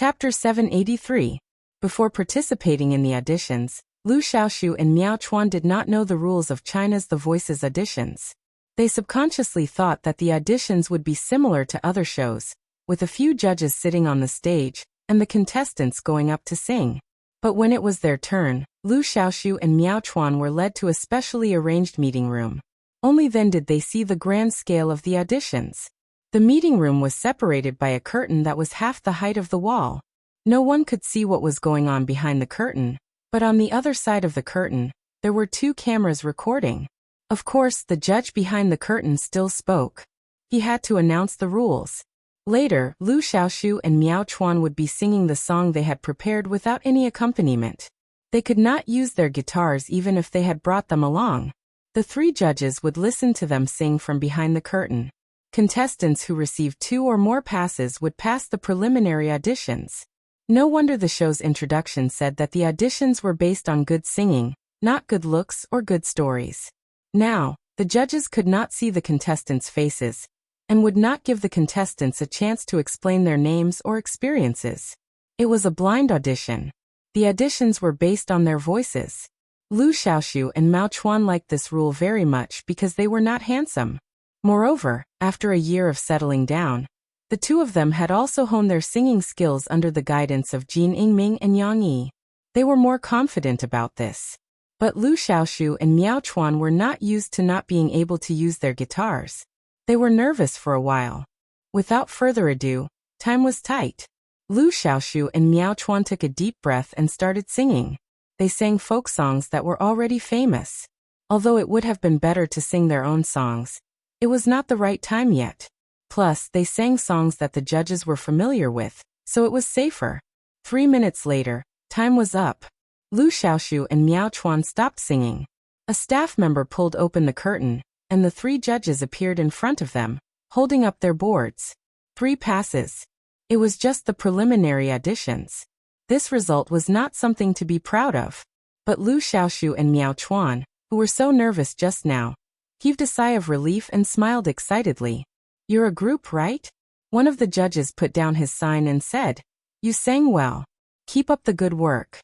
Chapter 783. Before participating in the auditions, Lu Xiaoxiu and Miao Chuan did not know the rules of China's The Voice's auditions. They subconsciously thought that the auditions would be similar to other shows, with a few judges sitting on the stage, and the contestants going up to sing. But when it was their turn, Lu Xiaoxiu and Miao Chuan were led to a specially arranged meeting room. Only then did they see the grand scale of the auditions. The meeting room was separated by a curtain that was half the height of the wall. No one could see what was going on behind the curtain, but on the other side of the curtain, there were 2 cameras recording. Of course, the judge behind the curtain still spoke. He had to announce the rules. Later, Lu Xiaoxiu and Miao Chuan would be singing the song they had prepared without any accompaniment. They could not use their guitars even if they had brought them along. The 3 judges would listen to them sing from behind the curtain. Contestants who received 2 or more passes would pass the preliminary auditions. No wonder the show's introduction said that the auditions were based on good singing, not good looks or good stories. Now, the judges could not see the contestants' faces, and would not give the contestants a chance to explain their names or experiences. It was a blind audition. The auditions were based on their voices. Lu Xiaoxiu and Miao Chuan liked this rule very much because they were not handsome. Moreover, after a year of settling down, the 2 of them had also honed their singing skills under the guidance of Jin Yingming and Yang Yi. They were more confident about this. But Lu Xiaoxiu and Miao Chuan were not used to not being able to use their guitars. They were nervous for a while. Without further ado, time was tight. Lu Xiaoxiu and Miao Chuan took a deep breath and started singing. They sang folk songs that were already famous. Although it would have been better to sing their own songs, it was not the right time yet. Plus, they sang songs that the judges were familiar with, so it was safer. 3 minutes later, time was up. Lu Xiaoxiu and Miao Chuan stopped singing. A staff member pulled open the curtain, and the 3 judges appeared in front of them, holding up their boards. 3 passes. It was just the preliminary auditions. This result was not something to be proud of. But Lu Xiaoxiu and Miao Chuan, who were so nervous just now, heaved a sigh of relief and smiled excitedly. "You're a group, right?" One of the judges put down his sign and said, "You sang well. Keep up the good work."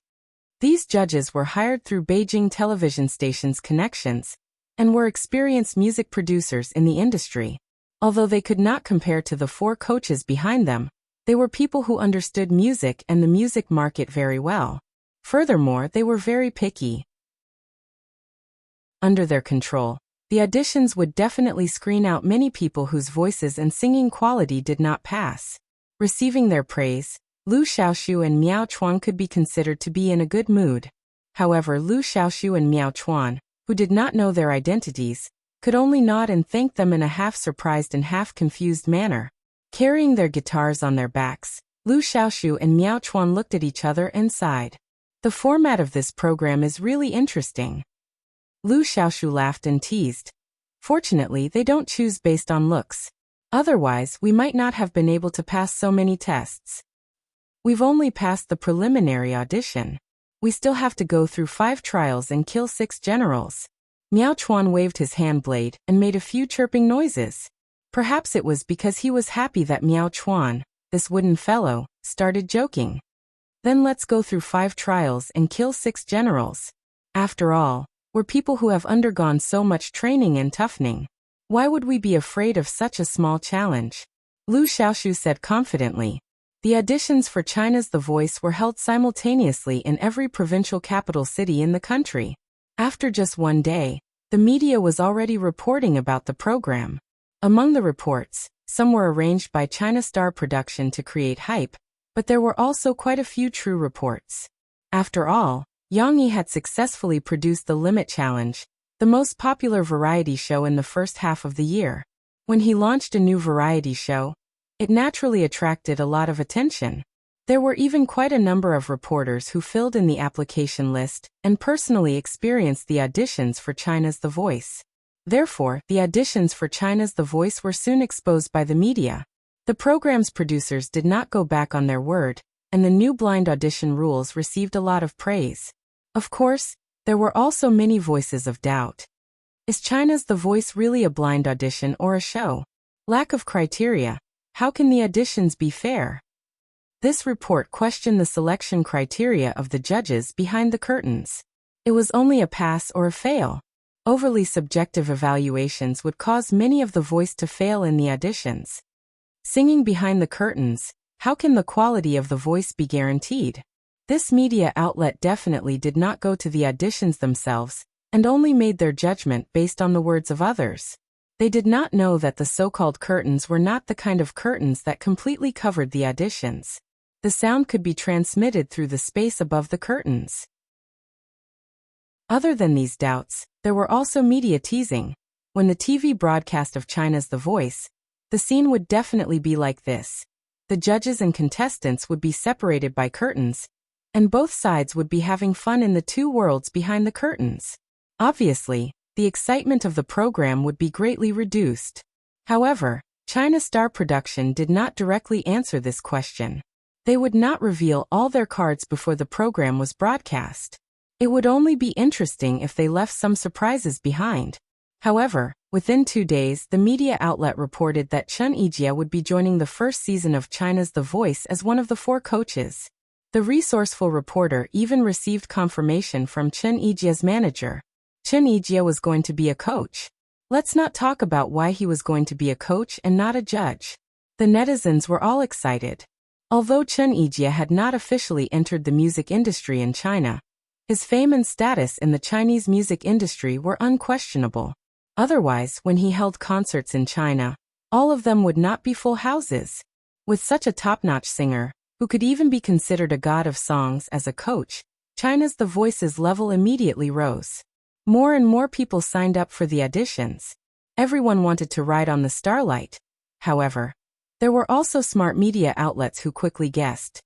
These judges were hired through Beijing television stations' connections, and were experienced music producers in the industry. Although they could not compare to the 4 coaches behind them, they were people who understood music and the music market very well. Furthermore, they were very picky. Under their control, the auditions would definitely screen out many people whose voices and singing quality did not pass. Receiving their praise, Lu Xiaoxiu and Miao Chuan could be considered to be in a good mood. However, Lu Xiaoxiu and Miao Chuan, who did not know their identities, could only nod and thank them in a half-surprised and half-confused manner. Carrying their guitars on their backs, Lu Xiaoxiu and Miao Chuan looked at each other and sighed. The format of this program is really interesting. Lu Xiaoxiu laughed and teased. Fortunately, they don't choose based on looks. Otherwise, we might not have been able to pass so many tests. We've only passed the preliminary audition. We still have to go through 5 trials and kill 6 generals. Miao Chuan waved his hand blade and made a few chirping noises. Perhaps it was because he was happy that Miao Chuan, this wooden fellow, started joking. Then let's go through 5 trials and kill 6 generals. After all, we're people who have undergone so much training and toughening. Why would we be afraid of such a small challenge? Lu Xiaoxiu said confidently. The auditions for China's The Voice were held simultaneously in every provincial capital city in the country. After just one day, the media was already reporting about the program. Among the reports, some were arranged by China Star Production to create hype, but there were also quite a few true reports. After all, Yang Yi had successfully produced the Limit Challenge, the most popular variety show in the first half of the year. When he launched a new variety show, it naturally attracted a lot of attention. There were even quite a number of reporters who filled in the application list and personally experienced the auditions for China's The Voice. Therefore, the auditions for China's The Voice were soon exposed by the media. The program's producers did not go back on their word, and the new blind audition rules received a lot of praise. Of course, there were also many voices of doubt. Is China's The Voice really a blind audition or a show? Lack of criteria. How can the auditions be fair? This report questioned the selection criteria of the judges behind the curtains. It was only a pass or a fail. Overly subjective evaluations would cause many of the voice to fail in the auditions. Singing behind the curtains, how can the quality of the voice be guaranteed? This media outlet definitely did not go to the auditions themselves, and only made their judgment based on the words of others. They did not know that the so-called curtains were not the kind of curtains that completely covered the auditions. The sound could be transmitted through the space above the curtains. Other than these doubts, there were also media teasing. When the TV broadcast of China's The Voice, the scene would definitely be like this. The judges and contestants would be separated by curtains, and both sides would be having fun in the two worlds behind the curtains. Obviously, the excitement of the program would be greatly reduced. However, China Star Production did not directly answer this question. They would not reveal all their cards before the program was broadcast. It would only be interesting if they left some surprises behind. However, within 2 days, the media outlet reported that Chen Yijie would be joining the first season of China's The Voice as one of the 4 coaches. The resourceful reporter even received confirmation from Chen Yijie's manager. Chen Yijie was going to be a coach. Let's not talk about why he was going to be a coach and not a judge. The netizens were all excited. Although Chen Yijie had not officially entered the music industry in China, his fame and status in the Chinese music industry were unquestionable. Otherwise, when he held concerts in China, all of them would not be full houses. With such a top-notch singer, who could even be considered a god of songs as a coach, China's The Voice's level immediately rose. More and more people signed up for the auditions. Everyone wanted to ride on the starlight. However, there were also smart media outlets who quickly guessed.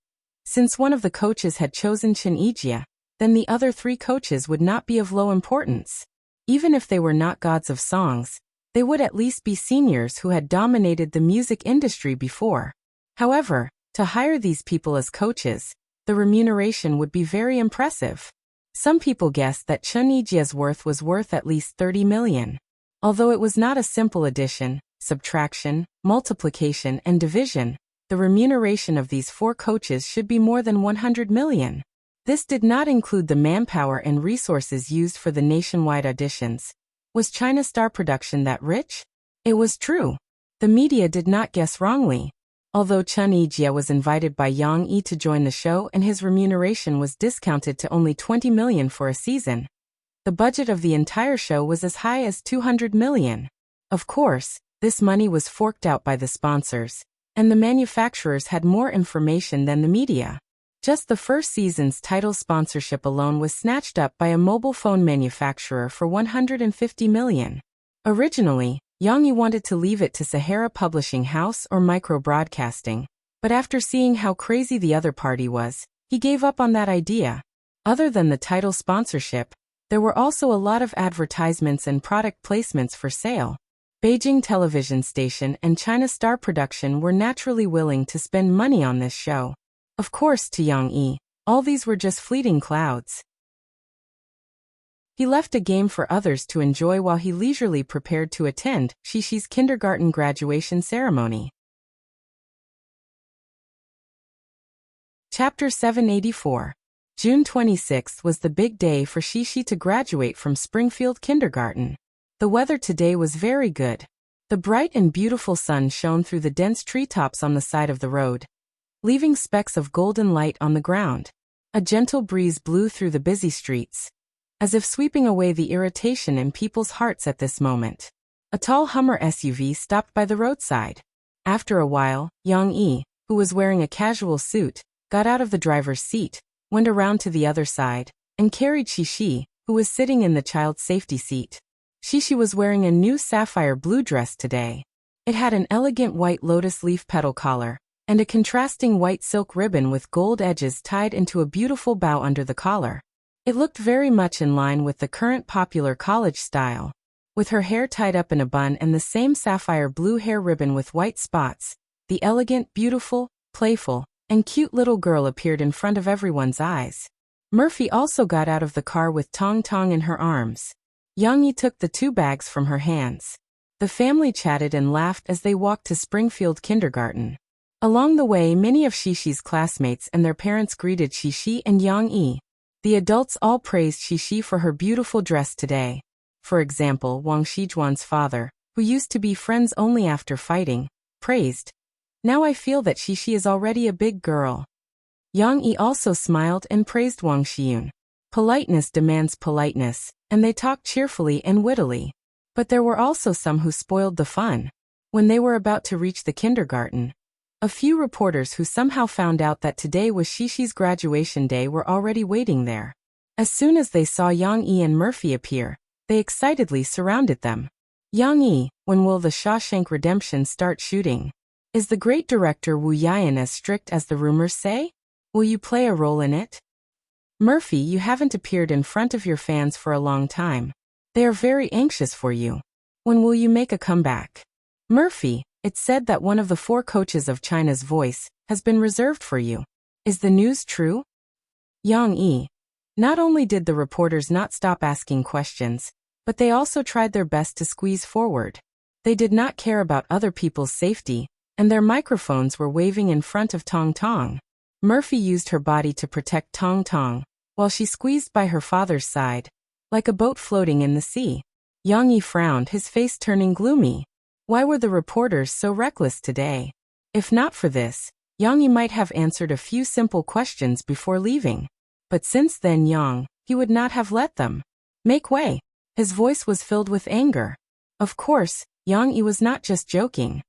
Since one of the coaches had chosen Chen Yijie, then the other 3 coaches would not be of low importance. Even if they were not gods of songs, they would at least be seniors who had dominated the music industry before. However, to hire these people as coaches, the remuneration would be very impressive. Some people guessed that Chen Yijie's worth was worth at least 30 million. Although it was not a simple addition, subtraction, multiplication, and division, the remuneration of these 4 coaches should be more than 100 million. This did not include the manpower and resources used for the nationwide auditions. Was China Star Production that rich? It was true. The media did not guess wrongly. Although Chen Yijie was invited by Yang Yi to join the show and his remuneration was discounted to only 20 million for a season, the budget of the entire show was as high as 200 million. Of course, this money was forked out by the sponsors, and the manufacturers had more information than the media. Just the first season's title sponsorship alone was snatched up by a mobile phone manufacturer for 150 million. Originally, Yang Yi wanted to leave it to Sahara Publishing House or Micro Broadcasting, but after seeing how crazy the other party was, he gave up on that idea. Other than the title sponsorship, there were also a lot of advertisements and product placements for sale. Beijing Television Station and China Star Production were naturally willing to spend money on this show. Of course, to Yang Yi, all these were just fleeting clouds. He left a game for others to enjoy while he leisurely prepared to attend Shishi's kindergarten graduation ceremony. Chapter 784. June 26th was the big day for Shishi to graduate from Springfield Kindergarten. The weather today was very good. The bright and beautiful sun shone through the dense treetops on the side of the road, leaving specks of golden light on the ground. A gentle breeze blew through the busy streets, as if sweeping away the irritation in people's hearts at this moment. A tall Hummer SUV stopped by the roadside. After a while, Yang Yi, who was wearing a casual suit, got out of the driver's seat, went around to the other side, and carried Shishi, who was sitting in the child's safety seat. Shishi was wearing a new sapphire blue dress today. It had an elegant white lotus leaf petal collar, and a contrasting white silk ribbon with gold edges tied into a beautiful bow under the collar. It looked very much in line with the current popular college style. With her hair tied up in a bun and the same sapphire blue hair ribbon with white spots, the elegant, beautiful, playful, and cute little girl appeared in front of everyone's eyes. Murphy also got out of the car with Tong Tong in her arms. Yang Yi took the 2 bags from her hands. The family chatted and laughed as they walked to Springfield Kindergarten. Along the way, many of Xishi's classmates and their parents greeted Xishi and Yang Yi. The adults all praised Xishi for her beautiful dress today. For example, Wang Shijuan's father, who used to be friends only after fighting, praised, "Now I feel that Xishi is already a big girl." Yang Yi also smiled and praised Wang Xiyun. Politeness demands politeness, and they talked cheerfully and wittily. But there were also some who spoiled the fun. When they were about to reach the kindergarten, a few reporters who somehow found out that today was Xishi's graduation day were already waiting there. As soon as they saw Yang Yi and Murphy appear, they excitedly surrounded them. "Yang Yi, when will the Shawshank Redemption start shooting? Is the great director Wu Yian as strict as the rumors say? Will you play a role in it? Murphy, you haven't appeared in front of your fans for a long time. They are very anxious for you. When will you make a comeback? Murphy, it's said that one of the 4 coaches of China's Voice has been reserved for you. Is the news true?" Yang Yi. Not only did the reporters not stop asking questions, but they also tried their best to squeeze forward. They did not care about other people's safety, and their microphones were waving in front of Tong Tong. Murphy used her body to protect Tong Tong, while she squeezed by her father's side, like a boat floating in the sea. Yang Yi frowned, his face turning gloomy. Why were the reporters so reckless today? If not for this, Yang Yi might have answered a few simple questions before leaving. But since then he would not have let them. Make way. His voice was filled with anger. Of course, Yang Yi was not just joking.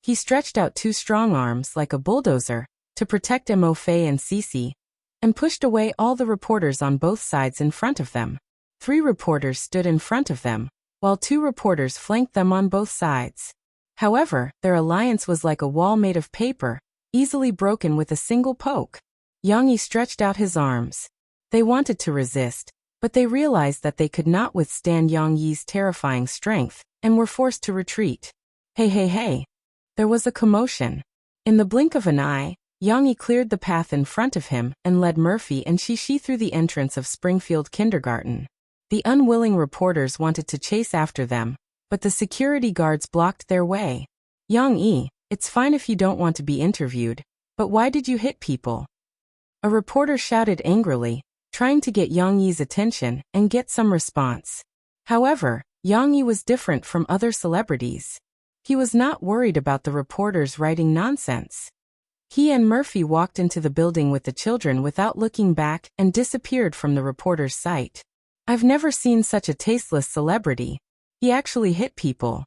He stretched out 2 strong arms like a bulldozer to protect Mo Fei and Cici, and pushed away all the reporters on both sides in front of them. 3 reporters stood in front of them, while 2 reporters flanked them on both sides. However, their alliance was like a wall made of paper, easily broken with a single poke. Yang Yi stretched out his arms. They wanted to resist, but they realized that they could not withstand Yang Yi's terrifying strength, and were forced to retreat. Hey hey hey! There was a commotion. In the blink of an eye, Yang Yi cleared the path in front of him and led Murphy and Xishi through the entrance of Springfield Kindergarten. The unwilling reporters wanted to chase after them, but the security guards blocked their way. Yang Yi, it's fine if you don't want to be interviewed, but why did you hit people? A reporter shouted angrily, trying to get Yang Yi's attention and get some response. However, Yang Yi was different from other celebrities. He was not worried about the reporters writing nonsense. He and Murphy walked into the building with the children without looking back and disappeared from the reporter's sight. I've never seen such a tasteless celebrity. He actually hit people.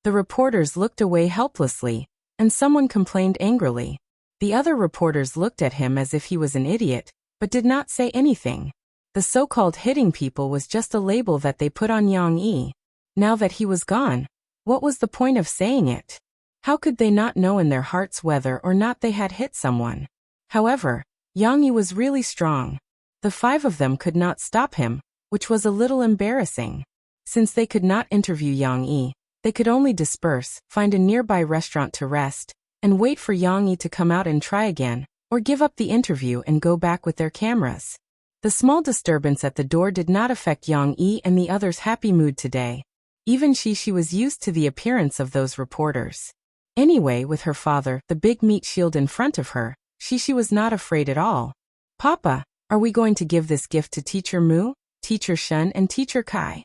The reporters looked away helplessly, and someone complained angrily. The other reporters looked at him as if he was an idiot, but did not say anything. The so-called hitting people was just a label that they put on Yang Yi. Now that he was gone, what was the point of saying it? How could they not know in their hearts whether or not they had hit someone? However, Yang Yi was really strong. The 5 of them could not stop him, which was a little embarrassing. Since they could not interview Yang Yi, they could only disperse, find a nearby restaurant to rest, and wait for Yang Yi to come out and try again, or give up the interview and go back with their cameras. The small disturbance at the door did not affect Yang Yi and the others' happy mood today. Even she was used to the appearance of those reporters. Anyway, with her father, the big meat shield in front of her, she was not afraid at all. Papa, are we going to give this gift to Teacher Mu, Teacher Shun and Teacher Kai?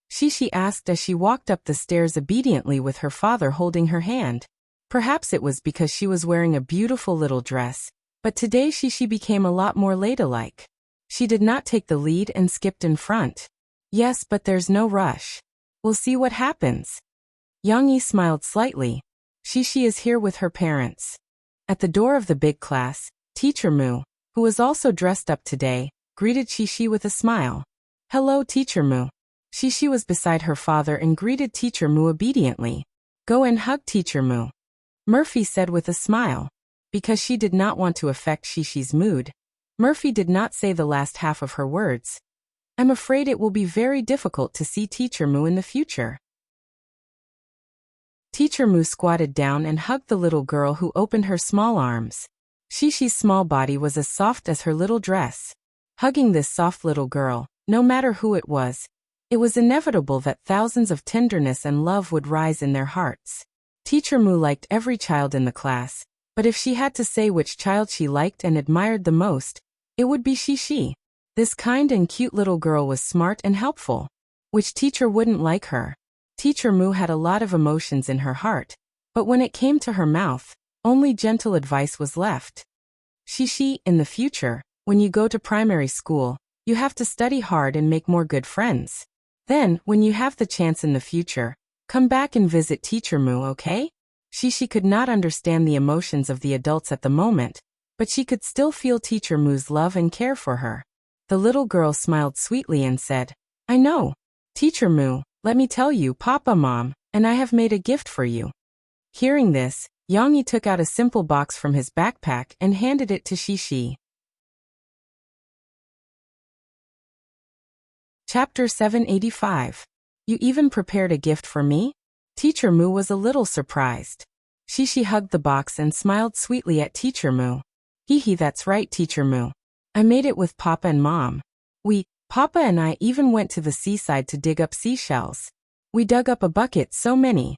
She asked as she walked up the stairs obediently with her father holding her hand. Perhaps it was because she was wearing a beautiful little dress, but today she became a lot more ladylike. She did not take the lead and skipped in front. Yes, but there's no rush. We'll see what happens. Yang Yi smiled slightly. She is here with her parents. At the door of the big class, Teacher Mu, who was also dressed up today, greeted Xishi with a smile. Hello, Teacher Mu. Xishi was beside her father and greeted Teacher Mu obediently. Go and hug Teacher Mu, Murphy said with a smile. Because she did not want to affect Shishi's mood, Murphy did not say the last half of her words. I'm afraid it will be very difficult to see Teacher Mu in the future. Teacher Mu squatted down and hugged the little girl who opened her small arms. Shishi's small body was as soft as her little dress. Hugging this soft little girl, no matter who it was inevitable that thousands of tenderness and love would rise in their hearts. Teacher Mu liked every child in the class, but if she had to say which child she liked and admired the most, it would be Xixi. This kind and cute little girl was smart and helpful. Which teacher wouldn't like her? Teacher Mu had a lot of emotions in her heart, but when it came to her mouth, only gentle advice was left. Xixi, in the future, when you go to primary school, you have to study hard and make more good friends. Then, when you have the chance in the future, come back and visit Teacher Mu, okay? Xixi could not understand the emotions of the adults at the moment, but she could still feel Teacher Mu's love and care for her. The little girl smiled sweetly and said, I know. Teacher Mu, let me tell you, Papa, Mom, and I have made a gift for you. Hearing this, Yang took out a simple box from his backpack and handed it to Xixi. Chapter 785. You even prepared a gift for me? Teacher Mu was a little surprised. Xixi hugged the box and smiled sweetly at Teacher Mu. Hee, that's right, Teacher Mu. I made it with Papa and Mom. Papa and I even went to the seaside to dig up seashells. We dug up a bucket, so many.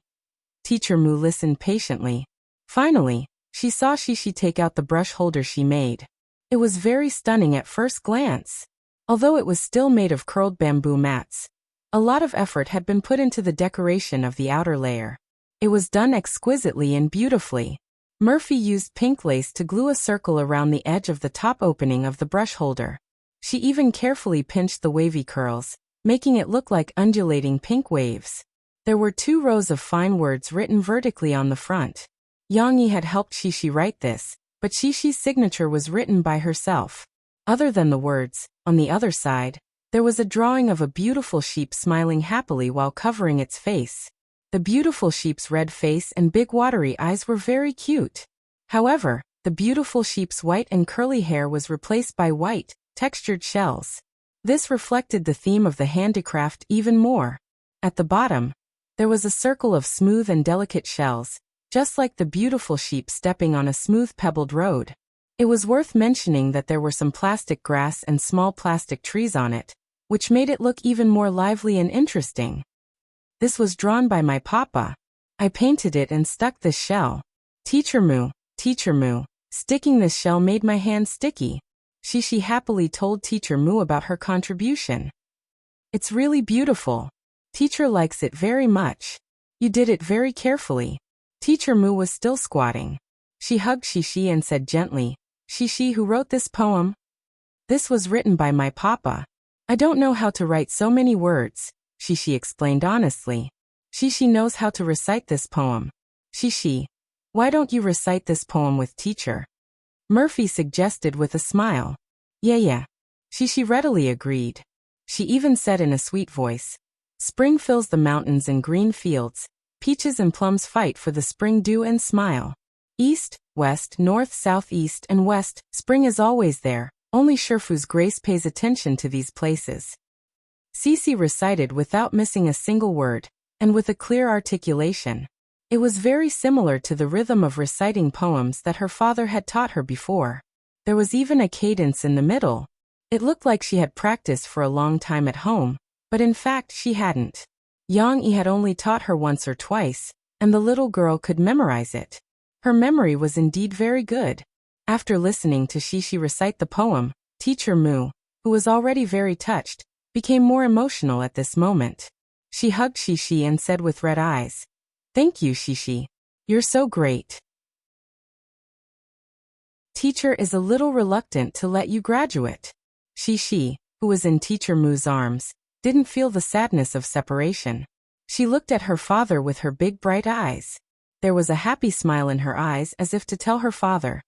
Teacher Mu listened patiently. Finally, she saw Xixi take out the brush holder she made. It was very stunning at first glance. Although it was still made of curled bamboo mats, a lot of effort had been put into the decoration of the outer layer. It was done exquisitely and beautifully. Murphy used pink lace to glue a circle around the edge of the top opening of the brush holder. She even carefully pinched the wavy curls, making it look like undulating pink waves. There were 2 rows of fine words written vertically on the front. Yang had helped Xixi write this, but Xixi's signature was written by herself. Other than the words, on the other side, there was a drawing of a beautiful sheep smiling happily while covering its face. The beautiful sheep's red face and big watery eyes were very cute. However, the beautiful sheep's white and curly hair was replaced by white, textured shells. This reflected the theme of the handicraft even more. At the bottom, there was a circle of smooth and delicate shells, just like the beautiful sheep stepping on a smooth pebbled road. It was worth mentioning that there were some plastic grass and small plastic trees on it, which made it look even more lively and interesting. This was drawn by my papa. I painted it and stuck this shell. Teacher Mu, sticking this shell made my hand sticky. Xixi happily told Teacher Mu about her contribution. It's really beautiful. Teacher likes it very much. You did it very carefully. Teacher Mu was still squatting. She hugged Xixi and said gently, Xixi, who wrote this poem? This was written by my papa. I don't know how to write so many words, Xixi explained honestly. Xixi knows how to recite this poem. Xixi, why don't you recite this poem with teacher? Murphy suggested with a smile. Yeah. Xixi readily agreed. She even said in a sweet voice, Spring fills the mountains and green fields, peaches and plums fight for the spring dew and smile. East, west, north, south, east, and west, spring is always there, only Shifu's grace pays attention to these places. Xixi recited without missing a single word, and with a clear articulation. It was very similar to the rhythm of reciting poems that her father had taught her before. There was even a cadence in the middle. It looked like she had practiced for a long time at home, but in fact she hadn't. Yang had only taught her once or twice, and the little girl could memorize it. Her memory was indeed very good. After listening to Xixi recite the poem, Teacher Mu, who was already very touched, became more emotional at this moment. She hugged Xixi and said with red eyes, Thank you, Xixi. You're so great. Teacher is a little reluctant to let you graduate. Xixi, who was in Teacher Mu's arms, didn't feel the sadness of separation. She looked at her father with her big bright eyes. There was a happy smile in her eyes as if to tell her father,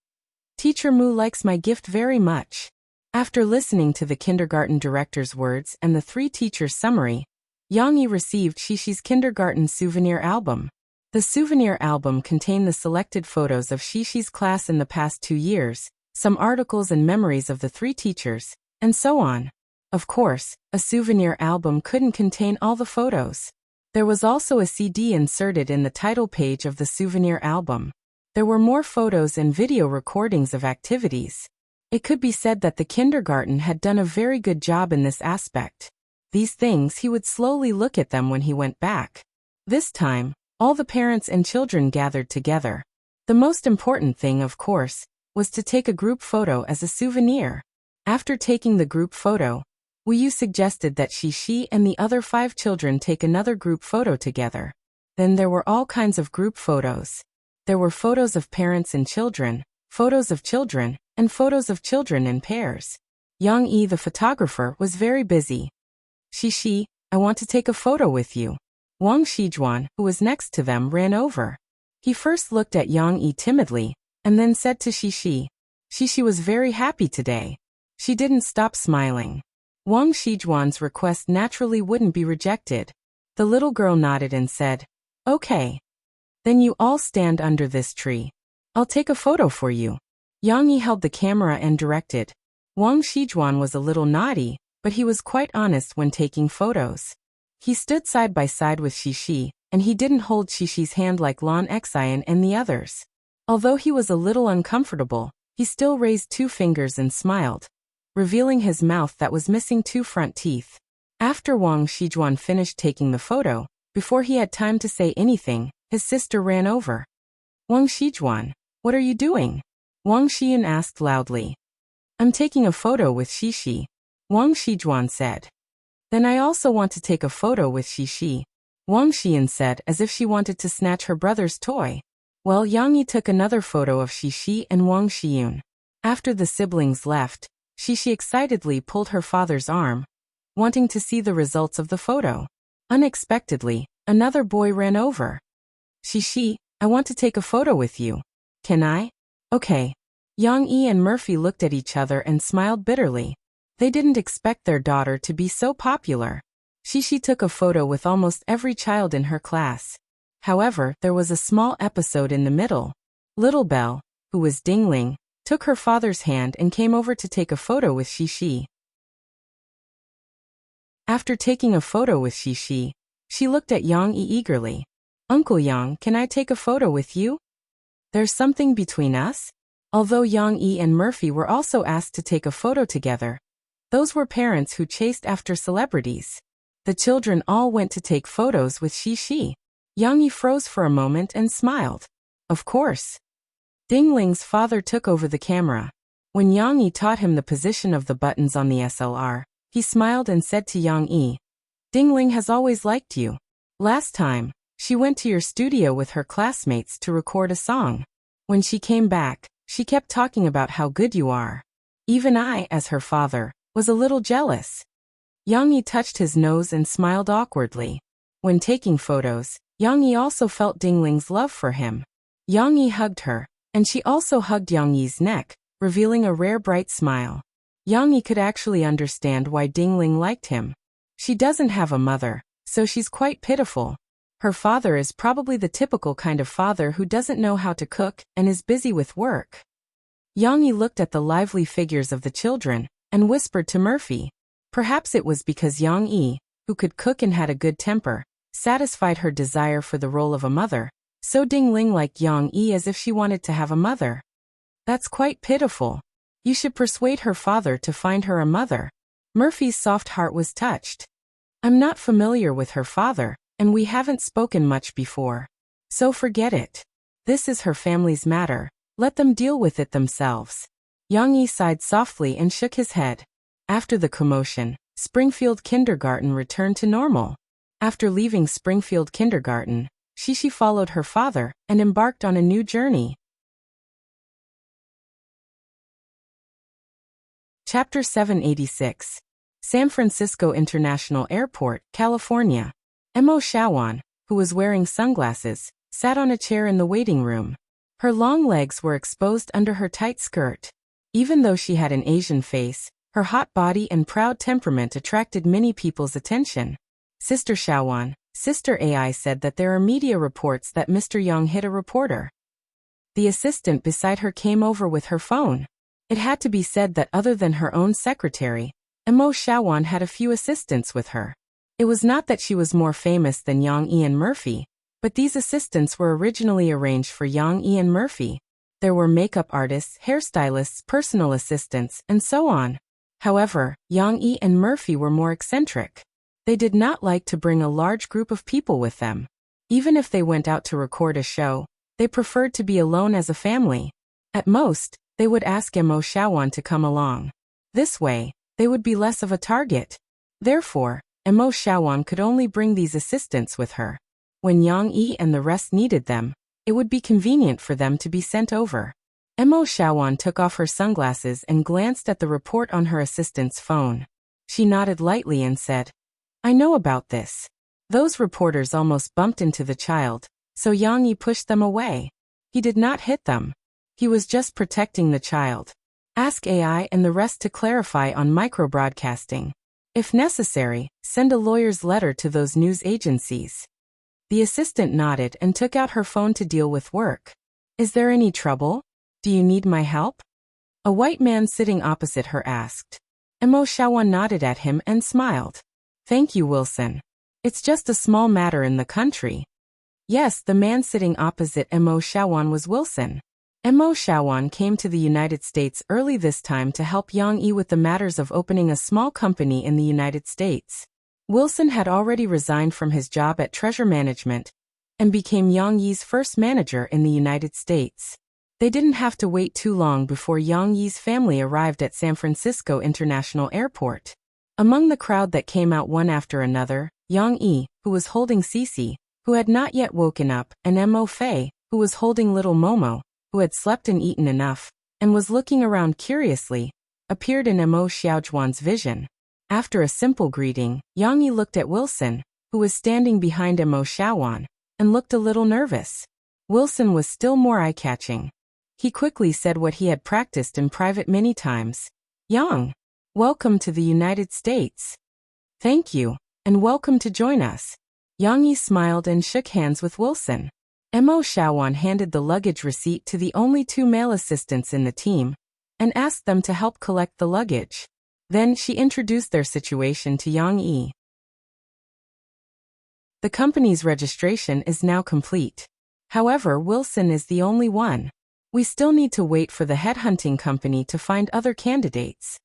Teacher Mu likes my gift very much. After listening to the kindergarten director's words and the 3 teachers' summary, Yang received Xixi's kindergarten souvenir album. The souvenir album contained the selected photos of Xixi's class in the past 2 years, some articles and memories of the 3 teachers, and so on. Of course, a souvenir album couldn't contain all the photos. There was also a CD inserted in the title page of the souvenir album. There were more photos and video recordings of activities. It could be said that the kindergarten had done a very good job in this aspect. These things he would slowly look at them when he went back. This time, All the parents and children gathered together. The most important thing, of course, was to take a group photo as a souvenir. After taking the group photo, Wu Yu suggested that she and the other 5 children take another group photo together. Then there were all kinds of group photos. There were photos of parents and children, photos of children, and photos of children in pairs. Yang Yi, the photographer, was very busy. Xixi, I want to take a photo with you. Wang Shijuan, who was next to them, ran over. He first looked at Yang Yi timidly, and then said to Xixi. Xixi was very happy today. She didn't stop smiling. Wang Shijuan's request naturally wouldn't be rejected. The little girl nodded and said, "Okay. Then you all stand under this tree. I'll take a photo for you." Yang Yi held the camera and directed. Wang Shijuan was a little naughty, but he was quite honest when taking photos. He stood side by side with Xixi, and he didn't hold Xixi's hand like Lan Xian and the others. Although he was a little uncomfortable, he still raised 2 fingers and smiled, revealing his mouth that was missing 2 front teeth. After Wang Shijuan finished taking the photo, before he had time to say anything, his sister ran over. "Wang Shijuan, what are you doing?" Wang Xian asked loudly. "I'm taking a photo with Xixi," Wang Shijuan said. "Then I also want to take a photo with Xixi," Wang Xian said as if she wanted to snatch her brother's toy. Well, Yang Yi took another photo of Xixi and Wang Xiyun. After the siblings left, Xixi excitedly pulled her father's arm, wanting to see the results of the photo. Unexpectedly, another boy ran over. "Xixi, I want to take a photo with you. Can I?" "Okay." Yang Yi and Murphy looked at each other and smiled bitterly. They didn't expect their daughter to be so popular. Xixi took a photo with almost every child in her class. However, there was a small episode in the middle. Little Belle, who was Dingling, took her father's hand and came over to take a photo with Xixi. After taking a photo with Xixi, she looked at Yang Yi eagerly. "Uncle Yang, can I take a photo with you? There's something between us?" Although Yang Yi and Murphy were also asked to take a photo together, those were parents who chased after celebrities. The children all went to take photos with Xixi. Yang Yi froze for a moment and smiled. Of course. Dingling's father took over the camera. When Yang Yi taught him the position of the buttons on the SLR, he smiled and said to Yang Yi, "Dingling has always liked you. Last time, she went to your studio with her classmates to record a song. When she came back, she kept talking about how good you are. Even I, as her father, was a little jealous." Yang Yi touched his nose and smiled awkwardly. When taking photos, Yang Yi also felt Dingling's love for him. Yang Yi hugged her, and she also hugged Yang Yi's neck, revealing a rare bright smile. Yang Yi could actually understand why Dingling liked him. She doesn't have a mother, so she's quite pitiful. Her father is probably the typical kind of father who doesn't know how to cook and is busy with work. Yang Yi looked at the lively figures of the children and whispered to Murphy. Perhaps it was because Yang Yi, who could cook and had a good temper, satisfied her desire for the role of a mother, so Dingling liked Yang Yi as if she wanted to have a mother. That's quite pitiful. You should persuade her father to find her a mother. Murphy's soft heart was touched. I'm not familiar with her father, and we haven't spoken much before. So forget it. This is her family's matter. Let them deal with it themselves. Yang Yi sighed softly and shook his head. After the commotion, Springfield Kindergarten returned to normal. After leaving Springfield Kindergarten, Xixi followed her father and embarked on a new journey. Chapter 786. San Francisco International Airport, California. Mo Shawan, who was wearing sunglasses, sat on a chair in the waiting room. Her long legs were exposed under her tight skirt. Even though she had an Asian face, her hot body and proud temperament attracted many people's attention. Sister Shawan, Sister AI said that there are media reports that Mr. Yang hit a reporter. The assistant beside her came over with her phone. It had to be said that other than her own secretary, Mo Shawan had a few assistants with her. It was not that she was more famous than Yang Yi and Murphy, but these assistants were originally arranged for Yang Yi and Murphy. There were makeup artists, hairstylists, personal assistants, and so on. However, Yang Yi and Murphy were more eccentric. They did not like to bring a large group of people with them. Even if they went out to record a show, they preferred to be alone as a family. At most, they would ask Mo Xiaowan to come along. This way, they would be less of a target. Therefore, Mo Xiaowan could only bring these assistants with her. When Yang Yi and the rest needed them, it would be convenient for them to be sent over. Mo Xiaowan took off her sunglasses and glanced at the report on her assistant's phone. She nodded lightly and said, "I know about this. Those reporters almost bumped into the child, so Yang Yi pushed them away. He did not hit them. He was just protecting the child. Ask AI and the rest to clarify on microbroadcasting. If necessary, send a lawyer's letter to those news agencies." The assistant nodded and took out her phone to deal with work. "Is there any trouble? Do you need my help?" A white man sitting opposite her asked. Mo Xiaowan nodded at him and smiled. "Thank you, Wilson. It's just a small matter in the country." Yes, the man sitting opposite Mo Xiaowan was Wilson. Mo Xiaowan came to the United States early this time to help Yang Yi with the matters of opening a small company in the United States. Wilson had already resigned from his job at Treasure Management and became Yang Yi's first manager in the United States. They didn't have to wait too long before Yang Yi's family arrived at San Francisco International Airport. Among the crowd that came out one after another, Yang Yi, who was holding Cece, who had not yet woken up, and Mo Fei, who was holding little Momo, who had slept and eaten enough, and was looking around curiously, appeared in Mo Xiaojuan's vision. After a simple greeting, Yang Yi looked at Wilson, who was standing behind Mo Xiaowan, and looked a little nervous. Wilson was still more eye-catching. He quickly said what he had practiced in private many times. "Yang, welcome to the United States." "Thank you, and welcome to join us." Yang Yi smiled and shook hands with Wilson. Mo Xiaowan handed the luggage receipt to the only two male assistants in the team, and asked them to help collect the luggage. Then she introduced their situation to Yang Yi. The company's registration is now complete. However, Wilson is the only one. We still need to wait for the headhunting company to find other candidates.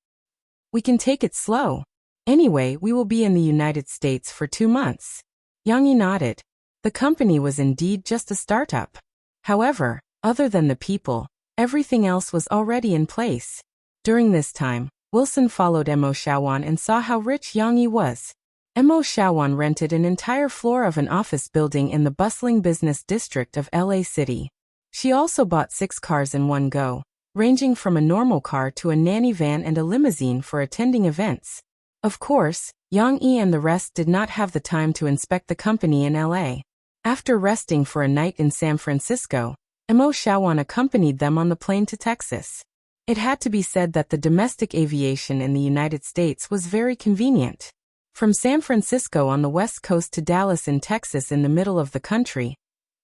We can take it slow. Anyway, we will be in the United States for 2 months. Yang Yi nodded. The company was indeed just a startup. However, other than the people, everything else was already in place. During this time, Wilson followed Mo Xiaowan and saw how rich Yang Yi was. Mo Xiaowan rented an entire floor of an office building in the bustling business district of LA City. She also bought 6 cars in one go, ranging from a normal car to a nanny van and a limousine for attending events. Of course, Yang Yi and the rest did not have the time to inspect the company in LA. After resting for a night in San Francisco, Mo Xiaowan accompanied them on the plane to Texas. It had to be said that the domestic aviation in the United States was very convenient. From San Francisco on the west coast to Dallas in Texas in the middle of the country,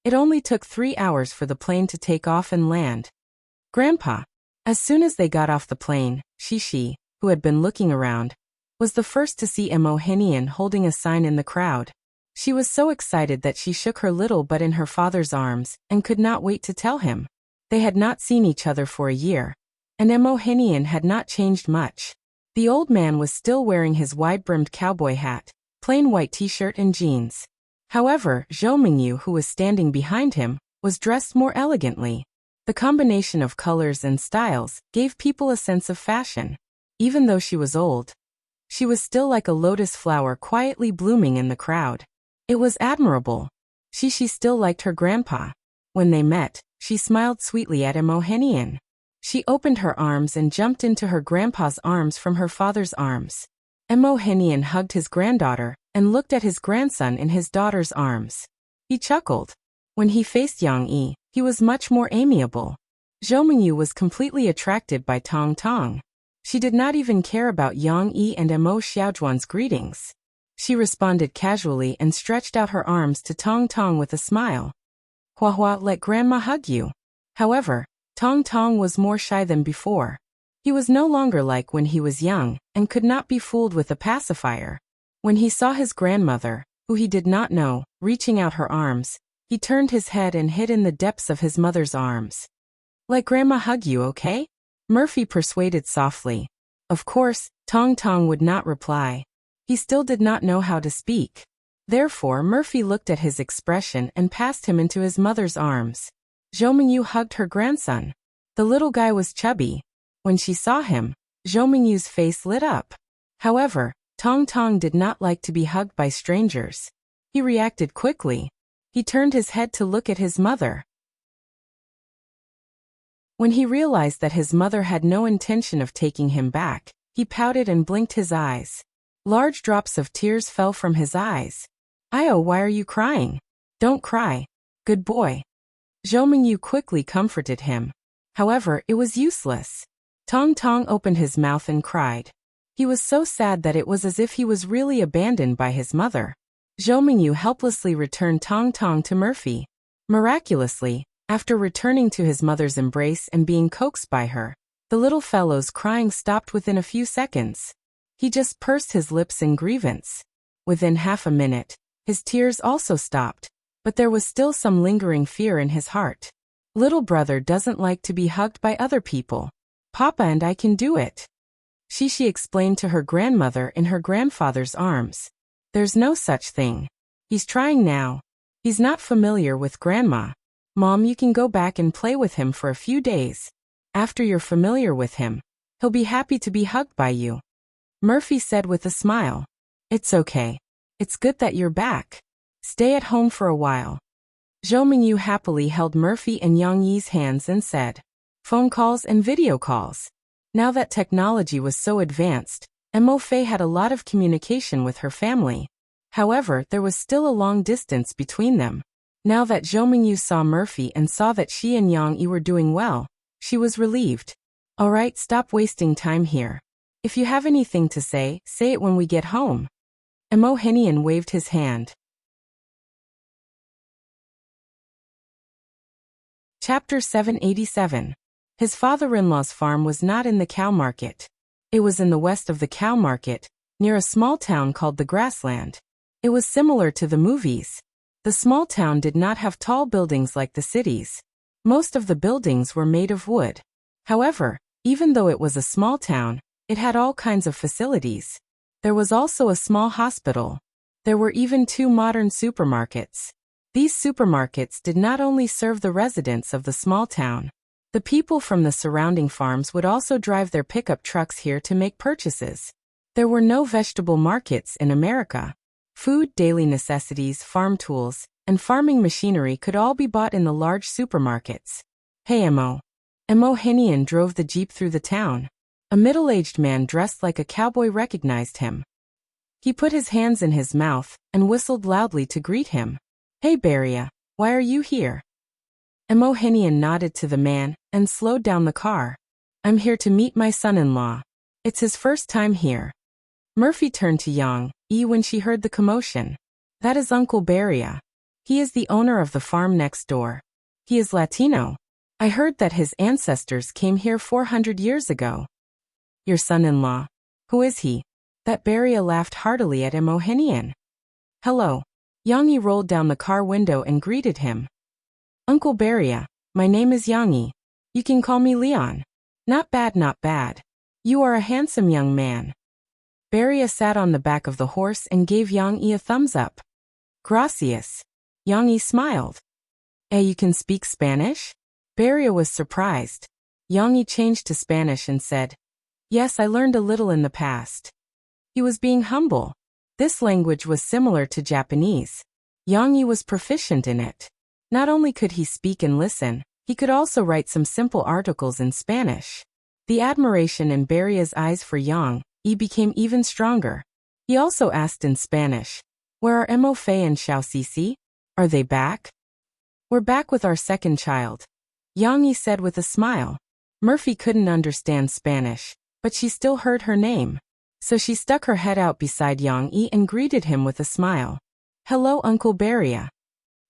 it only took 3 hours for the plane to take off and land. Grandpa. As soon as they got off the plane, Shishi, who had been looking around, was the first to see Mo Henian holding a sign in the crowd. She was so excited that she shook her little butt in her father's arms and could not wait to tell him. They had not seen each other for a year, and Mo Henian had not changed much. The old man was still wearing his wide-brimmed cowboy hat, plain white t-shirt and jeans. However, Zhou Mingyu, who was standing behind him, was dressed more elegantly. The combination of colors and styles gave people a sense of fashion. Even though she was old, she was still like a lotus flower quietly blooming in the crowd. It was admirable. Shishi still liked her grandpa. When they met, she smiled sweetly at Mo Henian. She opened her arms and jumped into her grandpa's arms from her father's arms. Mo Henian hugged his granddaughter and looked at his grandson in his daughter's arms. He chuckled. When he faced Yang Yi, he was much more amiable. Zhou Mingyu was completely attracted by Tong Tong. She did not even care about Yang Yi and Mo Xiaojuan's greetings. She responded casually and stretched out her arms to Tong Tong with a smile. "Hua Hua, let Grandma hug you." However, Tong Tong was more shy than before. He was no longer like when he was young, and could not be fooled with a pacifier. When he saw his grandmother, who he did not know, reaching out her arms, he turned his head and hid in the depths of his mother's arms. "Let Grandma hug you, okay?" Murphy persuaded softly. Of course, Tong Tong would not reply. He still did not know how to speak. Therefore, Murphy looked at his expression and passed him into his mother's arms. Zhou Mingyu hugged her grandson. The little guy was chubby. When she saw him, Zhou Mingyu's face lit up. However, Tong Tong did not like to be hugged by strangers. He reacted quickly. He turned his head to look at his mother. When he realized that his mother had no intention of taking him back, he pouted and blinked his eyes. Large drops of tears fell from his eyes. "Io, why are you crying? Don't cry. Good boy." Zhou Mingyu quickly comforted him. However, it was useless. Tong Tong opened his mouth and cried. He was so sad that it was as if he was really abandoned by his mother. Zhou Mingyu helplessly returned Tong Tong to Murphy. Miraculously, after returning to his mother's embrace and being coaxed by her, the little fellow's crying stopped within a few seconds. He just pursed his lips in grievance. Within half a minute, his tears also stopped, but there was still some lingering fear in his heart. Little brother doesn't like to be hugged by other people. Papa and I can do it. She explained to her grandmother in her grandfather's arms. There's no such thing. He's trying now. He's not familiar with Grandma. Mom, you can go back and play with him for a few days. After you're familiar with him, he'll be happy to be hugged by you. Murphy said with a smile. It's okay. It's good that you're back. Stay at home for a while. Zhou Mingyu happily held Murphy and Yang Yi's hands and said, phone calls and video calls. Now that technology was so advanced, Mo Fei had a lot of communication with her family. However, there was still a long distance between them. Now that Zhou Mingyu saw Murphy and saw that she and Yang Yi were doing well, she was relieved. Alright, stop wasting time here. If you have anything to say it when we get home. Mo Henian waved his hand. Chapter 787. His father-in-law's farm was not in the cow market. It was in the west of the cow market, near a small town called the Grassland. It was similar to the movies. The small town did not have tall buildings like the cities. Most of the buildings were made of wood. However, even though it was a small town, it had all kinds of facilities. There was also a small hospital. There were even 2 modern supermarkets. These supermarkets did not only serve the residents of the small town. The people from the surrounding farms would also drive their pickup trucks here to make purchases. There were no vegetable markets in America. Food, daily necessities, farm tools, and farming machinery could all be bought in the large supermarkets. Hey Mo. Mo Henian drove the jeep through the town. A middle-aged man dressed like a cowboy recognized him. He put his hands in his mouth and whistled loudly to greet him. Hey Beria, why are you here? Mo Henian nodded to the man and slowed down the car. I'm here to meet my son-in-law. It's his first time here. Murphy turned to Yang Yi when she heard the commotion. That is Uncle Beria. He is the owner of the farm next door. He is Latino. I heard that his ancestors came here 400 years ago. Your son-in-law. Who is he? That Beria laughed heartily at Mo Henian. Hello. Yang Yi rolled down the car window and greeted him. Uncle Beria, my name is Yang Yi. You can call me Leon. Not bad, not bad. You are a handsome young man. Beria sat on the back of the horse and gave Yang Yi a thumbs up. Gracias. Yang Yi smiled. You can speak Spanish? Beria was surprised. Yang Yi changed to Spanish and said, Yes, I learned a little in the past. He was being humble. This language was similar to Japanese. Yang Yi was proficient in it. Not only could he speak and listen, he could also write some simple articles in Spanish. The admiration in Beria's eyes for Yang Yi became even stronger. He also asked in Spanish, Where are Mo Fei and Xiao Cici? Are they back? We're back with our second child. Yang Yi said with a smile. Murphy couldn't understand Spanish, but she still heard her name. So she stuck her head out beside Yang Yi and greeted him with a smile. Hello, Uncle Beria.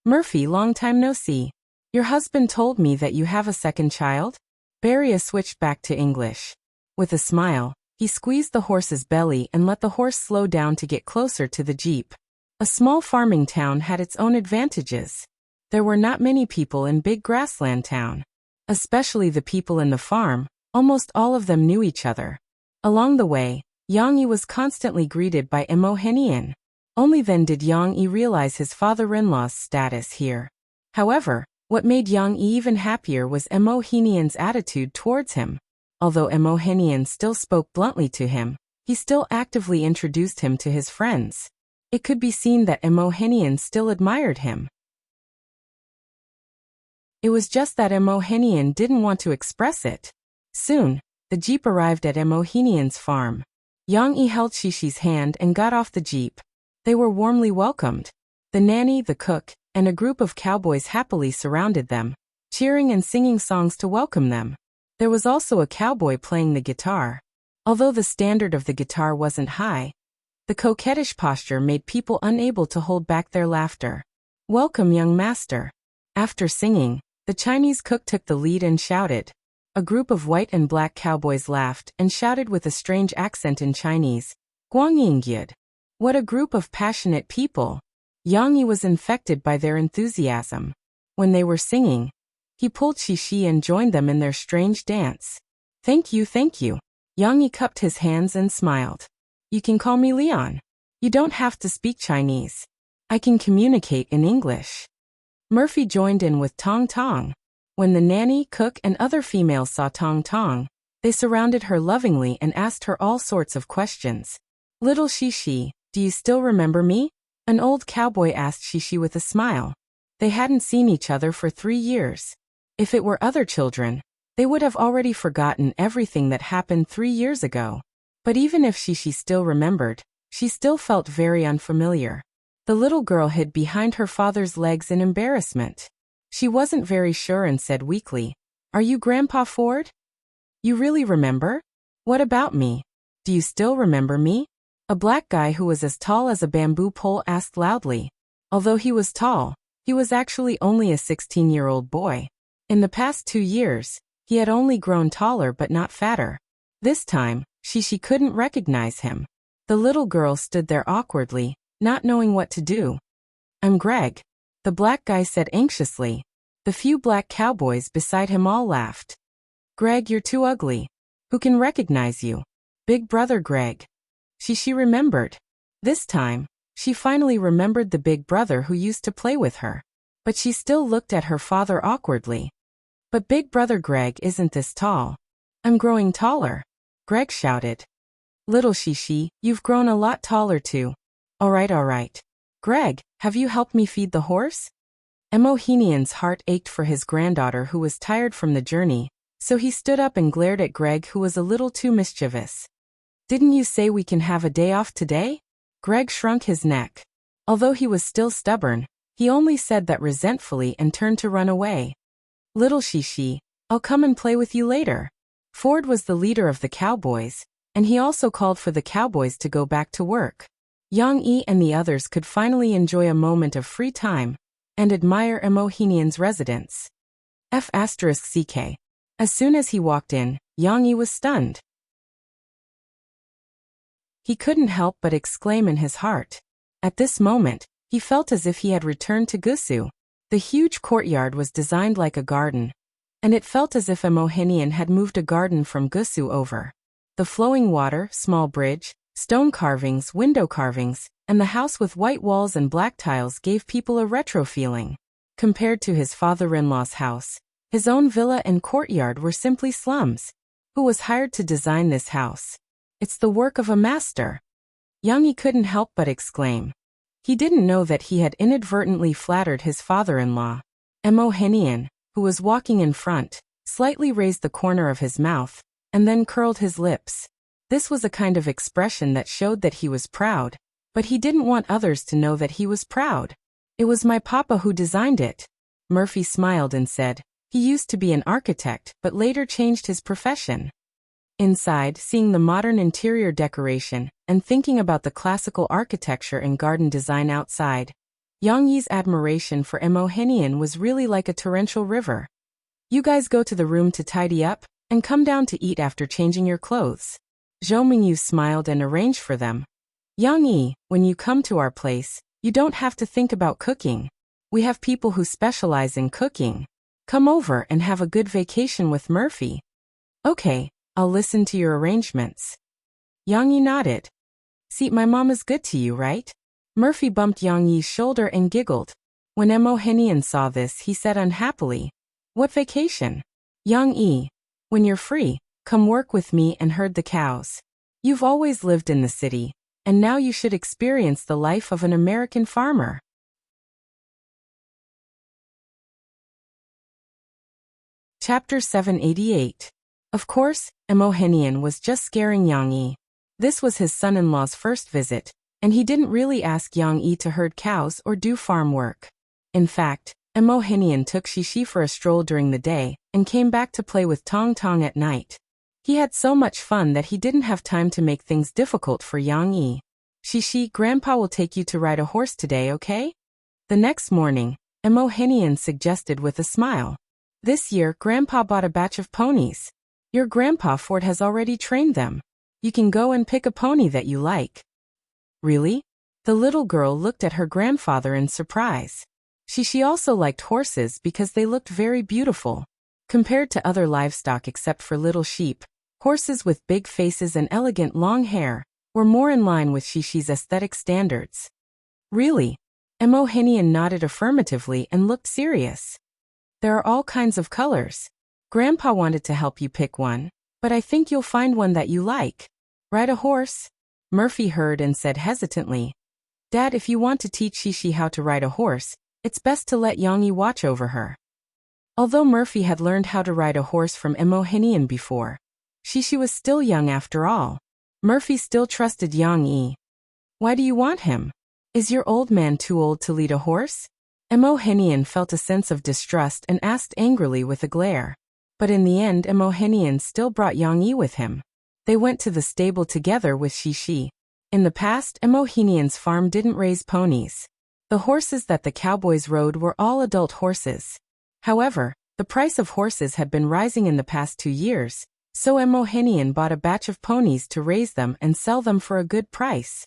Murphy, long time no see. Your husband told me that you have a second child? Beria switched back to English. With a smile, he squeezed the horse's belly and let the horse slow down to get closer to the jeep. A small farming town had its own advantages. There were not many people in big grassland town. Especially the people in the farm, almost all of them knew each other. Along the way, Yang Yi was constantly greeted by Mo Henian. Only then did Yang Yi realize his father-in-law's status here. However, what made Yang Yi even happier was Mo Henian's attitude towards him. Although Mo Henian still spoke bluntly to him, he still actively introduced him to his friends. It could be seen that Mo Henian still admired him. It was just that Mo Henian didn't want to express it. Soon, the jeep arrived at Mo Henian's farm. Yang Yi held Shishi's hand and got off the jeep. They were warmly welcomed. The nanny, the cook, and a group of cowboys happily surrounded them, cheering and singing songs to welcome them. There was also a cowboy playing the guitar. Although the standard of the guitar wasn't high, the coquettish posture made people unable to hold back their laughter. "Welcome, young master." After singing, the Chinese cook took the lead and shouted. A group of white and black cowboys laughed and shouted with a strange accent in Chinese, "Guangyingyud." What a group of passionate people! Yang Yi was infected by their enthusiasm. When they were singing, he pulled Shishi and joined them in their strange dance. Thank you. Yang Yi cupped his hands and smiled. "You can call me Leon. You don't have to speak Chinese. I can communicate in English." Murphy joined in with Tong Tong. When the nanny, cook, and other females saw Tong Tong, they surrounded her lovingly and asked her all sorts of questions. "Little Shishi, do you still remember me?" An old cowboy asked Shishi with a smile. They hadn't seen each other for 3 years. If it were other children, they would have already forgotten everything that happened 3 years ago. But even if Shishi still remembered, she still felt very unfamiliar. The little girl hid behind her father's legs in embarrassment. She wasn't very sure and said weakly, "Are you Grandpa Ford? You really remember? What about me? Do you still remember me?" A black guy who was as tall as a bamboo pole asked loudly. Although he was tall, he was actually only a 16-year-old boy. In the past 2 years, he had only grown taller but not fatter. This time, Shishi couldn't recognize him. The little girl stood there awkwardly, not knowing what to do. "I'm Greg," the black guy said anxiously. The few black cowboys beside him all laughed. "Greg, you're too ugly. Who can recognize you? Big brother Greg." Shishi remembered. This time, she finally remembered the big brother who used to play with her. But she still looked at her father awkwardly. "But big brother Greg isn't this tall." "I'm growing taller," Greg shouted. "Little Shishi, you've grown a lot taller too." All right. "Greg, have you helped me feed the horse?" Mo Henian's heart ached for his granddaughter who was tired from the journey, so he stood up and glared at Greg who was a little too mischievous. "Didn't you say we can have a day off today?" Greg shrunk his neck. Although he was still stubborn, he only said that resentfully and turned to run away. "Little Shishi, I'll come and play with you later." Ford was the leader of the cowboys, and he also called for the cowboys to go back to work. Yang Yi and the others could finally enjoy a moment of free time and admire Mo Henian's residence. F***ck. As soon as he walked in, Yang Yi was stunned. He couldn't help but exclaim in his heart. At this moment, he felt as if he had returned to Gusu. The huge courtyard was designed like a garden, and it felt as if Mo Henian had moved a garden from Gusu over. The flowing water, small bridge, stone carvings, window carvings, and the house with white walls and black tiles gave people a retro feeling. Compared to his father-in-law's house, his own villa and courtyard were simply slums. Who was hired to design this house? It's the work of a master. Yang Yi couldn't help but exclaim. He didn't know that he had inadvertently flattered his father-in-law. Mo Henian, who was walking in front, slightly raised the corner of his mouth, and then curled his lips. This was a kind of expression that showed that he was proud, but he didn't want others to know that he was proud. "It was my papa who designed it." Murphy smiled and said, he used to be an architect but later changed his profession. Inside, seeing the modern interior decoration and thinking about the classical architecture and garden design outside, Yang Yi's admiration for Mo Henian was really like a torrential river. "You guys go to the room to tidy up, and come down to eat after changing your clothes." Zhou Mingyu smiled and arranged for them. "Yang Yi, when you come to our place, you don't have to think about cooking. We have people who specialize in cooking. Come over and have a good vacation with Murphy." "Okay, I'll listen to your arrangements." Yang Yi nodded. "See, my mom is good to you, right?" Murphy bumped Yang Yi's shoulder and giggled. When Emohenian saw this, he said unhappily, "What vacation? Yang Yi, when you're free, come work with me and herd the cows. You've always lived in the city, and now you should experience the life of an American farmer." Chapter 788. Of course, Emohenian was just scaring Yang Yi. This was his son-in-law's first visit, and he didn't really ask Yang Yi to herd cows or do farm work. In fact, Emohenian took Shishi for a stroll during the day and came back to play with Tong Tong at night. He had so much fun that he didn't have time to make things difficult for Yang Yi. "Shishi, Grandpa will take you to ride a horse today, okay?" The next morning, Emohenian suggested with a smile. "This year, Grandpa bought a batch of ponies. Your Grandpa Ford has already trained them. You can go and pick a pony that you like." "Really?" The little girl looked at her grandfather in surprise. She also liked horses because they looked very beautiful. Compared to other livestock except for little sheep, horses with big faces and elegant long hair were more in line with Shishi's aesthetic standards. "Really?" Emohenian nodded affirmatively and looked serious. "There are all kinds of colors. Grandpa wanted to help you pick one, but I think you'll find one that you like. Ride a horse?" Murphy heard and said hesitantly, "Dad, if you want to teach Shishi how to ride a horse, it's best to let Yang Yi watch over her." Although Murphy had learned how to ride a horse from Emohenian before, Shishi was still young after all. Murphy still trusted Yang Yi. "Why do you want him? Is your old man too old to lead a horse?" Emohenian felt a sense of distrust and asked angrily with a glare. But in the end, Emohenian still brought Yang Yi with him. They went to the stable together with Shishi. In the past, Emohenian's farm didn't raise ponies. The horses that the cowboys rode were all adult horses. However, the price of horses had been rising in the past 2 years, so Emohenian bought a batch of ponies to raise them and sell them for a good price.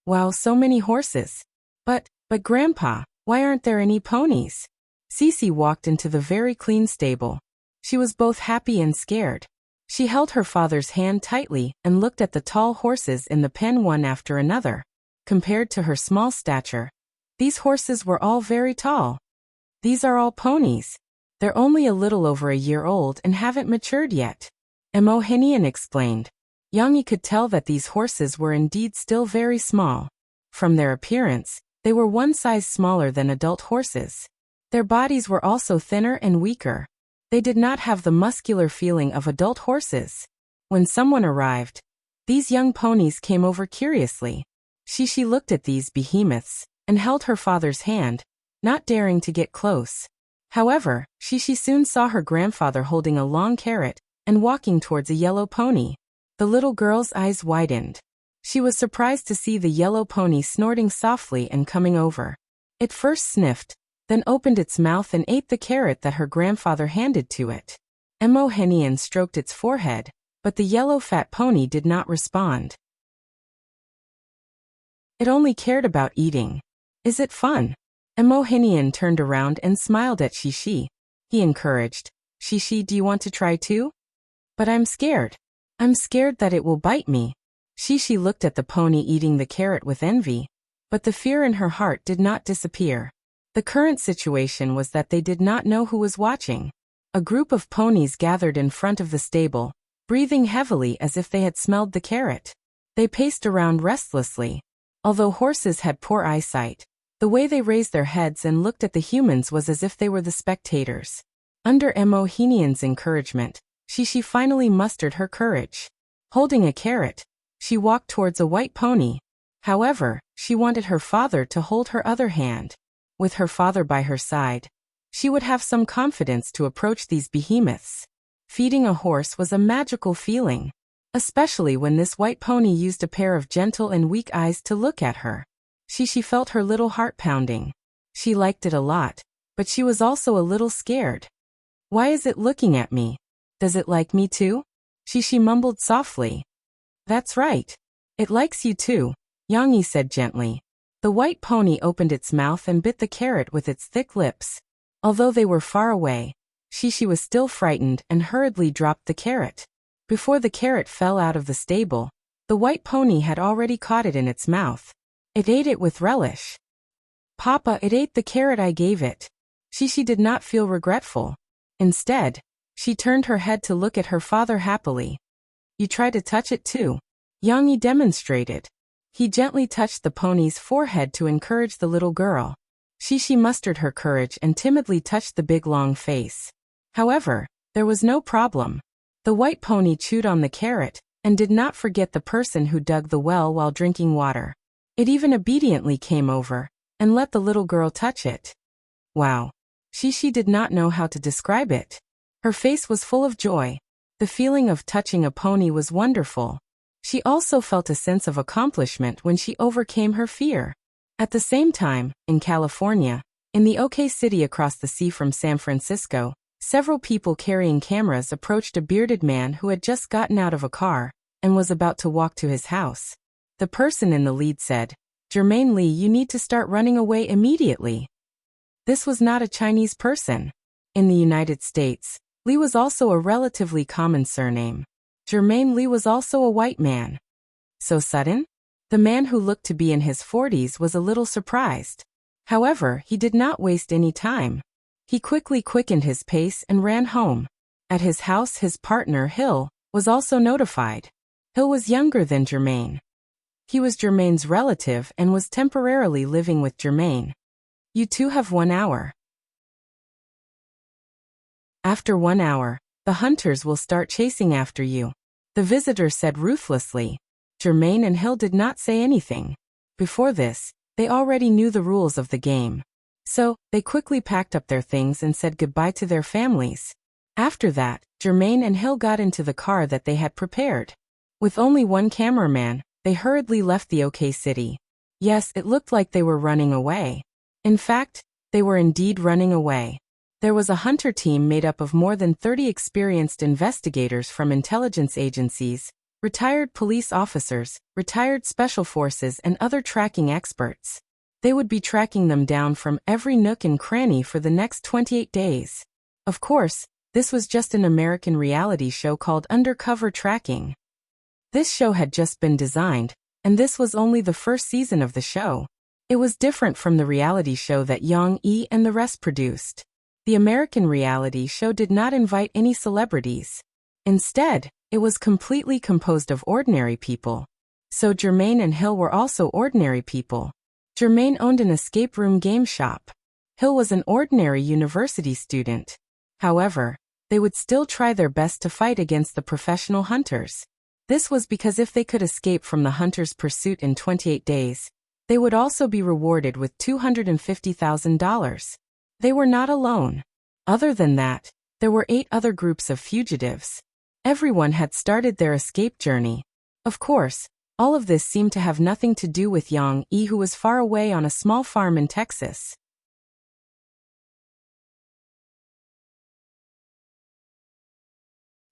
"Wow, so many horses. But Grandpa, why aren't there any ponies?" Cece walked into the very clean stable. She was both happy and scared. She held her father's hand tightly and looked at the tall horses in the pen one after another. Compared to her small stature, these horses were all very tall. "These are all ponies. They're only a little over a year old and haven't matured yet," Emohenian explained. Yang Yi could tell that these horses were indeed still very small. From their appearance, they were one size smaller than adult horses. Their bodies were also thinner and weaker. They did not have the muscular feeling of adult horses. When someone arrived, these young ponies came over curiously. Shishi looked at these behemoths and held her father's hand, not daring to get close. However, Shishi soon saw her grandfather holding a long carrot and walking towards a yellow pony. The little girl's eyes widened. She was surprised to see the yellow pony snorting softly and coming over. It first sniffed, then opened its mouth and ate the carrot that her grandfather handed to it. Emohenian stroked its forehead, but the yellow fat pony did not respond. It only cared about eating. "Is it fun?" Emohenian turned around and smiled at Shishi. He encouraged, "Shishi, do you want to try too?" "But I'm scared. I'm scared that it will bite me." Shishi looked at the pony eating the carrot with envy, but the fear in her heart did not disappear. The current situation was that they did not know who was watching. A group of ponies gathered in front of the stable, breathing heavily as if they had smelled the carrot. They paced around restlessly. Although horses had poor eyesight, the way they raised their heads and looked at the humans was as if they were the spectators. Under Emohenian's encouragement, Shishi finally mustered her courage. Holding a carrot, she walked towards a white pony. However, she wanted her father to hold her other hand. With her father by her side, she would have some confidence to approach these behemoths. Feeding a horse was a magical feeling, especially when this white pony used a pair of gentle and weak eyes to look at her. She felt her little heart pounding. She liked it a lot, but she was also a little scared. "Why is it looking at me? Does it like me too?" She mumbled softly. "That's right. It likes you too," Yang Yi said gently. The white pony opened its mouth and bit the carrot with its thick lips. Although they were far away, Shishi was still frightened and hurriedly dropped the carrot. Before the carrot fell out of the stable, the white pony had already caught it in its mouth. It ate it with relish. Papa, it ate the carrot I gave it. Shishi did not feel regretful. Instead, she turned her head to look at her father happily. You try to touch it too? Yang Yi demonstrated. He gently touched the pony's forehead to encourage the little girl. Shishi mustered her courage and timidly touched the big long face. However, there was no problem. The white pony chewed on the carrot, and did not forget the person who dug the well while drinking water. It even obediently came over, and let the little girl touch it. Wow. Shishi did not know how to describe it. Her face was full of joy. The feeling of touching a pony was wonderful. She also felt a sense of accomplishment when she overcame her fear. At the same time, in California, in the OK City across the sea from San Francisco, several people carrying cameras approached a bearded man who had just gotten out of a car and was about to walk to his house. The person in the lead said, "Jermaine Lee, you need to start running away immediately." This was not a Chinese person. In the United States, Lee was also a relatively common surname. Jermaine Lee was also a white man. So sudden? The man who looked to be in his 40s was a little surprised. However, he did not waste any time. He quickly quickened his pace and ran home. At his house, his partner, Hill, was also notified. Hill was younger than Jermaine. He was Jermaine's relative and was temporarily living with Jermaine. You two have 1 hour. After 1 hour, the hunters will start chasing after you, the visitor said ruthlessly. Jermaine and Hill did not say anything. Before this, they already knew the rules of the game. So, they quickly packed up their things and said goodbye to their families. After that, Jermaine and Hill got into the car that they had prepared. With only one cameraman, they hurriedly left the OK City. Yes, it looked like they were running away. In fact, they were indeed running away. There was a hunter team made up of more than 30 experienced investigators from intelligence agencies, retired police officers, retired special forces and other tracking experts. They would be tracking them down from every nook and cranny for the next 28 days. Of course, this was just an American reality show called Undercover Tracking. This show had just been designed, and this was only the first season of the show. It was different from the reality show that Yang Yi and the rest produced. The American reality show did not invite any celebrities. Instead, it was completely composed of ordinary people. So Jermaine and Hill were also ordinary people. Jermaine owned an escape room game shop. Hill was an ordinary university student. However, they would still try their best to fight against the professional hunters. This was because if they could escape from the hunters' pursuit in 28 days, they would also be rewarded with $250,000. They were not alone. Other than that, there were 8 other groups of fugitives. Everyone had started their escape journey. Of course, all of this seemed to have nothing to do with Yang Yi, who was far away on a small farm in Texas.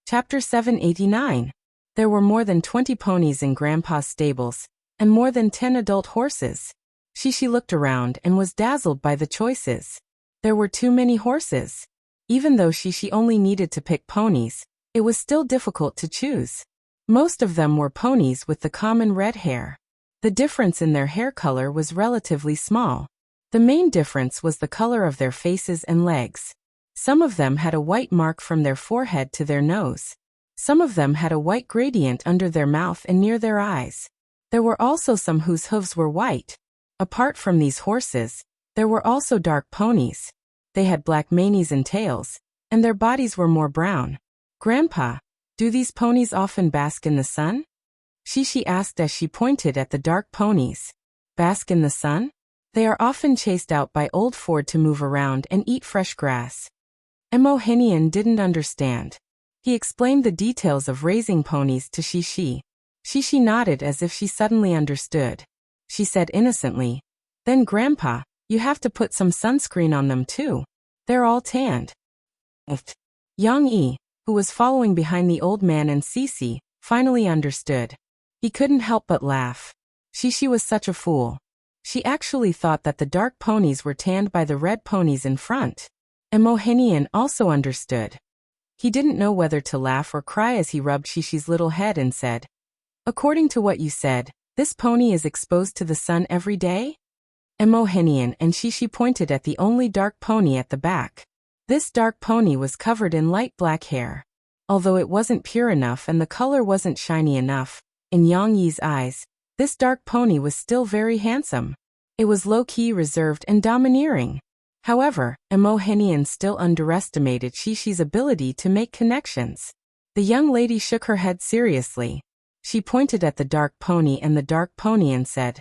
Chapter 789. There were more than 20 ponies in Grandpa's stables, and more than 10 adult horses. Shishi looked around and was dazzled by the choices. There were too many horses. Even though Shishi only needed to pick ponies, it was still difficult to choose. Most of them were ponies with the common red hair. The difference in their hair color was relatively small. The main difference was the color of their faces and legs. Some of them had a white mark from their forehead to their nose. Some of them had a white gradient under their mouth and near their eyes. There were also some whose hooves were white. Apart from these horses, there were also dark ponies. They had black manes and tails, and their bodies were more brown. Grandpa, do these ponies often bask in the sun? Shishi asked as she pointed at the dark ponies. Bask in the sun? They are often chased out by old Ford to move around and eat fresh grass. Emohenian didn't understand. He explained the details of raising ponies to Shishi. Shishi nodded as if she suddenly understood. She said innocently, "Then Grandpa, you have to put some sunscreen on them too. They're all tanned." Yang Yi, who was following behind the old man and Cece, finally understood. He couldn't help but laugh. Shishi was such a fool. She actually thought that the dark ponies were tanned by the red ponies in front. Emohenian also understood. He didn't know whether to laugh or cry as he rubbed Shishi's little head and said, "According to what you said, This pony is exposed to the sun every day? Emohenian and Shishi pointed at the only dark pony at the back. This dark pony was covered in light black hair. Although it wasn't pure enough and the color wasn't shiny enough, in Yang Yi's eyes, this dark pony was still very handsome. It was low-key, reserved, and domineering. However, Emohenian still underestimated Shishi's ability to make connections. The young lady shook her head seriously. She pointed at the dark pony and the dark pony and said,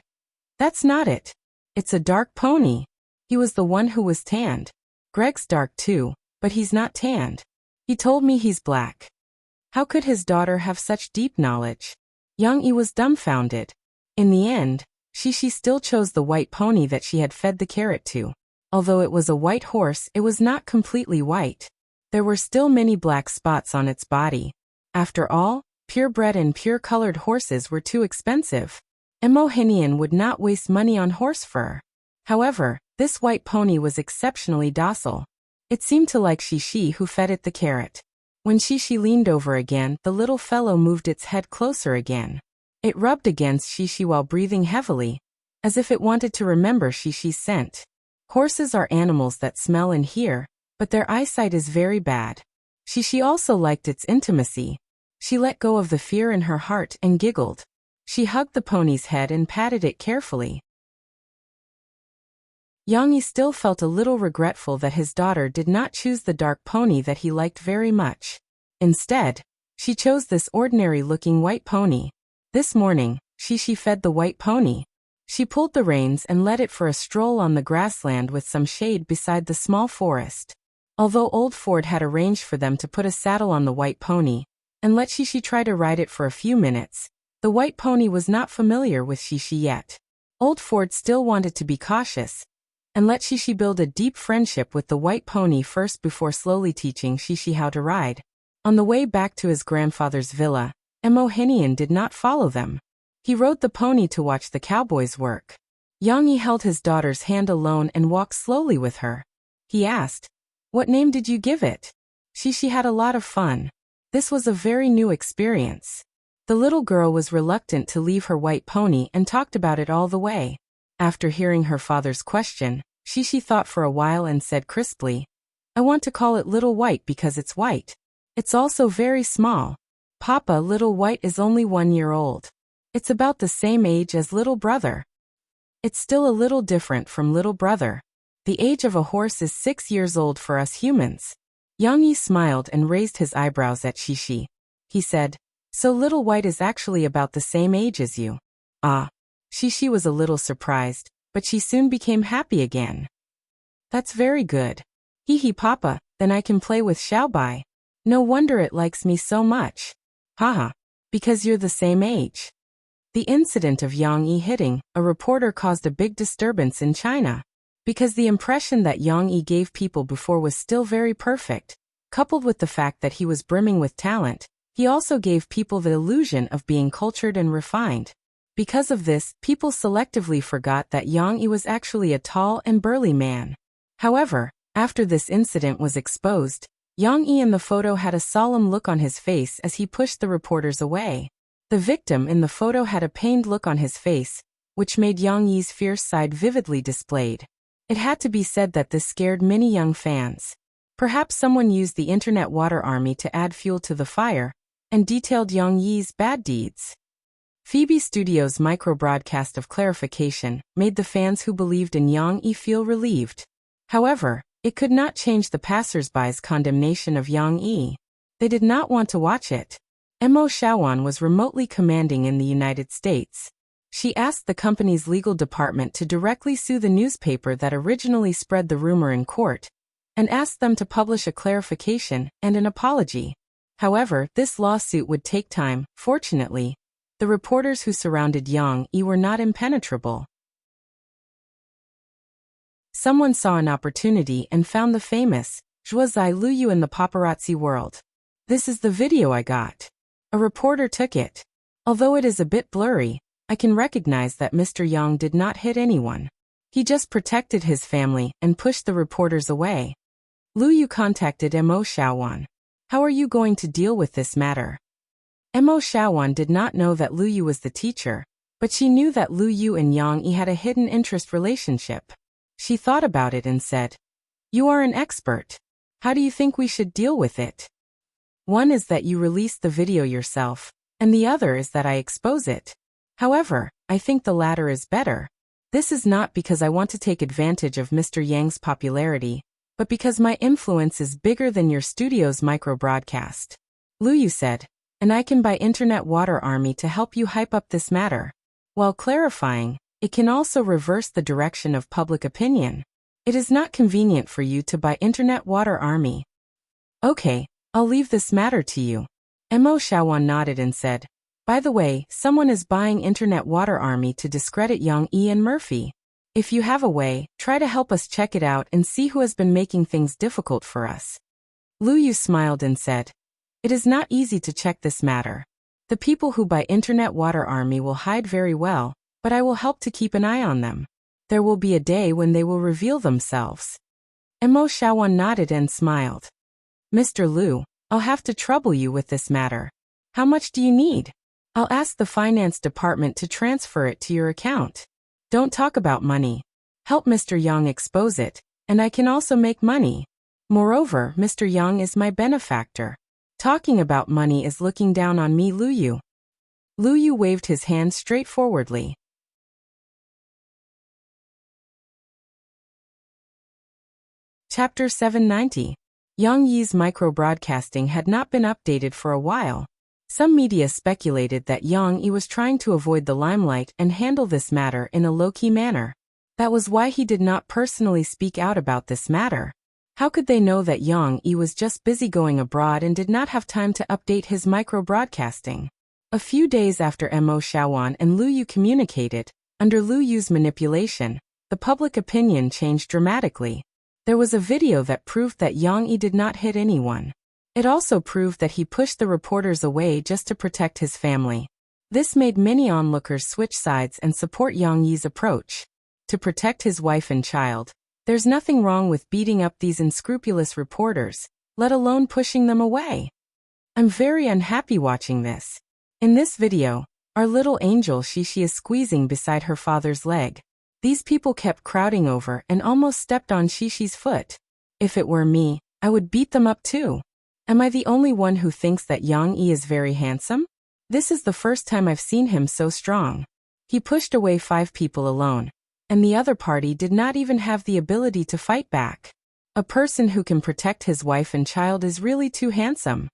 "That's not it. It's a dark pony. He was the one who was tanned. Greg's dark too, but he's not tanned. He told me he's black." How could his daughter have such deep knowledge? Yang Yi was dumbfounded. In the end, Shishi still chose the white pony that she had fed the carrot to. Although it was a white horse, it was not completely white. There were still many black spots on its body. After all, purebred and pure-colored horses were too expensive. Emohenian would not waste money on horse fur. However, this white pony was exceptionally docile. It seemed to like Shishi, who fed it the carrot. When Shishi leaned over again, the little fellow moved its head closer again. It rubbed against Shishi while breathing heavily, as if it wanted to remember Shishi's scent. Horses are animals that smell and hear, but their eyesight is very bad. Shishi also liked its intimacy. She let go of the fear in her heart and giggled. She hugged the pony's head and patted it carefully. Yang Yi still felt a little regretful that his daughter did not choose the dark pony that he liked very much. Instead, she chose this ordinary-looking white pony. This morning, Shishi fed the white pony. She pulled the reins and led it for a stroll on the grassland with some shade beside the small forest. Although old Ford had arranged for them to put a saddle on the white pony and let Shishi try to ride it for a few minutes, the white pony was not familiar with Shishi yet. Old Ford still wanted to be cautious and let Shishi build a deep friendship with the white pony first before slowly teaching Shishi how to ride. On the way back to his grandfather's villa, Emohenian did not follow them. He rode the pony to watch the cowboys work. Yang Yi held his daughter's hand alone and walked slowly with her. He asked, "What name did you give it?" Shishi had a lot of fun. This was a very new experience. The little girl was reluctant to leave her white pony and talked about it all the way. After hearing her father's question, Shishi thought for a while and said crisply, "I want to call it Little White because it's white. It's also very small. Papa, Little White is only 1 year old. It's about the same age as little brother. It's still a little different from little brother. The age of a horse is 6 years old for us humans." Yang Yi smiled and raised his eyebrows at Shishi. He said, "So Little White is actually about the same age as you?" Ah. Shishi was a little surprised, but she soon became happy again. "That's very good. Hee hee papa, then I can play with Xiaobai. No wonder it likes me so much. Haha, because you're the same age." The incident of Yang Yi hitting a reporter caused a big disturbance in China. Because the impression that Yang Yi gave people before was still very perfect, coupled with the fact that he was brimming with talent, he also gave people the illusion of being cultured and refined. Because of this, people selectively forgot that Yang Yi was actually a tall and burly man. However, after this incident was exposed, Yang Yi in the photo had a solemn look on his face as he pushed the reporters away. The victim in the photo had a pained look on his face, which made Yang Yi's fierce side vividly displayed. It had to be said that this scared many young fans. Perhaps someone used the internet water army to add fuel to the fire and detailed Yang Yi's bad deeds. Phoebe Studios' micro-broadcast of clarification made the fans who believed in Yang Yi feel relieved. However, it could not change the passers-by's condemnation of Yang Yi. They did not want to watch it. Mo Xiaowan was remotely commanding in the United States. She asked the company's legal department to directly sue the newspaper that originally spread the rumor in court, and asked them to publish a clarification and an apology. However, this lawsuit would take time. Fortunately, the reporters who surrounded Yang Yi were not impenetrable. Someone saw an opportunity and found the famous Zhuozai Luyu in the paparazzi world. "This is the video I got. A reporter took it. Although it is a bit blurry, I can recognize that Mr. Yang did not hit anyone. He just protected his family and pushed the reporters away." Luyu contacted Mo Xiaowan. "How are you going to deal with this matter?" Mo Xiaowan did not know that Luyu was the teacher, But she knew that Lu Yu and Yang Yi had a hidden interest relationship. She thought about it and said, "You are an expert. How do you think we should deal with it? One is that you release the video yourself, and the other is that I expose it. However, I think the latter is better. This is not because I want to take advantage of Mr. Yang's popularity, but because my influence is bigger than your studio's micro-broadcast," Lu Yu said, "and I can buy Internet Water Army to help you hype up this matter." While clarifying, it can also reverse the direction of public opinion. It is not convenient for you to buy Internet Water Army. Okay, I'll leave this matter to you. Mo Xiaowan nodded and said, "By the way, someone is buying Internet Water Army to discredit Yang Yi and Murphy. If you have a way, try to help us check it out and see who has been making things difficult for us." Lu Yu smiled and said, "It is not easy to check this matter. The people who buy Internet Water Army will hide very well, but I will help to keep an eye on them. There will be a day when they will reveal themselves." Mo Xiaowan nodded and smiled. "Mr. Lu, I'll have to trouble you with this matter. How much do you need? I'll ask the finance department to transfer it to your account. Don't talk about money. Help Mr. Yang expose it, and I can also make money. Moreover, Mr. Yang is my benefactor. Talking about money is looking down on me, Lu Yu." Lu Yu waved his hand straightforwardly. Chapter 790. Yang Yi's micro-broadcasting had not been updated for a while. Some media speculated that Yang Yi was trying to avoid the limelight and handle this matter in a low-key manner. That was why he did not personally speak out about this matter. How could they know that Yang Yi was just busy going abroad and did not have time to update his micro-broadcasting? A few days after Mo Xiaowan and Lu Yu communicated, under Lu Yu's manipulation, the public opinion changed dramatically. There was a video that proved that Yang Yi did not hit anyone. It also proved that he pushed the reporters away just to protect his family. This made many onlookers switch sides and support Yang Yi's approach. To protect his wife and child, there's nothing wrong with beating up these unscrupulous reporters, let alone pushing them away. I'm very unhappy watching this. In this video, our little angel Shishi is squeezing beside her father's leg. These people kept crowding over and almost stepped on Shishi's foot. If it were me, I would beat them up too. Am I the only one who thinks that Yang Yi is very handsome? This is the first time I've seen him so strong. He pushed away 5 people alone, and the other party did not even have the ability to fight back. A person who can protect his wife and child is really too handsome.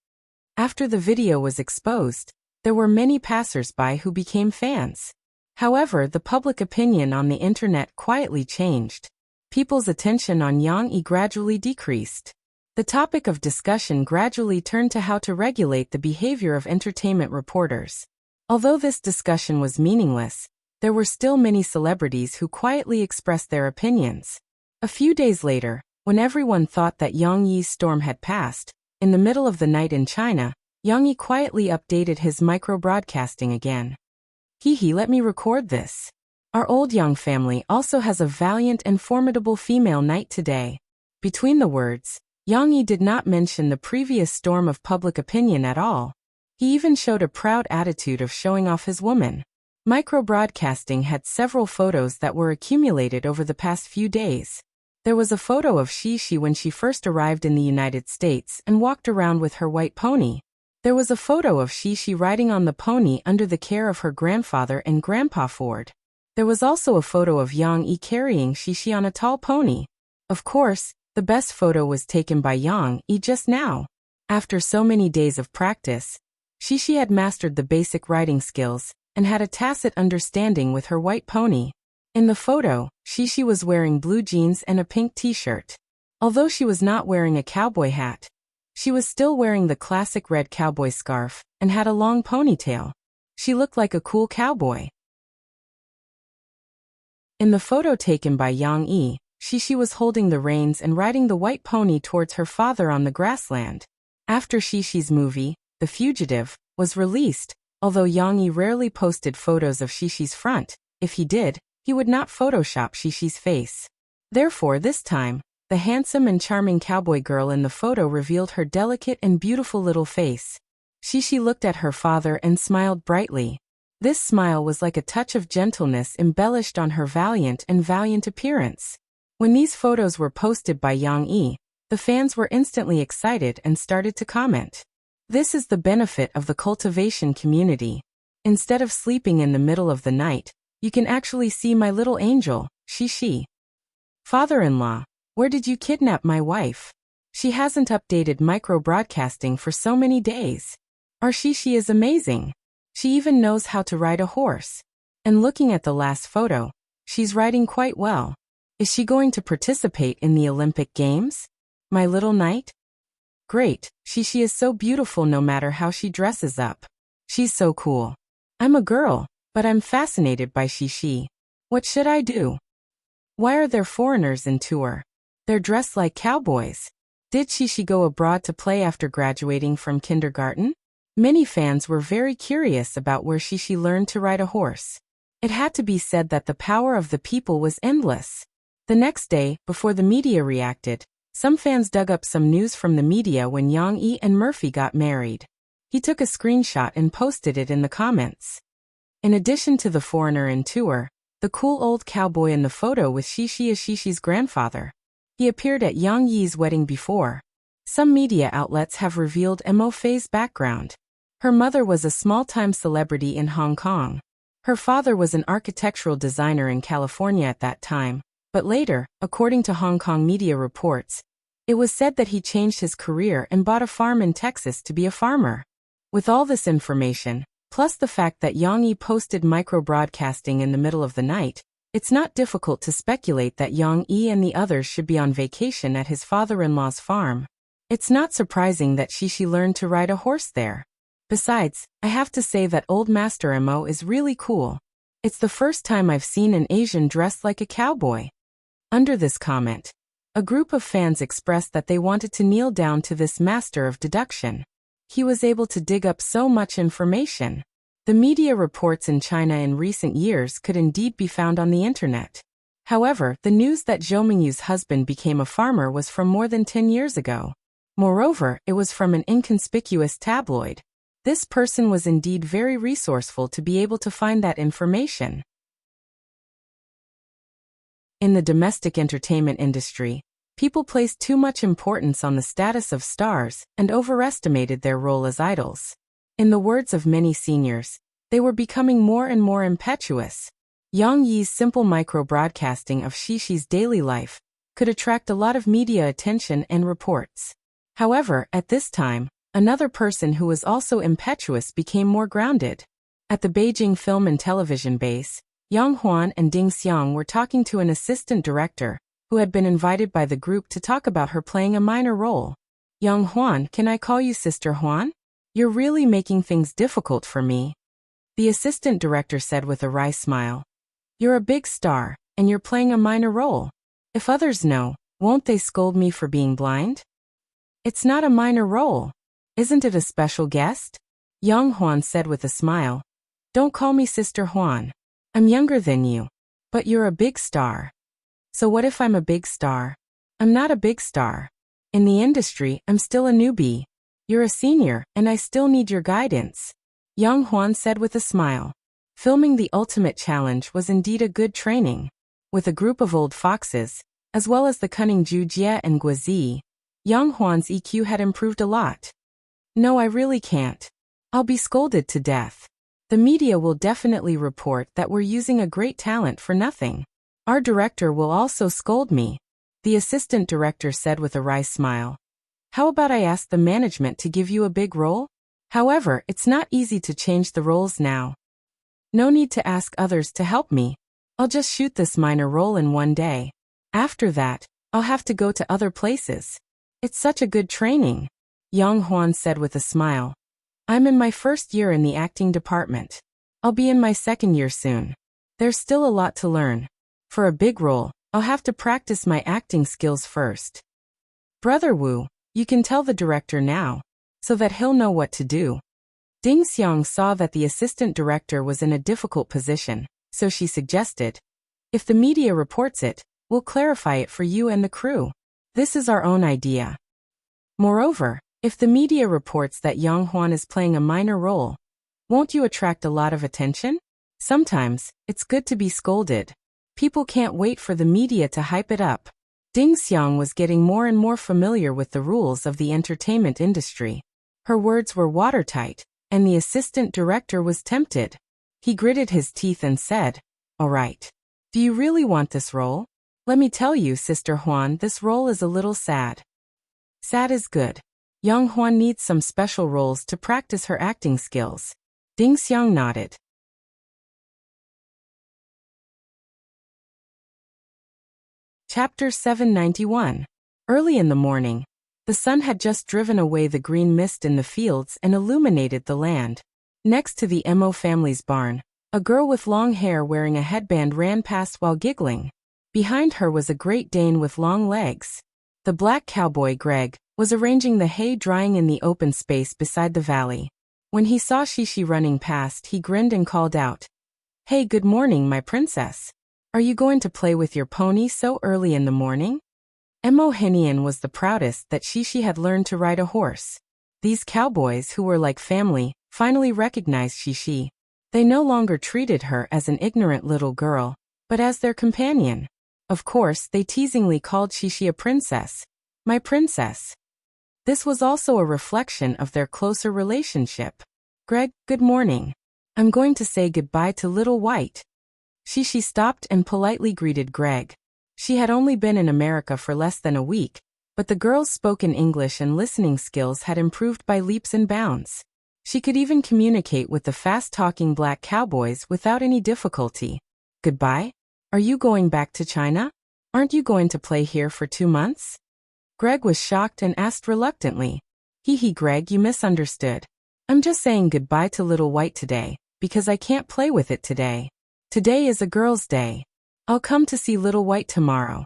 After the video was exposed, there were many passers-by who became fans. However, the public opinion on the internet quietly changed. People's attention on Yang Yi gradually decreased. The topic of discussion gradually turned to how to regulate the behavior of entertainment reporters. Although this discussion was meaningless, there were still many celebrities who quietly expressed their opinions. A few days later, when everyone thought that Yang Yi's storm had passed, in the middle of the night in China, Yang Yi quietly updated his micro-broadcasting again. "Hee, let me record this. Our old Yang family also has a valiant and formidable female knight today." Between the words, Yang Yi did not mention the previous storm of public opinion at all. He even showed a proud attitude of showing off his woman. Micro-broadcasting had several photos that were accumulated over the past few days. There was a photo of Shishi when she first arrived in the United States and walked around with her white pony. There was a photo of Shishi riding on the pony under the care of her grandfather and Grandpa Ford. There was also a photo of Yang Yi carrying Shishi on a tall pony. Of course, the best photo was taken by Yang Yi just now. After so many days of practice, Shishi had mastered the basic riding skills and had a tacit understanding with her white pony. In the photo, Shishi was wearing blue jeans and a pink t-shirt. Although she was not wearing a cowboy hat, she was still wearing the classic red cowboy scarf and had a long ponytail. She looked like a cool cowboy. In the photo taken by Yang Yi, Shishi was holding the reins and riding the white pony towards her father on the grassland. After Shishi's movie, The Fugitive, was released, although Yang Yi rarely posted photos of Shishi's front, if he did, he would not Photoshop Shishi's face. Therefore, this time, the handsome and charming cowboy girl in the photo revealed her delicate and beautiful little face. Shishi looked at her father and smiled brightly. This smile was like a touch of gentleness embellished on her valiant appearance. When these photos were posted by Yang Yi, the fans were instantly excited and started to comment. This is the benefit of the cultivation community. Instead of sleeping in the middle of the night, you can actually see my little angel, she. Father-in-law, where did you kidnap my wife? She hasn't updated micro-broadcasting for so many days. Our she is amazing. She even knows how to ride a horse. And looking at the last photo, she's riding quite well. Is she going to participate in the Olympic Games? My little knight? Great, she is so beautiful no matter how she dresses up. She's so cool. I'm a girl, but I'm fascinated by she. What should I do? Why are there foreigners in tour? They're dressed like cowboys. Did she go abroad to play after graduating from kindergarten? Many fans were very curious about where she learned to ride a horse. It had to be said that the power of the people was endless. The next day, before the media reacted, some fans dug up some news from the media when Yang Yi and Murphy got married. He took a screenshot and posted it in the comments. In addition to the foreigner in tour, the cool old cowboy in the photo with Shishi is Shishi's grandfather. He appeared at Yang Yi's wedding before. Some media outlets have revealed Mo Fei's background. Her mother was a small-time celebrity in Hong Kong. Her father was an architectural designer in California at that time, but later, according to Hong Kong media reports, it was said that he changed his career and bought a farm in Texas to be a farmer. With all this information, plus the fact that Yang Yi posted micro-broadcasting in the middle of the night, it's not difficult to speculate that Yang Yi and the others should be on vacation at his father-in-law's farm. It's not surprising that she learned to ride a horse there. Besides, I have to say that Old Master Mo is really cool. It's the first time I've seen an Asian dressed like a cowboy. Under this comment, a group of fans expressed that they wanted to kneel down to this master of deduction. He was able to dig up so much information. The media reports in China in recent years could indeed be found on the internet. However, the news that Zhou Mingyu's husband became a farmer was from more than 10 years ago. Moreover, it was from an inconspicuous tabloid. This person was indeed very resourceful to be able to find that information. In the domestic entertainment industry, people placed too much importance on the status of stars and overestimated their role as idols. In the words of many seniors, they were becoming more and more impetuous. Yang Yi's simple micro-broadcasting of Shishi's daily life could attract a lot of media attention and reports. However, at this time, another person who was also impetuous became more grounded. At the Beijing Film and Television base, Yang Huan and Ding Xiang were talking to an assistant director who had been invited by the group to talk about her playing a minor role. Yang Huan, can I call you Sister Huan? You're really making things difficult for me. The assistant director said with a wry smile. You're a big star, and you're playing a minor role. If others know, won't they scold me for being blind? It's not a minor role. Isn't it a special guest? Yang Huan said with a smile. Don't call me Sister Huan. I'm younger than you. But you're a big star. So what if I'm a big star? I'm not a big star. In the industry, I'm still a newbie. You're a senior, and I still need your guidance. Yang Huan said with a smile. Filming The Ultimate Challenge was indeed a good training. With a group of old foxes, as well as the cunning Zhu Jie and Guozi, Yang Huan's EQ had improved a lot. No, I really can't. I'll be scolded to death. The media will definitely report that we're using a great talent for nothing. Our director will also scold me. The assistant director said with a wry smile. How about I ask the management to give you a big role? However, it's not easy to change the roles now. No need to ask others to help me. I'll just shoot this minor role in one day. After that, I'll have to go to other places. It's such a good training. Yang Huan said with a smile. I'm in my first year in the acting department. I'll be in my second year soon. There's still a lot to learn. For a big role, I'll have to practice my acting skills first. Brother Wu, you can tell the director now, so that he'll know what to do. Ding Xiang saw that the assistant director was in a difficult position, so she suggested, if the media reports it, we'll clarify it for you and the crew. This is our own idea. Moreover, if the media reports that Yang Huan is playing a minor role, Won't you attract a lot of attention? Sometimes, it's good to be scolded. People can't wait for the media to hype it up. Ding Xiang was getting more and more familiar with the rules of the entertainment industry. Her words were watertight, and the assistant director was tempted. He gritted his teeth and said, "All right. Do you really want this role? Let me tell you, Sister Huan, this role is a little sad." Sad is good. Young Huan needs some special roles to practice her acting skills. Ding Xiang nodded. Chapter 791. Early in the morning, the sun had just driven away the green mist in the fields and illuminated the land. Next to the Mo family's barn, a girl with long hair wearing a headband ran past while giggling. Behind her was a Great Dane with long legs. The black cowboy Greg was arranging the hay drying in the open space beside the valley. When he saw Shishi running past, he grinned and called out, "Hey, good morning, my princess. Are you going to play with your pony so early in the morning?" Mo Henian was the proudest that Shishi had learned to ride a horse. These cowboys, who were like family, finally recognized Shishi. They no longer treated her as an ignorant little girl, but as their companion. Of course, they teasingly called Shishi a princess. "My princess." This was also a reflection of their closer relationship. "Greg, good morning. I'm going to say goodbye to Little White." Shishi stopped and politely greeted Greg. She had only been in America for less than a week, but the girl's spoken English and listening skills had improved by leaps and bounds. She could even communicate with the fast-talking black cowboys without any difficulty. "Goodbye? Are you going back to China? Aren't you going to play here for 2 months?" Greg was shocked and asked reluctantly. "Hee, Greg, you misunderstood. I'm just saying goodbye to Little White today, because I can't play with it today. Today is a girl's day. I'll come to see Little White tomorrow."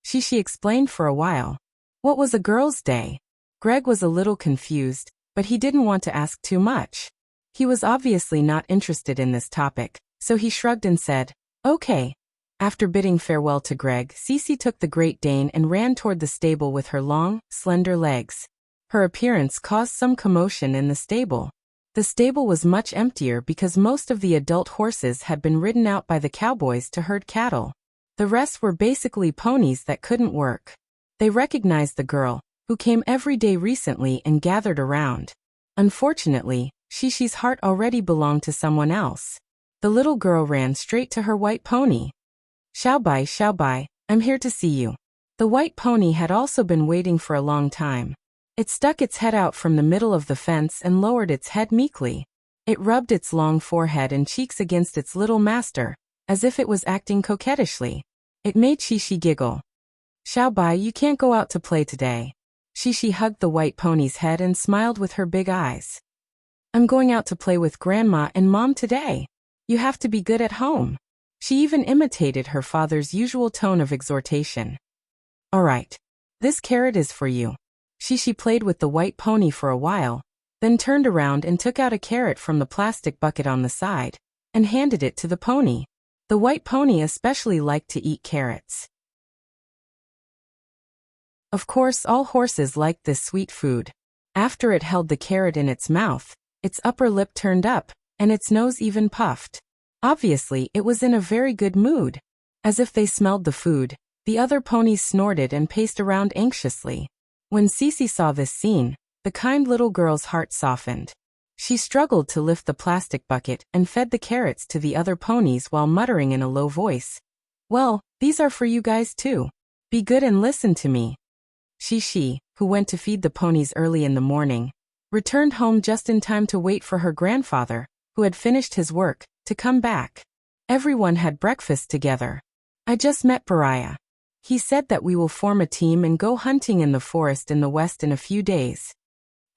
Shishi explained for a while. What was a girl's day? Greg was a little confused, but he didn't want to ask too much. He was obviously not interested in this topic, so he shrugged and said, "Okay." After bidding farewell to Greg, Cece took the Great Dane and ran toward the stable with her long, slender legs. Her appearance caused some commotion in the stable. The stable was much emptier because most of the adult horses had been ridden out by the cowboys to herd cattle. The rest were basically ponies that couldn't work. They recognized the girl, who came every day recently and gathered around. Unfortunately, Shishi's heart already belonged to someone else. The little girl ran straight to her white pony. Xiaobai, I'm here to see you." The white pony had also been waiting for a long time. It stuck its head out from the middle of the fence and lowered its head meekly. It rubbed its long forehead and cheeks against its little master, as if it was acting coquettishly. It made Shishi giggle. "Xiaobai, you can't go out to play today." Shishi hugged the white pony's head and smiled with her big eyes. "I'm going out to play with Grandma and Mom today. You have to be good at home." She even imitated her father's usual tone of exhortation. "All right. This carrot is for you." Shishi played with the white pony for a while, then turned around and took out a carrot from the plastic bucket on the side, and handed it to the pony. The white pony especially liked to eat carrots. Of course, all horses liked this sweet food. After it held the carrot in its mouth, its upper lip turned up, and its nose even puffed. Obviously, it was in a very good mood. As if they smelled the food, the other ponies snorted and paced around anxiously. When Cece saw this scene, the kind little girl's heart softened. She struggled to lift the plastic bucket and fed the carrots to the other ponies while muttering in a low voice, "Well, these are for you guys too. Be good and listen to me." Shishi, who went to feed the ponies early in the morning, returned home just in time to wait for her grandfather, who had finished his work, to come back. Everyone had breakfast together. "I just met Pariah. He said that we will form a team and go hunting in the forest in the west in a few days."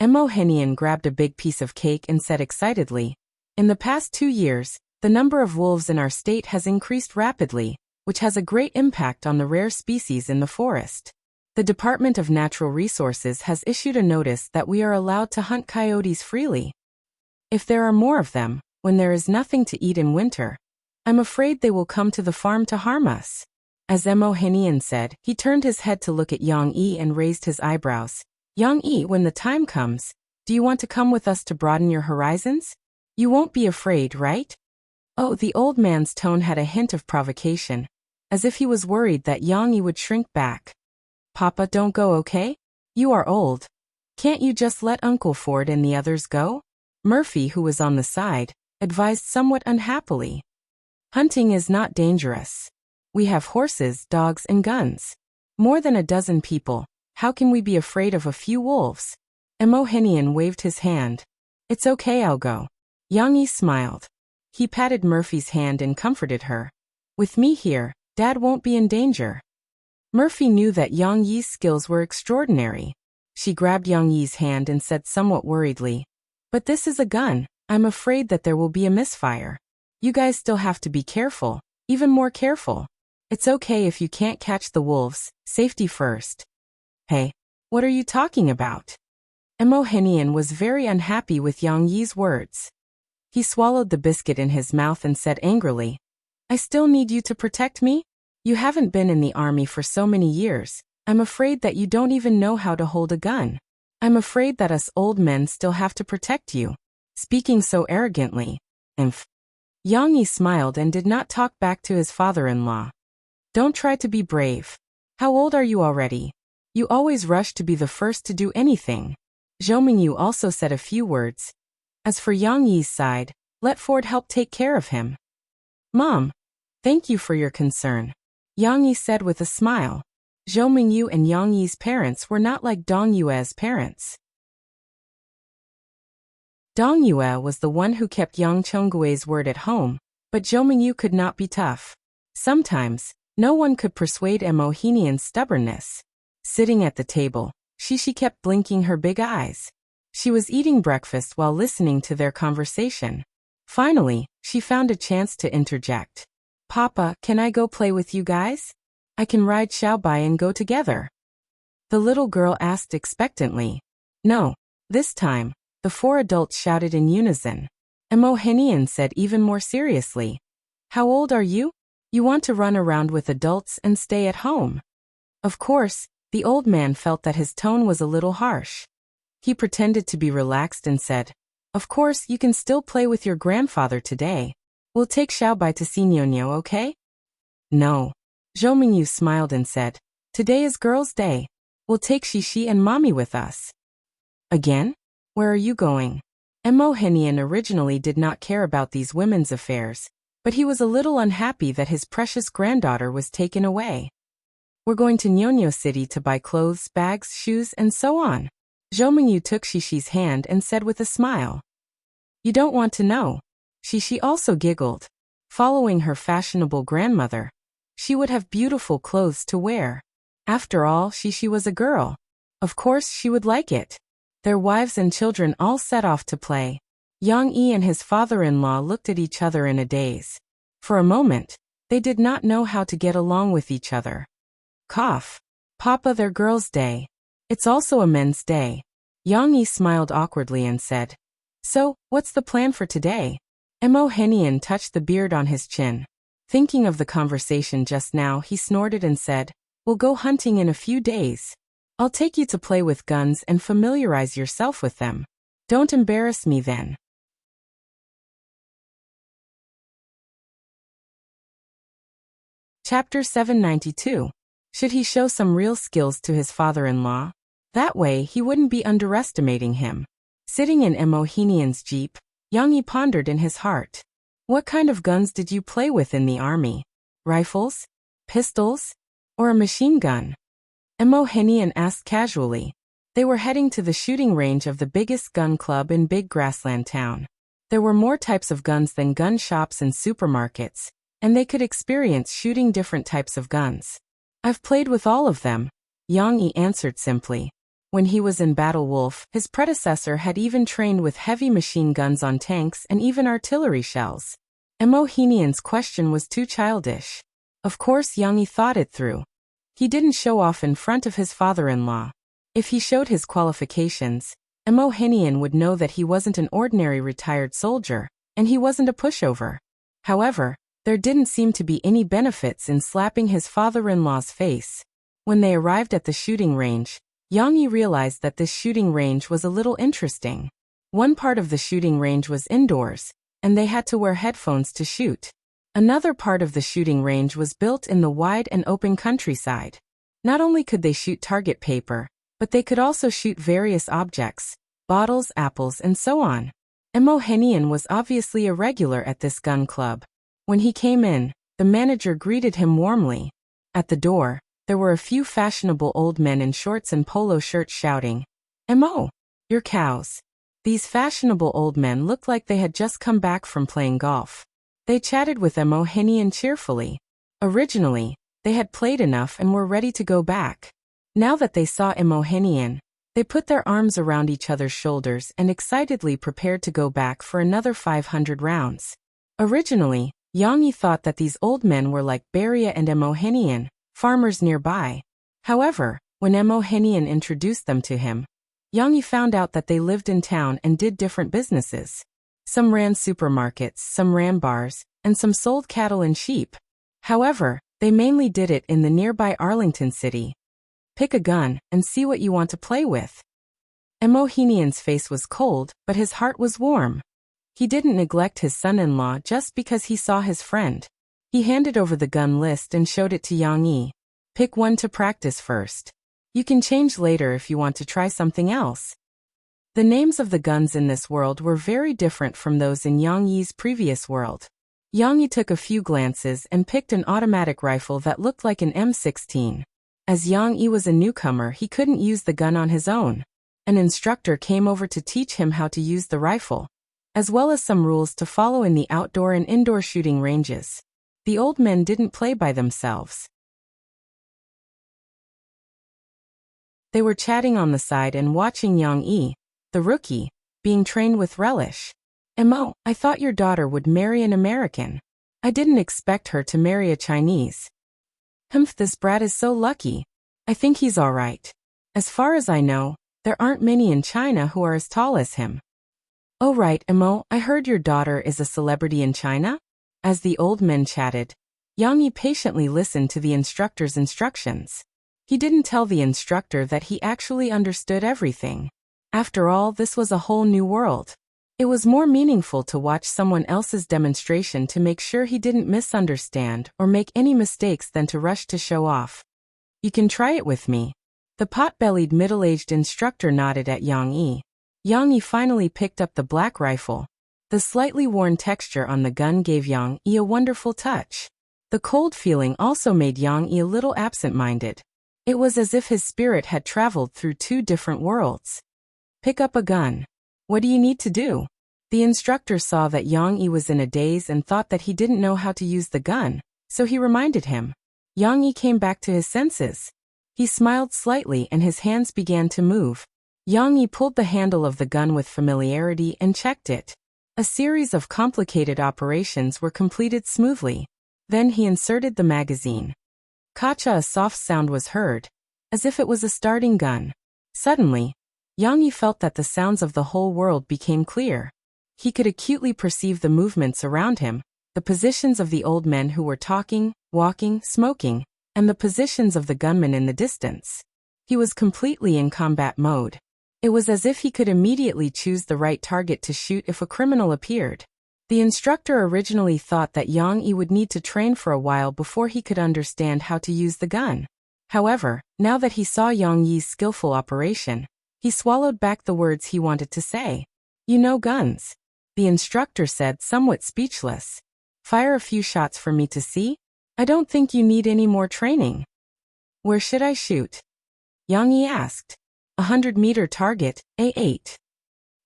Mo Henian grabbed a big piece of cake and said excitedly, "In the past 2 years, the number of wolves in our state has increased rapidly, which has a great impact on the rare species in the forest. The Department of Natural Resources has issued a notice that we are allowed to hunt coyotes freely. If there are more of them, when there is nothing to eat in winter, I'm afraid they will come to the farm to harm us." As Mo Henian said, he turned his head to look at Yang Yi and raised his eyebrows. "Yang Yi, when the time comes, do you want to come with us to broaden your horizons? You won't be afraid, right? Oh, the old man's tone had a hint of provocation, as if he was worried that Yang Yi would shrink back. Papa, don't go, okay? You are old. Can't you just let Uncle Ford and the others go? Murphy, who was on the side, advised somewhat unhappily. Hunting is not dangerous. We have horses, dogs, and guns. More than a dozen people. How can we be afraid of a few wolves? Emohenian waved his hand. It's okay, I'll go. Yang Yi smiled. He patted Murphy's hand and comforted her. With me here, Dad won't be in danger. Murphy knew that Yang Yi's skills were extraordinary. She grabbed Yang Yi's hand and said somewhat worriedly, but this is a gun. I'm afraid that there will be a misfire. You guys still have to be careful, even more careful. It's okay if you can't catch the wolves, safety first. Hey, what are you talking about? Emohenian was very unhappy with Yang Yi's words. He swallowed the biscuit in his mouth and said angrily, I still need you to protect me? You haven't been in the army for so many years. I'm afraid that you don't even know how to hold a gun. I'm afraid that us old men still have to protect you. Speaking so arrogantly. Yang Yi smiled and did not talk back to his father-in-law. Don't try to be brave. How old are you already? You always rush to be the first to do anything. Zhou Mingyu also said a few words. As for Yang Yi's side, let Ford help take care of him. Mom, thank you for your concern. Yang Yi said with a smile. Zhou Mingyu and Yang Yi's parents were not like Dong Yue's parents. Dong Yue was the one who kept Yang Chonggui's word at home, but Zhou Mingyu could not be tough. Sometimes, no one could persuade Emohenian's stubbornness. Sitting at the table, Shishi kept blinking her big eyes. She was eating breakfast while listening to their conversation. Finally, she found a chance to interject. Papa, can I go play with you guys? I can ride Xiaobai and go together. The little girl asked expectantly. No. This time, the four adults shouted in unison. Emohenian said even more seriously. How old are you? You want to run around with adults and stay at home. Of course, the old man felt that his tone was a little harsh. He pretended to be relaxed and said, Of course, you can still play with your grandfather today. We'll take Xiaobai to see Nyonyo, okay? No. Zhou Mingyu smiled and said, Today is Girls' Day. We'll take Shishi and Mommy with us. Again? Where are you going? Emohenian originally did not care about these women's affairs, but he was a little unhappy that his precious granddaughter was taken away. We're going to Nyonyo City to buy clothes, bags, shoes, and so on. Zhou Mingyu took Shishi's hand and said with a smile. You don't want to know. Shishi also giggled. Following her fashionable grandmother, she would have beautiful clothes to wear. After all, Shishi was a girl. Of course she would like it. Their wives and children all set off to play. Yang Yi and his father-in-law looked at each other in a daze. For a moment, they did not know how to get along with each other. Cough. Papa, their Girls' Day. It's also a Men's Day. Yang Yi smiled awkwardly and said, So, what's the plan for today? Emohenian touched the beard on his chin. Thinking of the conversation just now, he snorted and said, We'll go hunting in a few days. I'll take you to play with guns and familiarize yourself with them. Don't embarrass me then. Chapter 792. Should he show some real skills to his father-in-law? That way, he wouldn't be underestimating him. Sitting in Emohenian's jeep, Yang Yi pondered in his heart. What kind of guns did you play with in the army? Rifles? Pistols? Or a machine gun? Emohenian asked casually. They were heading to the shooting range of the biggest gun club in Big Grassland Town. There were more types of guns than gun shops and supermarkets, and they could experience shooting different types of guns. I've played with all of them, Yang Yi answered simply. When he was in Battle Wolf, his predecessor had even trained with heavy machine guns on tanks and even artillery shells. Emohenian's question was too childish. Of course Yang Yi thought it through. He didn't show off in front of his father-in-law. If he showed his qualifications, Emohenian would know that he wasn't an ordinary retired soldier, and he wasn't a pushover. However, there didn't seem to be any benefits in slapping his father-in-law's face. When they arrived at the shooting range, Yang Yi realized that this shooting range was a little interesting. One part of the shooting range was indoors, and they had to wear headphones to shoot. Another part of the shooting range was built in the wide and open countryside. Not only could they shoot target paper, but they could also shoot various objects, bottles, apples, and so on. Emohenian was obviously a regular at this gun club. When he came in, the manager greeted him warmly. At the door, there were a few fashionable old men in shorts and polo shirts shouting, "Emo, your cows." These fashionable old men looked like they had just come back from playing golf. They chatted with Emohenian cheerfully. Originally, they had played enough and were ready to go back. Now that they saw Emohenian, they put their arms around each other's shoulders and excitedly prepared to go back for another 500 rounds. Originally, Yang Yi thought that these old men were like Beria and Emohenian, farmers nearby. However, when Emohenian introduced them to him, Yang Yi found out that they lived in town and did different businesses. Some ran supermarkets, some ran bars, and some sold cattle and sheep. However, they mainly did it in the nearby Arlington city. Pick a gun and see what you want to play with. Emohenian's face was cold, but his heart was warm. He didn't neglect his son-in-law just because he saw his friend. He handed over the gun list and showed it to Yang Yi. Pick one to practice first. You can change later if you want to try something else. The names of the guns in this world were very different from those in Yang Yi's previous world. Yang Yi took a few glances and picked an automatic rifle that looked like an M16. As Yang Yi was a newcomer, he couldn't use the gun on his own. An instructor came over to teach him how to use the rifle, as well as some rules to follow in the outdoor and indoor shooting ranges. The old men didn't play by themselves. They were chatting on the side and watching Yang Yi, the rookie, being trained with relish. "Emo, I thought your daughter would marry an American. I didn't expect her to marry a Chinese." "Humph, this brat is so lucky. I think he's all right. As far as I know, there aren't many in China who are as tall as him." "Oh right, Emo, I heard your daughter is a celebrity in China?" As the old men chatted, Yang Yi patiently listened to the instructor's instructions. He didn't tell the instructor that he actually understood everything. After all, this was a whole new world. It was more meaningful to watch someone else's demonstration to make sure he didn't misunderstand or make any mistakes than to rush to show off. "You can try it with me." The pot-bellied middle-aged instructor nodded at Yang Yi. Yang Yi finally picked up the black rifle. The slightly worn texture on the gun gave Yang Yi a wonderful touch. The cold feeling also made Yang Yi a little absent-minded. It was as if his spirit had traveled through two different worlds. "Pick up a gun. What do you need to do?" The instructor saw that Yang Yi was in a daze and thought that he didn't know how to use the gun, so he reminded him. Yang Yi came back to his senses. He smiled slightly and his hands began to move. Yang Yi pulled the handle of the gun with familiarity and checked it. A series of complicated operations were completed smoothly. Then he inserted the magazine. Kacha, a soft sound was heard, as if it was a starting gun. Suddenly, Yang Yi felt that the sounds of the whole world became clear. He could acutely perceive the movements around him, the positions of the old men who were talking, walking, smoking, and the positions of the gunmen in the distance. He was completely in combat mode. It was as if he could immediately choose the right target to shoot if a criminal appeared. The instructor originally thought that Yang Yi would need to train for a while before he could understand how to use the gun. However, now that he saw Yang Yi's skillful operation, he swallowed back the words he wanted to say. "You know guns," the instructor said, somewhat speechless. "Fire a few shots for me to see? I don't think you need any more training." "Where should I shoot?" Yang Yi asked. "A 100-meter target, A8.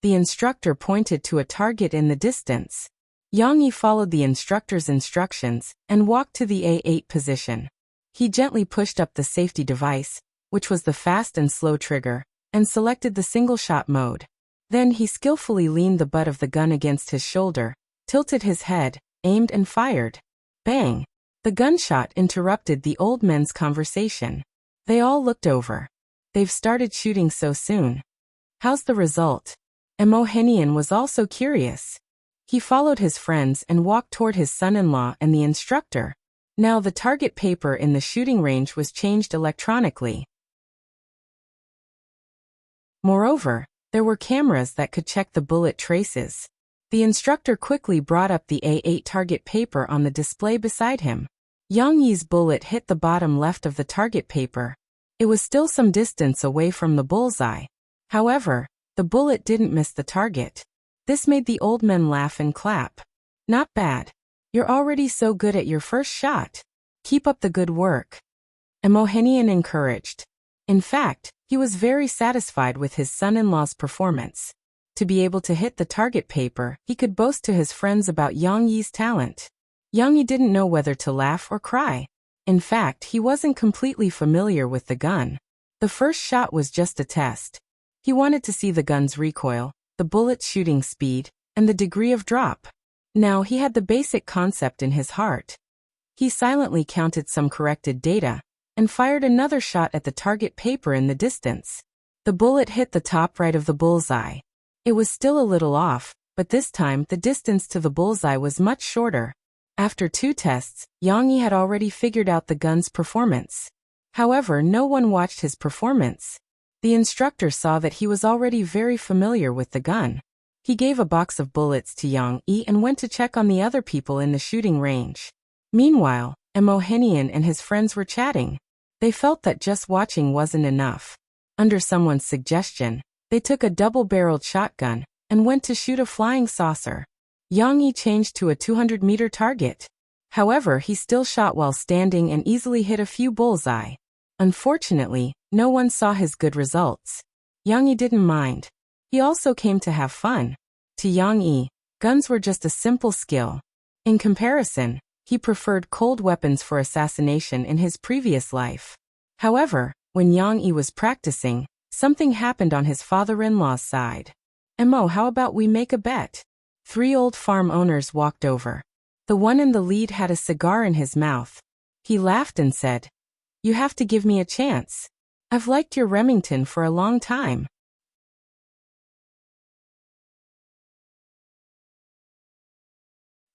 The instructor pointed to a target in the distance. Yang Yi followed the instructor's instructions and walked to the A8 position. He gently pushed up the safety device, which was the fast and slow trigger, and selected the single-shot mode. Then he skillfully leaned the butt of the gun against his shoulder, tilted his head, aimed and fired. Bang! The gunshot interrupted the old men's conversation. They all looked over. "They've started shooting so soon. How's the result?" Emohenian was also curious. He followed his friends and walked toward his son-in-law and the instructor. Now the target paper in the shooting range was changed electronically. Moreover, There were cameras that could check the bullet traces. The instructor quickly brought up the A8 target paper on the display beside him. Yang Yi's bullet hit the bottom left of the target paper. It was still some distance away from the bullseye. However, the bullet didn't miss the target. This made the old men laugh and clap. Not bad. You're already so good at your first shot. Keep up the good work. Emohenian encouraged. In fact, he was very satisfied with his son-in-law's performance. To be able to hit the target paper, he could boast to his friends about Yang Yi's talent. Yang Yi didn't know whether to laugh or cry. In fact, he wasn't completely familiar with the gun. The first shot was just a test. He wanted to see the gun's recoil, the bullet's shooting speed, and the degree of drop. Now he had the basic concept in his heart. He silently counted some corrected data, and fired another shot at the target paper in the distance. The bullet hit the top right of the bullseye. It was still a little off, but this time the distance to the bullseye was much shorter. After 2 tests, Yang Yi had already figured out the gun's performance. However, no one watched his performance. The instructor saw that he was already very familiar with the gun. He gave a box of bullets to Yang Yi and went to check on the other people in the shooting range. Meanwhile, Emohenian and his friends were chatting. They felt that just watching wasn't enough. Under someone's suggestion, they took a double-barreled shotgun and went to shoot a flying saucer. Yang Yi changed to a 200-meter target. However, he still shot while standing and easily hit a few bullseye. Unfortunately, no one saw his good results. Yang Yi didn't mind. He also came to have fun. To Yang Yi, guns were just a simple skill. In comparison, he preferred cold weapons for assassination in his previous life. However, when Yang Yi was practicing, something happened on his father-in-law's side. Emo, how about we make a bet? 3 old farm owners walked over. The one in the lead had a cigar in his mouth. He laughed and said, "You have to give me a chance. I've liked your Remington for a long time."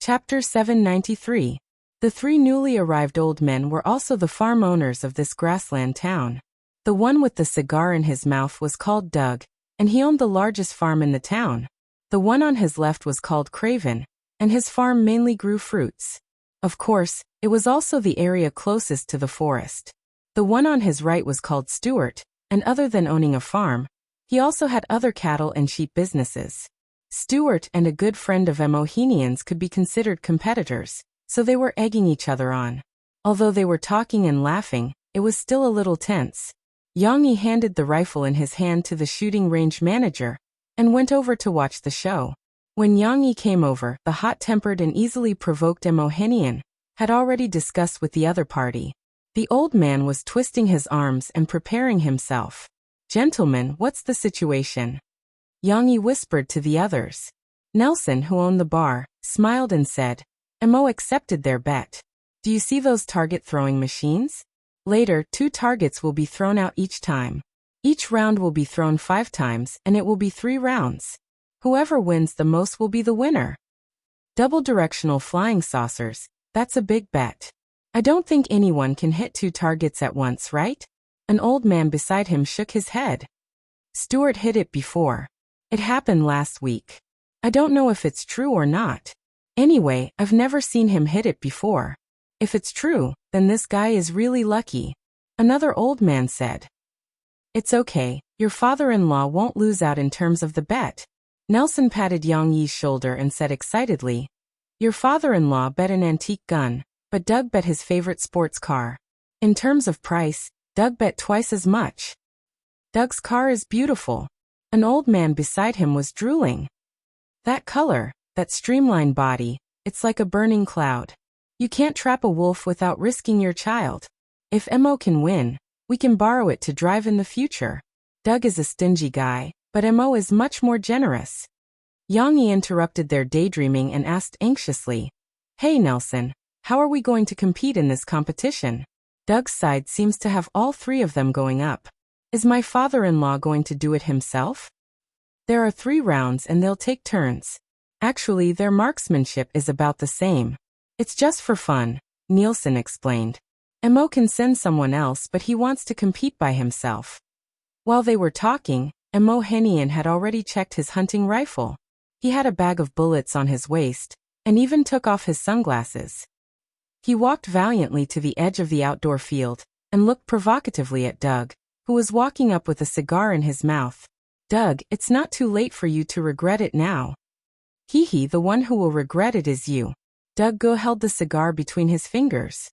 Chapter 793. The 3 newly arrived old men were also the farm owners of this grassland town. The one with the cigar in his mouth was called Doug, and he owned the largest farm in the town. The one on his left was called Craven, and his farm mainly grew fruits. Of course, it was also the area closest to the forest. The one on his right was called Stuart, and other than owning a farm, he also had other cattle and sheep businesses. Stuart and a good friend of Emohenian's could be considered competitors, so they were egging each other on. Although they were talking and laughing, it was still a little tense. Yang Yi handed the rifle in his hand to the shooting range manager and went over to watch the show. When Yang Yi came over, the hot-tempered and easily provoked Emohenian had already discussed with the other party. The old man was twisting his arms and preparing himself. "Gentlemen, what's the situation?" Yang Yi whispered to the others. Nelson, who owned the bar, smiled and said, "Emo accepted their bet. Do you see those target throwing machines? Later, 2 targets will be thrown out each time. Each round will be thrown 5 times, and it will be 3 rounds. Whoever wins the most will be the winner. Double-directional flying saucers, that's a big bet. I don't think anyone can hit 2 targets at once, right?" An old man beside him shook his head. "Stuart hit it before. It happened last week. I don't know if it's true or not. Anyway, I've never seen him hit it before. If it's true, then this guy is really lucky," another old man said. "It's okay, your father-in-law won't lose out in terms of the bet." Nelson patted Yang Yi's shoulder and said excitedly, "Your father-in-law bet an antique gun, but Doug bet his favorite sports car. In terms of price, Doug bet twice as much. Doug's car is beautiful." An old man beside him was drooling. "That color, that streamlined body, it's like a burning cloud. You can't trap a wolf without risking your child. If Emo can win, we can borrow it to drive in the future. Doug is a stingy guy, but Emo is much more generous." Yang Yi interrupted their daydreaming and asked anxiously, "Hey Nelson, how are we going to compete in this competition? Doug's side seems to have all 3 of them going up. Is my father-in-law going to do it himself?" "There are 3 rounds and they'll take turns. Actually, their marksmanship is about the same. It's just for fun," Nielsen explained. "Emo can send someone else, but he wants to compete by himself." While they were talking, and Mohinian had already checked his hunting rifle. He had a bag of bullets on his waist, and even took off his sunglasses. He walked valiantly to the edge of the outdoor field, and looked provocatively at Doug, who was walking up with a cigar in his mouth. Doug, it's not too late for you to regret it now. Hee, the one who will regret it is you. Doug held the cigar between his fingers.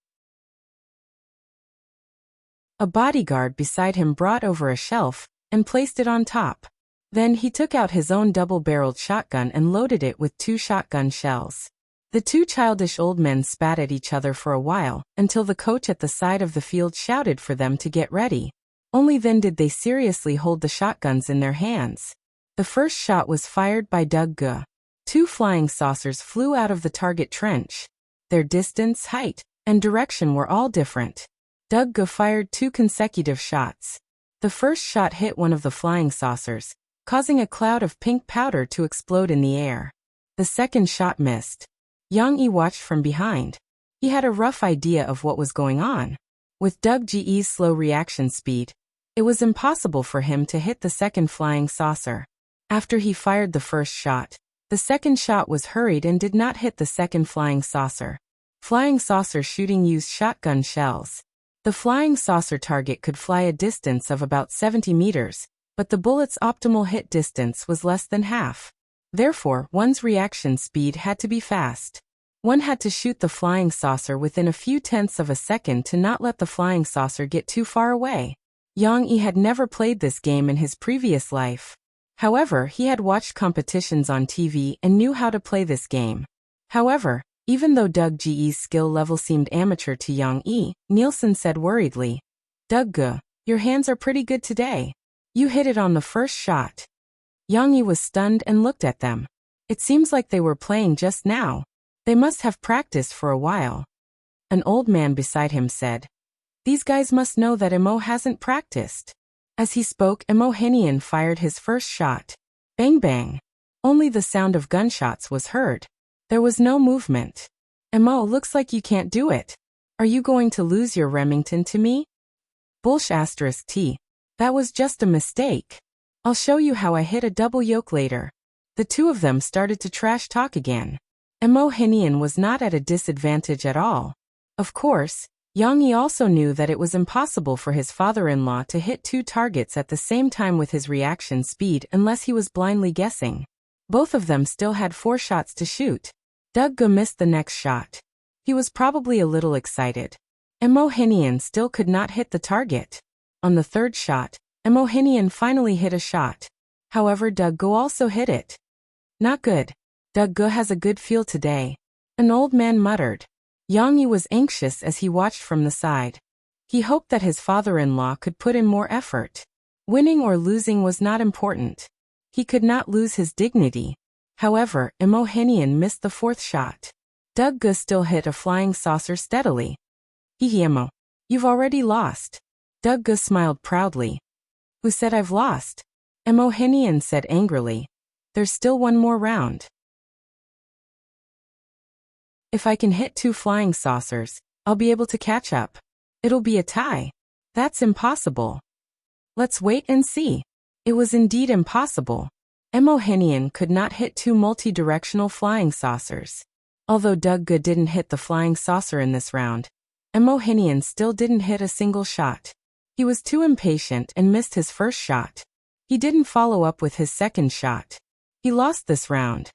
A bodyguard beside him brought over a shelf, and placed it on top. Then he took out his own double-barreled shotgun and loaded it with 2 shotgun shells. The 2 childish old men spat at each other for a while, until the coach at the side of the field shouted for them to get ready. Only then did they seriously hold the shotguns in their hands. The first shot was fired by Doug. 2 flying saucers flew out of the target trench. Their distance, height, and direction were all different. Doug fired 2 consecutive shots. The first shot hit one of the flying saucers, causing a cloud of pink powder to explode in the air. The second shot missed. Yang Yi watched from behind. He had a rough idea of what was going on. With Doug Ge's slow reaction speed, it was impossible for him to hit the second flying saucer. After he fired the first shot, the second shot was hurried and did not hit the second flying saucer. Flying saucer shooting used shotgun shells. The flying saucer target could fly a distance of about 70 meters, but the bullet's optimal hit distance was less than half. Therefore, one's reaction speed had to be fast. One had to shoot the flying saucer within a few tenths of a second to not let the flying saucer get too far away. Yang Yi had never played this game in his previous life. However, he had watched competitions on TV and knew how to play this game. However, even though Doug Ge's skill level seemed amateur to Yang Yi, Nielsen said worriedly, Doug, your hands are pretty good today. You hit it on the first shot. Yang Yi was stunned and looked at them. It seems like they were playing just now. They must have practiced for a while. An old man beside him said, These guys must know that Emo hasn't practiced. As he spoke, Mohinian fired his first shot. Bang bang. Only the sound of gunshots was heard. There was no movement. Emo, looks like you can't do it. Are you going to lose your Remington to me? Bullsh *T. That was just a mistake. I'll show you how I hit a double yoke later. The 2 of them started to trash talk again. Mohinian was not at a disadvantage at all. Of course, Yang Yi also knew that it was impossible for his father-in-law to hit 2 targets at the same time with his reaction speed unless he was blindly guessing. Both of them still had 4 shots to shoot. Doug missed the next shot. He was probably a little excited. Mohinian still could not hit the target. On the third shot, Mohinian finally hit a shot. However, Doug also hit it. Not good. Doug has a good feel today. An old man muttered. Yang Yi was anxious as he watched from the side. He hoped that his father-in-law could put in more effort. Winning or losing was not important. He could not lose his dignity. However, Mohinian missed the 4th shot. Doug still hit a flying saucer steadily. Emo, you've already lost. Doug smiled proudly. Who said I've lost? Mohinian said angrily. There's still one more round. If I can hit 2 flying saucers, I'll be able to catch up. It'll be a tie. That's impossible. Let's wait and see. It was indeed impossible. Mohinian could not hit 2 multi-directional flying saucers. Although Doug didn't hit the flying saucer in this round, Mohinian still didn't hit a single shot. He was too impatient and missed his first shot. He didn't follow up with his second shot. He lost this round.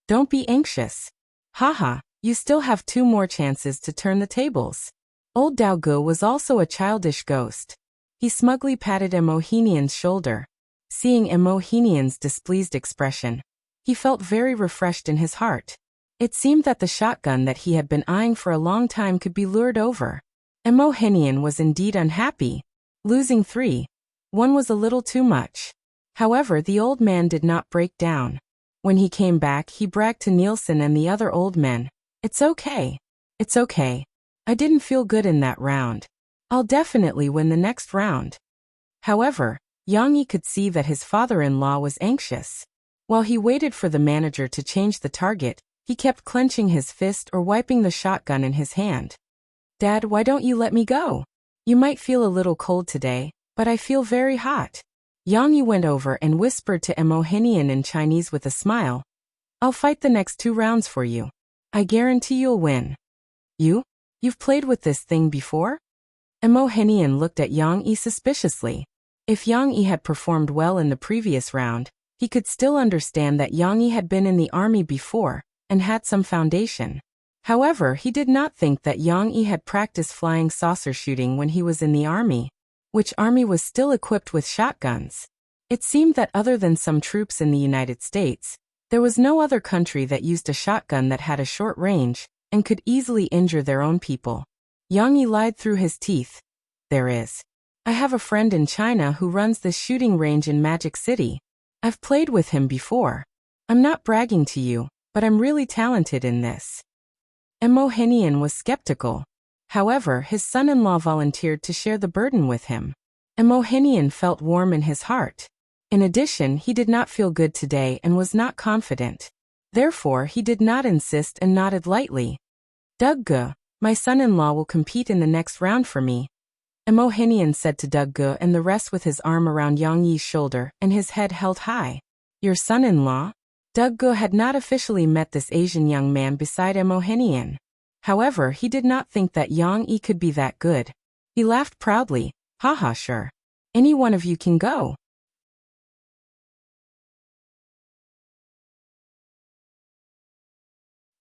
Don't be anxious. Haha, you still have 2 more chances to turn the tables. Old Daogu was also a childish ghost. He smugly patted Mohinian's shoulder. Seeing Mohinian's displeased expression, he felt very refreshed in his heart. It seemed that the shotgun that he had been eyeing for a long time could be lured over. Mohinian was indeed unhappy. Losing 3. 1 was a little too much. However, the old man did not break down. When he came back, he bragged to Nielsen and the other old men. It's okay. It's okay. I didn't feel good in that round. I'll definitely win the next round. However, Yang Yi could see that his father-in-law was anxious. While he waited for the manager to change the target, he kept clenching his fist or wiping the shotgun in his hand. Dad, why don't you let me go? You might feel a little cold today, but I feel very hot. Yang Yi went over and whispered to Emohinian in Chinese with a smile. I'll fight the next 2 rounds for you. I guarantee you'll win. You've played with this thing before? Emohinian looked at Yang Yi suspiciously. If Yang Yi had performed well in the previous round, he could still understand that Yang Yi had been in the army before and had some foundation. However, he did not think that Yang Yi had practiced flying saucer shooting when he was in the army, which army was still equipped with shotguns. It seemed that other than some troops in the United States, there was no other country that used a shotgun that had a short range and could easily injure their own people. Yang Yi lied through his teeth. There is. I have a friend in China who runs this shooting range in Magic City. I've played with him before. I'm not bragging to you, but I'm really talented in this. Emohinian was skeptical. However, his son-in-law volunteered to share the burden with him. Emohinian felt warm in his heart. In addition, he did not feel good today and was not confident. Therefore, he did not insist and nodded lightly. Dugge, my son-in-law will compete in the next round for me. Emohinian said to Dugge and the rest with his arm around Yang Yi's shoulder and his head held high. Your son-in-law? Dugge had not officially met this Asian young man beside Emohinian. However, he did not think that Yang Yi could be that good. He laughed proudly. Haha, sure. Any one of you can go.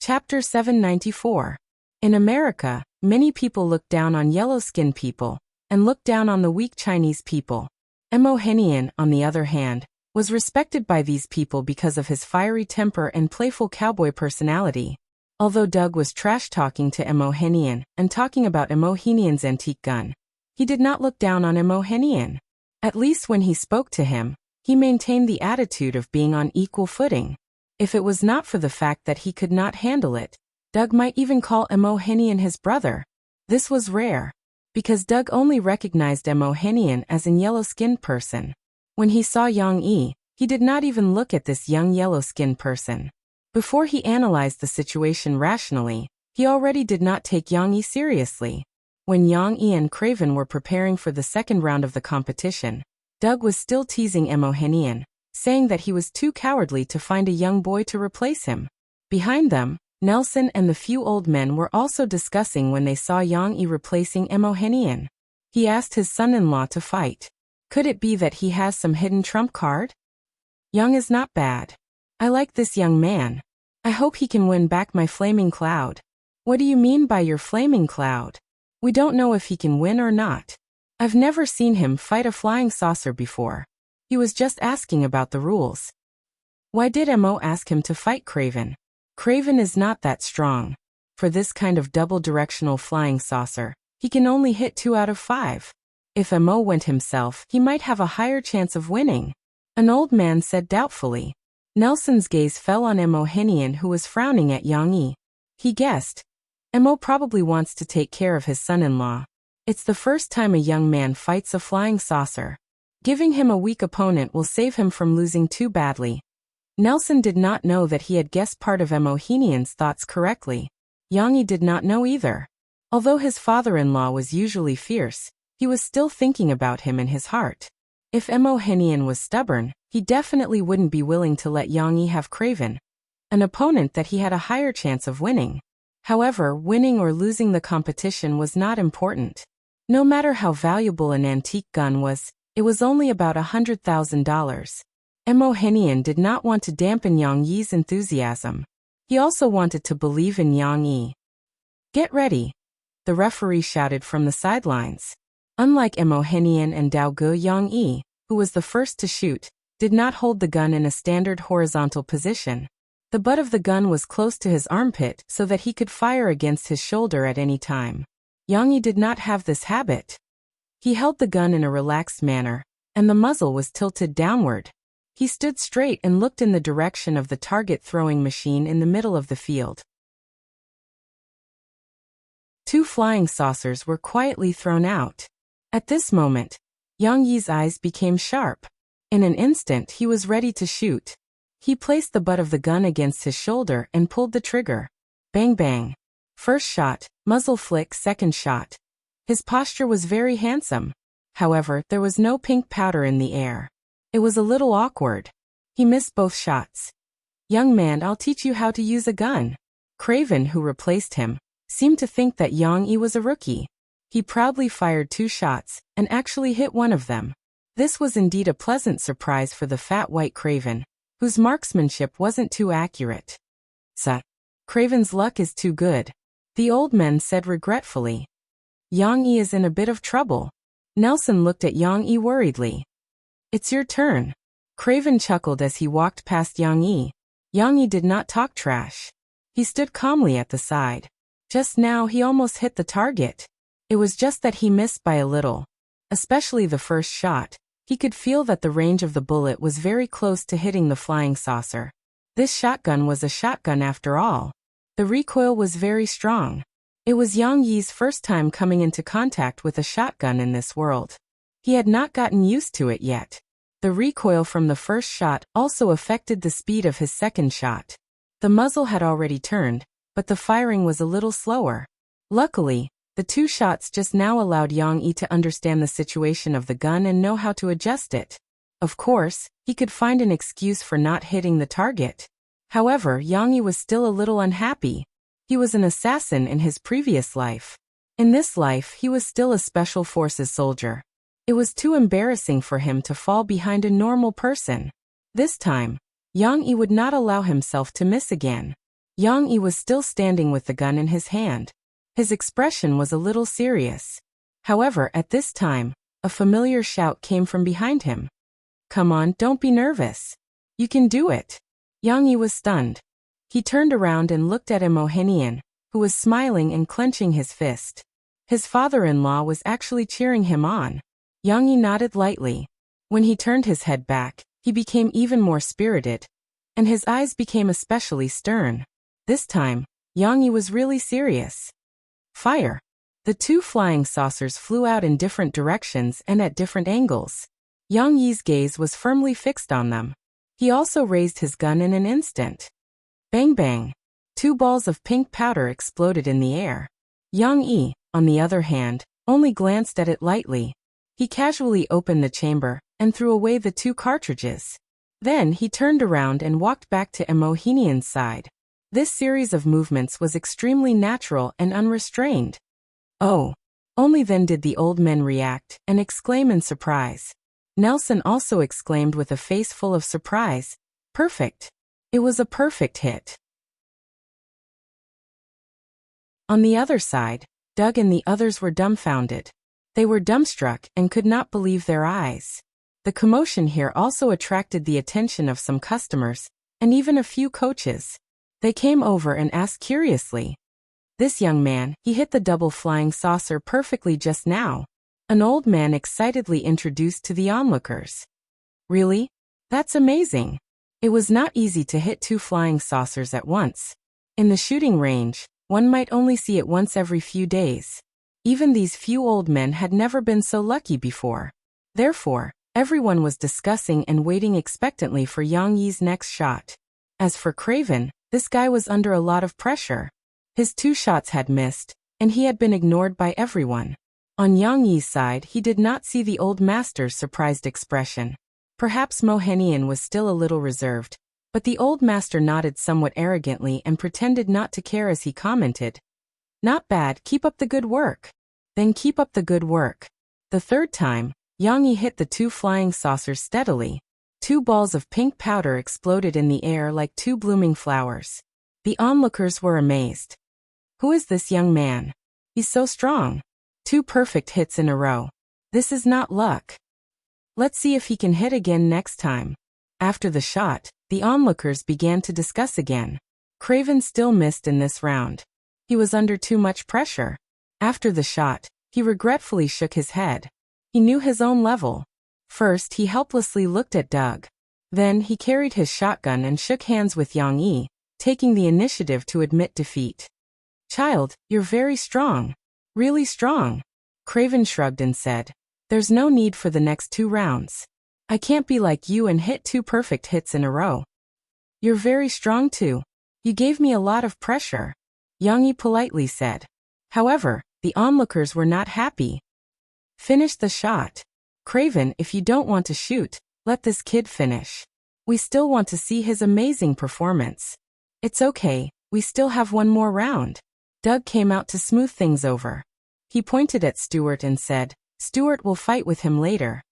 Chapter 794. In America, many people look down on yellow-skinned people and look down on the weak Chinese people. Emohinian, on the other hand, was respected by these people because of his fiery temper and playful cowboy personality. Although Doug was trash-talking to Emohinian and talking about Emohinian's antique gun, he did not look down on Emohinian. At least when he spoke to him, he maintained the attitude of being on equal footing. If it was not for the fact that he could not handle it, Doug might even call Emohinian his brother. This was rare, because Doug only recognized Emohinian as a yellow-skinned person. When he saw Yang Yi, he did not even look at this young yellow-skinned person. Before he analyzed the situation rationally, he already did not take Yang Yi seriously. When Yang Yi and Craven were preparing for the second round of the competition, Doug was still teasing Emohinian, saying that he was too cowardly to find a young boy to replace him. Behind them, Nelson and the few old men were also discussing when they saw Yang Yi replacing Emohinian. He asked his son-in-law to fight. Could it be that he has some hidden trump card? Yang is not bad. I like this young man. I hope he can win back my flaming cloud. What do you mean by your flaming cloud? We don't know if he can win or not. I've never seen him fight a flying saucer before. He was just asking about the rules. Why did Emo ask him to fight Craven? Craven is not that strong. For this kind of double-directional flying saucer, he can only hit 2 out of 5. If Emo went himself, he might have a higher chance of winning. An old man said doubtfully. Nelson's gaze fell on Emohinian, who was frowning at Yang Yi. He guessed. Emo probably wants to take care of his son-in-law. It's the first time a young man fights a flying saucer. Giving him a weak opponent will save him from losing too badly. Nelson did not know that he had guessed part of Emohinian's thoughts correctly. Yang Yi did not know either. Although his father-in-law was usually fierce, he was still thinking about him in his heart. If Emohinian was stubborn, he definitely wouldn't be willing to let Yang Yi have Craven, an opponent that he had a higher chance of winning. However, winning or losing the competition was not important. No matter how valuable an antique gun was, it was only about $100,000. Emohinian did not want to dampen Yang Yi's enthusiasm. He also wanted to believe in Yang Yi. Get ready, the referee shouted from the sidelines. Unlike Emohinian and Daoge, Yang Yi, who was the first to shoot, did not hold the gun in a standard horizontal position. The butt of the gun was close to his armpit so that he could fire against his shoulder at any time. Yang Yi did not have this habit. He held the gun in a relaxed manner, and the muzzle was tilted downward. He stood straight and looked in the direction of the target throwing machine in the middle of the field. 2 flying saucers were quietly thrown out. At this moment, Yang Yi's eyes became sharp. In an instant, he was ready to shoot. He placed the butt of the gun against his shoulder and pulled the trigger. Bang bang. First shot, muzzle flick, second shot. His posture was very handsome. However, there was no pink powder in the air. It was a little awkward. He missed both shots. "Young man, I'll teach you how to use a gun." Craven, who replaced him, seemed to think that Yang Yi was a rookie. He proudly fired 2 shots, and actually hit one of them. This was indeed a pleasant surprise for the fat white Craven, whose marksmanship wasn't too accurate. Craven's luck is too good," the old man said regretfully. "Yang Yi is in a bit of trouble." Nelson looked at Yang Yi worriedly. "It's your turn." Craven chuckled as he walked past Yang Yi. Yang Yi did not talk trash. He stood calmly at the side. Just now he almost hit the target. It was just that he missed by a little. Especially the first shot. He could feel that the range of the bullet was very close to hitting the flying saucer. This shotgun was a shotgun after all. The recoil was very strong. It was Yang Yi's first time coming into contact with a shotgun in this world. He had not gotten used to it yet. The recoil from the first shot also affected the speed of his second shot. The muzzle had already turned, but the firing was a little slower. Luckily, the 2 shots just now allowed Yang Yi to understand the situation of the gun and know how to adjust it. Of course, he could find an excuse for not hitting the target. However, Yang Yi was still a little unhappy. He was an assassin in his previous life. In this life, he was still a special forces soldier. It was too embarrassing for him to fall behind a normal person. This time, Yang Yi would not allow himself to miss again. Yang Yi was still standing with the gun in his hand. His expression was a little serious. However, at this time, a familiar shout came from behind him. "Come on, don't be nervous. You can do it." Yang Yi was stunned. He turned around and looked at Imohenian, who was smiling and clenching his fist. His father-in-law was actually cheering him on. Yang Yi nodded lightly. When he turned his head back, he became even more spirited, and his eyes became especially stern. This time, Yang Yi was really serious. Fire! The 2 flying saucers flew out in different directions and at different angles. Yang Yi's gaze was firmly fixed on them. He also raised his gun in an instant. Bang bang! 2 balls of pink powder exploded in the air. Yang Yi, on the other hand, only glanced at it lightly. He casually opened the chamber and threw away the 2 cartridges. Then he turned around and walked back to Imohenian's side. This series of movements was extremely natural and unrestrained. "Oh!" Only then did the old men react and exclaim in surprise. Nelson also exclaimed with a face full of surprise. "Perfect!" It was a perfect hit. On the other side, Doug and the others were dumbfounded. They were dumbstruck and could not believe their eyes. The commotion here also attracted the attention of some customers, and even a few coaches. They came over and asked curiously. "This young man, he hit the double flying saucer perfectly just now," an old man excitedly introduced to the onlookers. "Really? That's amazing. It was not easy to hit 2 flying saucers at once. In the shooting range, one might only see it once every few days. Even these few old men had never been so lucky before. Therefore, everyone was discussing and waiting expectantly for Yang Yi's next shot. As for Craven, this guy was under a lot of pressure. His 2 shots had missed, and he had been ignored by everyone. On Yang Yi's side, he did not see the old master's surprised expression. Perhaps Mohenian was still a little reserved, but the old master nodded somewhat arrogantly and pretended not to care as he commented, "Not bad, keep up the good work." Then keep up the good work. The third time, Yang Yi hit the 2 flying saucers steadily. 2 balls of pink powder exploded in the air like 2 blooming flowers. The onlookers were amazed. "Who is this young man? He's so strong. 2 perfect hits in a row. This is not luck. Let's see if he can hit again next time." After the shot, the onlookers began to discuss again. Craven still missed in this round. He was under too much pressure. After the shot, he regretfully shook his head. He knew his own level. First, he helplessly looked at Doug. Then, he carried his shotgun and shook hands with Yang Yi, taking the initiative to admit defeat. "Child, you're very strong. Really strong." Craven shrugged and said, "There's no need for the next 2 rounds. I can't be like you and hit 2 perfect hits in a row." "You're very strong too. You gave me a lot of pressure," Yang Yi politely said. However, the onlookers were not happy. "Finish the shot. Craven, if you don't want to shoot, Let this kid finish. We still want to see his amazing performance. It's okay, we still have one more round. Doug came out to smooth things over. He pointed at Stuart and said, Stuart will fight with him later.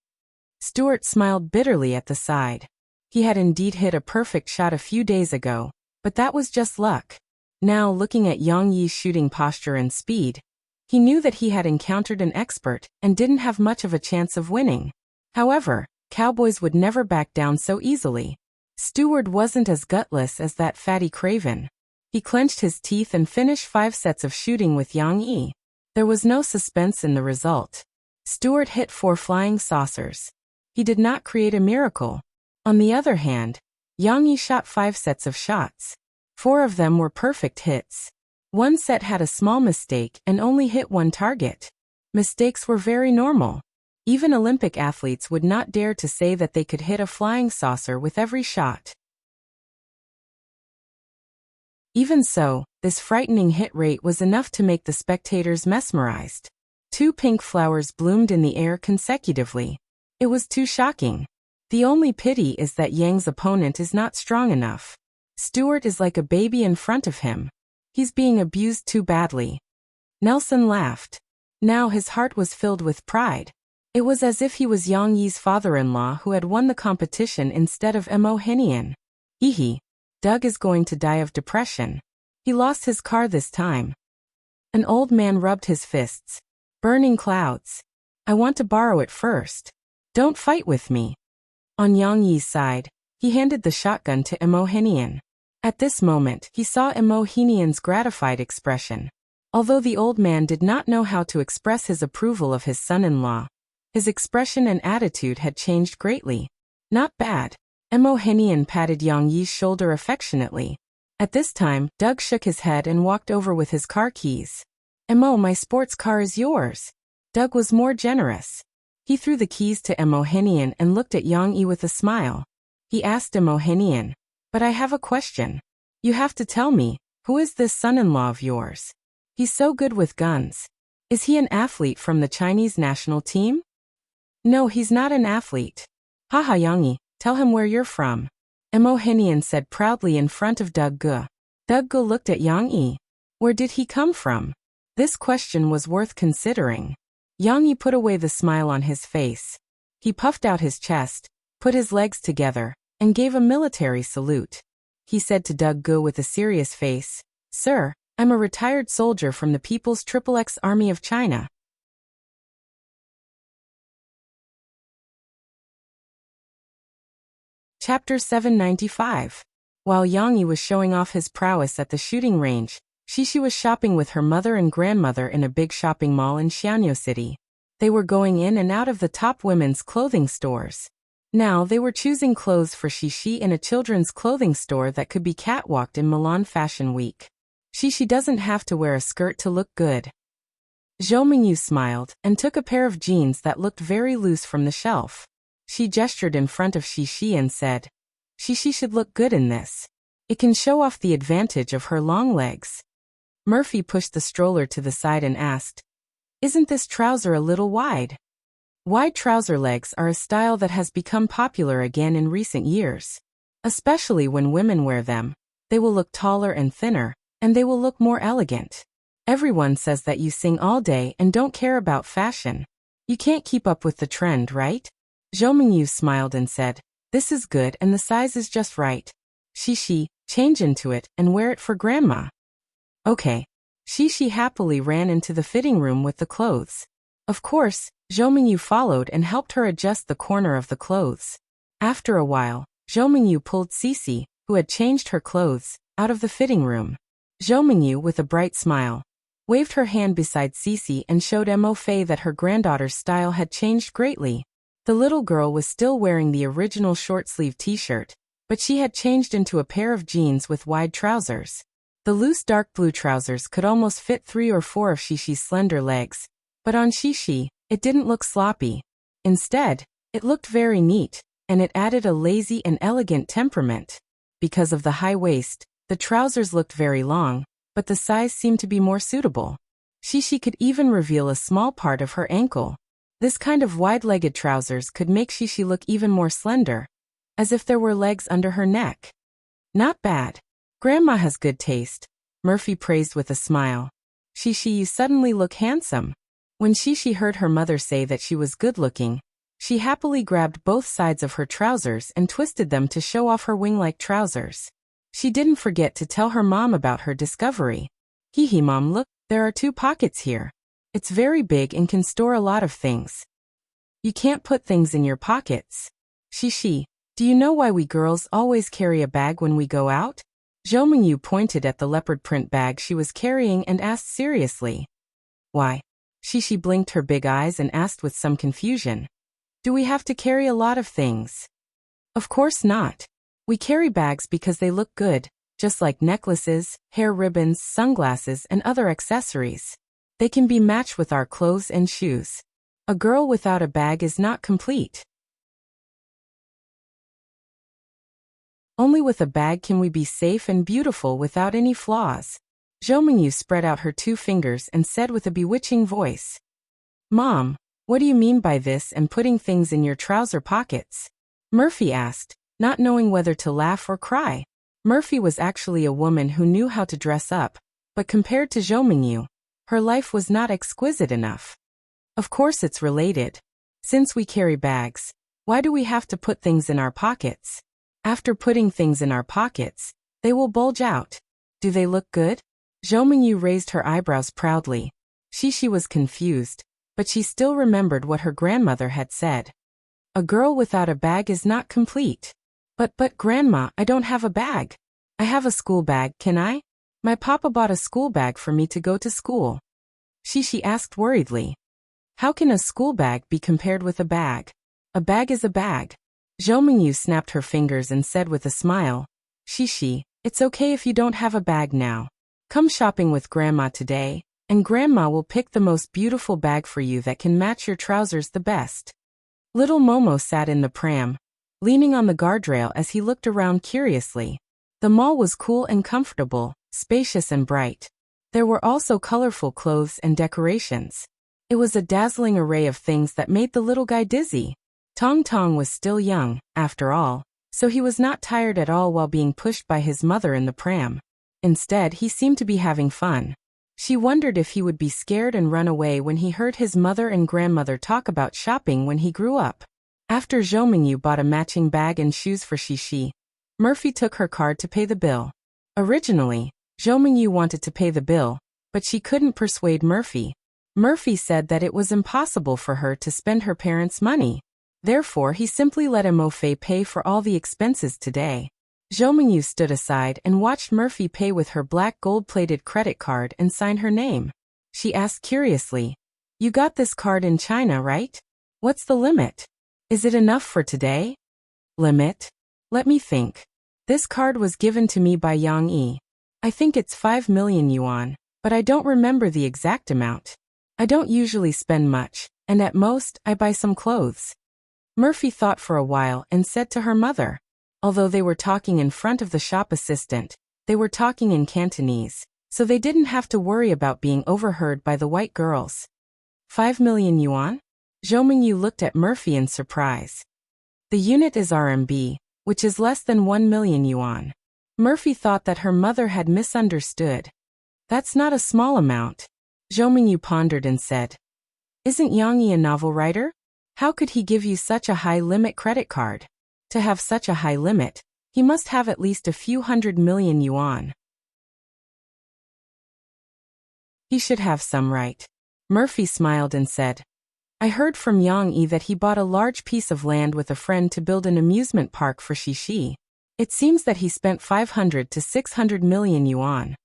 Stuart smiled bitterly at the side. He had indeed hit a perfect shot a few days ago, but that was just luck. Now, looking at Yang Yi's shooting posture and speed, he knew that he had encountered an expert and didn't have much of a chance of winning. However, cowboys would never back down so easily. Stuart wasn't as gutless as that fatty craven. He clenched his teeth and finished 5 sets of shooting with Yang Yi. There was no suspense in the result. Stuart hit 4 flying saucers. He did not create a miracle. On the other hand, Yang Yi shot 5 sets of shots. 4 of them were perfect hits. One set had a small mistake and only hit 1 target. Mistakes were very normal. Even Olympic athletes would not dare to say that they could hit a flying saucer with every shot. Even so, this frightening hit rate was enough to make the spectators mesmerized. 2 pink flowers bloomed in the air consecutively. It was too shocking. The only pity is that Yang's opponent is not strong enough. Stuart is like a baby in front of him. He's being abused too badly. Nelson laughed. Now his heart was filled with pride. It was as if he was Yang Yi's father-in-law who had won the competition instead of Mo Henian. Hehe. Doug is going to die of depression. He lost his car this time. An old man rubbed his fists. Burning clouds. I want to borrow it first. Don't fight with me. On Yang Yi's side, he handed the shotgun to Mo Henian. At this moment, he saw Mo Henian's gratified expression. Although the old man did not know how to express his approval of his son-in-law, his expression and attitude had changed greatly. Not bad. Mo Henian patted Yang Yi's shoulder affectionately. At this time, Doug shook his head and walked over with his car keys. Mo, my sports car is yours. Doug was more generous. He threw the keys to Mo Henian and looked at Yang Yi with a smile. He asked Mo Henian, but I have a question. You have to tell me, who is this son-in-law of yours? He's so good with guns. Is he an athlete from the Chinese national team? No, he's not an athlete. Haha, Yang Yi, tell him where you're from. Mo Henian said proudly in front of Doug Ge. Doug Ge looked at Yang Yi. Where did he come from? This question was worth considering. Yang Yi put away the smile on his face. He puffed out his chest, put his legs together, and gave a military salute. He said to Doug Ge with a serious face, Sir, I'm a retired soldier from the People's XXX Army of China. Chapter 795. While Yang Yi was showing off his prowess at the shooting range, Shishi was shopping with her mother and grandmother in a big shopping mall in Xianyo City. They were going in and out of the top women's clothing stores. Now they were choosing clothes for Shishi in a children's clothing store that could be catwalked in Milan Fashion Week. Shishi doesn't have to wear a skirt to look good. Zhou Mingyu smiled and took a pair of jeans that looked very loose from the shelf. She gestured in front of Shishi and said, Shishi should look good in this. It can show off the advantage of her long legs. Murphy pushed the stroller to the side and asked, Isn't this trouser a little wide? Wide trouser legs are a style that has become popular again in recent years. Especially when women wear them, they will look taller and thinner, and they will look more elegant. Everyone says that you sing all day and don't care about fashion. You can't keep up with the trend, right? Zhou Mingyu smiled and said, This is good and the size is just right. Shishi, change into it and wear it for grandma. Okay. Shishi happily ran into the fitting room with the clothes. Of course, Zhou Mingyu followed and helped her adjust the corner of the clothes. After a while, Zhou Mingyu pulled Cici, who had changed her clothes, out of the fitting room. Zhou Mingyu, with a bright smile, waved her hand beside Cici and showed Mo Fei that her granddaughter's style had changed greatly. The little girl was still wearing the original short-sleeve t-shirt, but she had changed into a pair of jeans with wide trousers. The loose dark blue trousers could almost fit 3 or 4 of Shishi's slender legs, but on Shishi, it didn't look sloppy. Instead, it looked very neat, and it added a lazy and elegant temperament. Because of the high waist, the trousers looked very long, but the size seemed to be more suitable. Shishi could even reveal a small part of her ankle. This kind of wide-legged trousers could make Shishi look even more slender, as if there were legs under her neck. Not bad. Grandma has good taste, Murphy praised with a smile. Shishi, you suddenly look handsome. When Shishi heard her mother say that she was good-looking, she happily grabbed both sides of her trousers and twisted them to show off her wing-like trousers. She didn't forget to tell her mom about her discovery. Hee hee mom, look, there are 2 pockets here. It's very big and can store a lot of things. You can't put things in your pockets. Shishi, do you know why we girls always carry a bag when we go out? Zhou Mingyu pointed at the leopard print bag she was carrying and asked seriously. Why? Shishi blinked her big eyes and asked with some confusion. Do we have to carry a lot of things? Of course not. We carry bags because they look good, just like necklaces, hair ribbons, sunglasses, and other accessories. They can be matched with our clothes and shoes. A girl without a bag is not complete. Only with a bag can we be safe and beautiful without any flaws. Zhou Mingyu spread out her 2 fingers and said with a bewitching voice. Mom, what do you mean by this and putting things in your trouser pockets? Murphy asked, not knowing whether to laugh or cry. Murphy was actually a woman who knew how to dress up, but compared to Zhou Mingyu, her life was not exquisite enough. Of course it's related. Since we carry bags, why do we have to put things in our pockets? After putting things in our pockets, they will bulge out. Do they look good? Zhou Mingyu raised her eyebrows proudly. Shishi was confused, but she still remembered what her grandmother had said. A girl without a bag is not complete. But Grandma, I don't have a bag. I have a school bag, can I? My papa bought a school bag for me to go to school. Shishi asked worriedly. How can a school bag be compared with a bag? A bag is a bag. Zhou Mingyu snapped her fingers and said with a smile, Shishi, it's okay if you don't have a bag now. Come shopping with Grandma today, and Grandma will pick the most beautiful bag for you that can match your trousers the best. Little Momo sat in the pram, leaning on the guardrail as he looked around curiously. The mall was cool and comfortable, spacious and bright. There were also colorful clothes and decorations. It was a dazzling array of things that made the little guy dizzy. Tong Tong was still young, after all, so he was not tired at all while being pushed by his mother in the pram. Instead, he seemed to be having fun. She wondered if he would be scared and run away when he heard his mother and grandmother talk about shopping when he grew up. After Zhou Mingyu bought a matching bag and shoes for Shishi, Murphy took her card to pay the bill. Originally, Zhou Mingyu wanted to pay the bill, but she couldn't persuade Murphy. Murphy said that it was impossible for her to spend her parents' money. Therefore, he simply let Mofei pay for all the expenses today. Zhou Mingyu stood aside and watched Murphy pay with her black gold-plated credit card and sign her name. She asked curiously, You got this card in China, right? What's the limit? Is it enough for today? Limit? Let me think. This card was given to me by Yang Yi. I think it's 5 million yuan, but I don't remember the exact amount. I don't usually spend much, and at most, I buy some clothes. Murphy thought for a while and said to her mother. Although they were talking in front of the shop assistant, they were talking in Cantonese, so they didn't have to worry about being overheard by the white girls. 5 million yuan? Zhou Mingyu looked at Murphy in surprise. The unit is RMB, which is less than 1 million yuan. Murphy thought that her mother had misunderstood. That's not a small amount. Zhou Mingyu pondered and said. Isn't Yang Yi a novel writer? How could he give you such a high-limit credit card? To have such a high limit, he must have at least a few 100 million yuan. He should have some, right? Murphy smiled and said. I heard from Yang Yi that he bought a large piece of land with a friend to build an amusement park for Shishi. It seems that he spent 500 to 600 million yuan.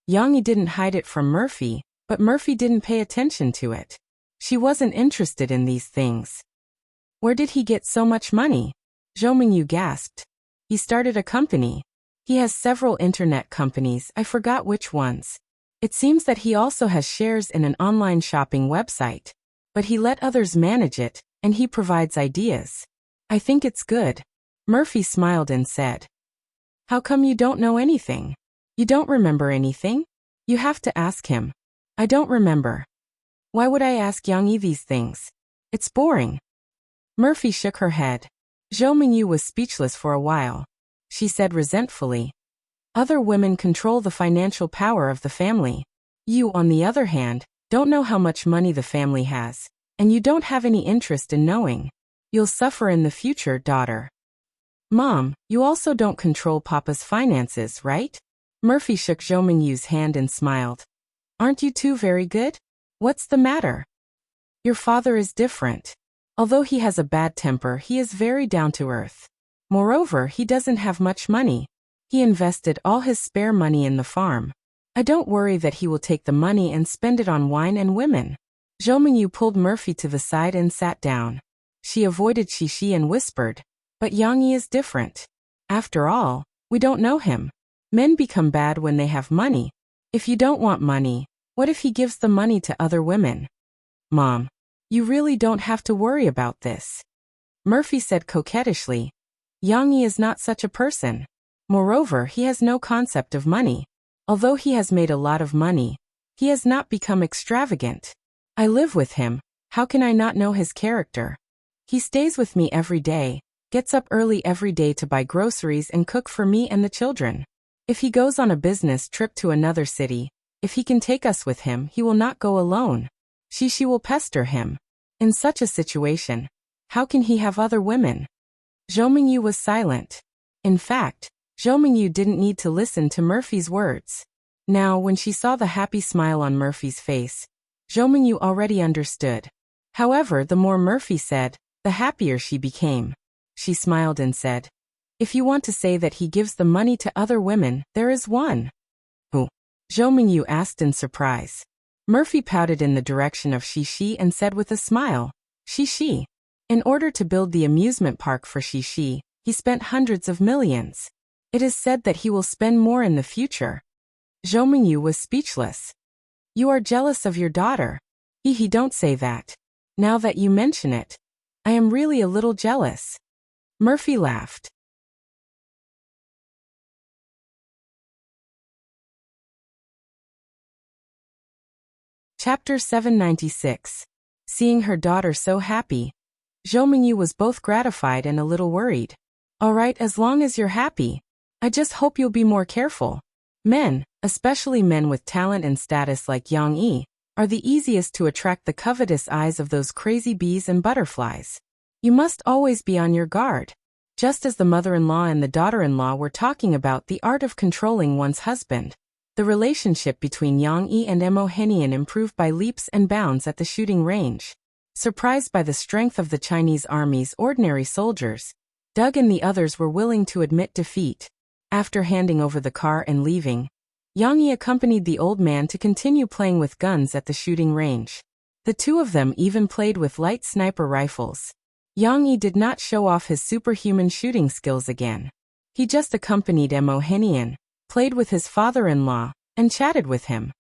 Yang Yi didn't hide it from Murphy, but Murphy didn't pay attention to it. She wasn't interested in these things. Where did he get so much money? Zhou Mingyu gasped. He started a company. He has several internet companies, I forgot which ones. It seems that he also has shares in an online shopping website. But he let others manage it, and he provides ideas. I think it's good. Murphy smiled and said. How come you don't know anything? You don't remember anything? You have to ask him. I don't remember. Why would I ask Yang Yi these things? It's boring. Murphy shook her head. Zhou Mingyu was speechless for a while. She said resentfully, "Other women control the financial power of the family. You, on the other hand, don't know how much money the family has, and you don't have any interest in knowing. You'll suffer in the future, daughter." "Mom, you also don't control Papa's finances, right?" Murphy shook Zhou Mingyu's hand and smiled. "Aren't you two very good? What's the matter?" "Your father is different. Although he has a bad temper, he is very down-to-earth. Moreover, he doesn't have much money. He invested all his spare money in the farm. I don't worry that he will take the money and spend it on wine and women." Zhou Mingyu pulled Murphy to the side and sat down. She avoided Xixi and whispered, "But Yang Yi is different. After all, we don't know him. Men become bad when they have money. If you don't want money, what if he gives the money to other women?" "Mom, you really don't have to worry about this," Murphy said coquettishly. "Yang Yi is not such a person. Moreover, he has no concept of money. Although he has made a lot of money, he has not become extravagant. I live with him, how can I not know his character? He stays with me every day, gets up early every day to buy groceries and cook for me and the children. If he goes on a business trip to another city, if he can take us with him, he will not go alone. Xixi will pester him. In such a situation, how can he have other women?" Zhou Mingyu was silent. In fact, Zhou Mingyu didn't need to listen to Murphy's words. Now, when she saw the happy smile on Murphy's face, Zhou Mingyu already understood. However, the more Murphy said, the happier she became. She smiled and said, "If you want to say that he gives the money to other women, there is one." "Who?" Zhou Mingyu asked in surprise. Murphy pouted in the direction of Xixi and said with a smile, "Xixi. In order to build the amusement park for Xixi, he spent hundreds of millions. It is said that he will spend more in the future." Zhou Mingyu was speechless. "You are jealous of your daughter." He don't say that. Now that you mention it, I am really a little jealous." Murphy laughed. Chapter 796. Seeing her daughter so happy, Zhou Mingyu was both gratified and a little worried. "All right, as long as you're happy. I just hope you'll be more careful. Men, especially men with talent and status like Yang Yi, are the easiest to attract the covetous eyes of those crazy bees and butterflies. You must always be on your guard." Just as the mother-in-law and the daughter-in-law were talking about the art of controlling one's husband, the relationship between Yang Yi and Emohenian improved by leaps and bounds at the shooting range. Surprised by the strength of the Chinese army's ordinary soldiers, Doug and the others were willing to admit defeat. After handing over the car and leaving, Yang Yi accompanied the old man to continue playing with guns at the shooting range. The two of them even played with light sniper rifles. Yang Yi did not show off his superhuman shooting skills again. He just accompanied Emohenian, played with his father-in-law, and chatted with him.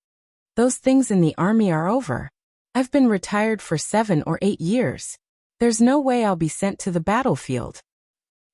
"Those things in the army are over. I've been retired for 7 or 8 years. There's no way I'll be sent to the battlefield.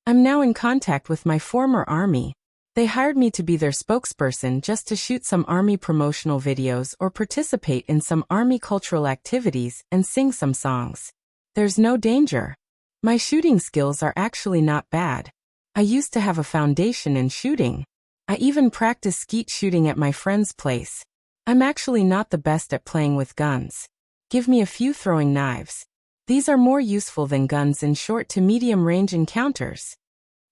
I'm now in contact with my former army. They hired me to be their spokesperson just to shoot some army promotional videos or participate in some army cultural activities and sing some songs. There's no danger. My shooting skills are actually not bad. I used to have a foundation in shooting. I even practiced skeet shooting at my friend's place. I'm actually not the best at playing with guns. Give me a few throwing knives. These are more useful than guns in short to medium range encounters."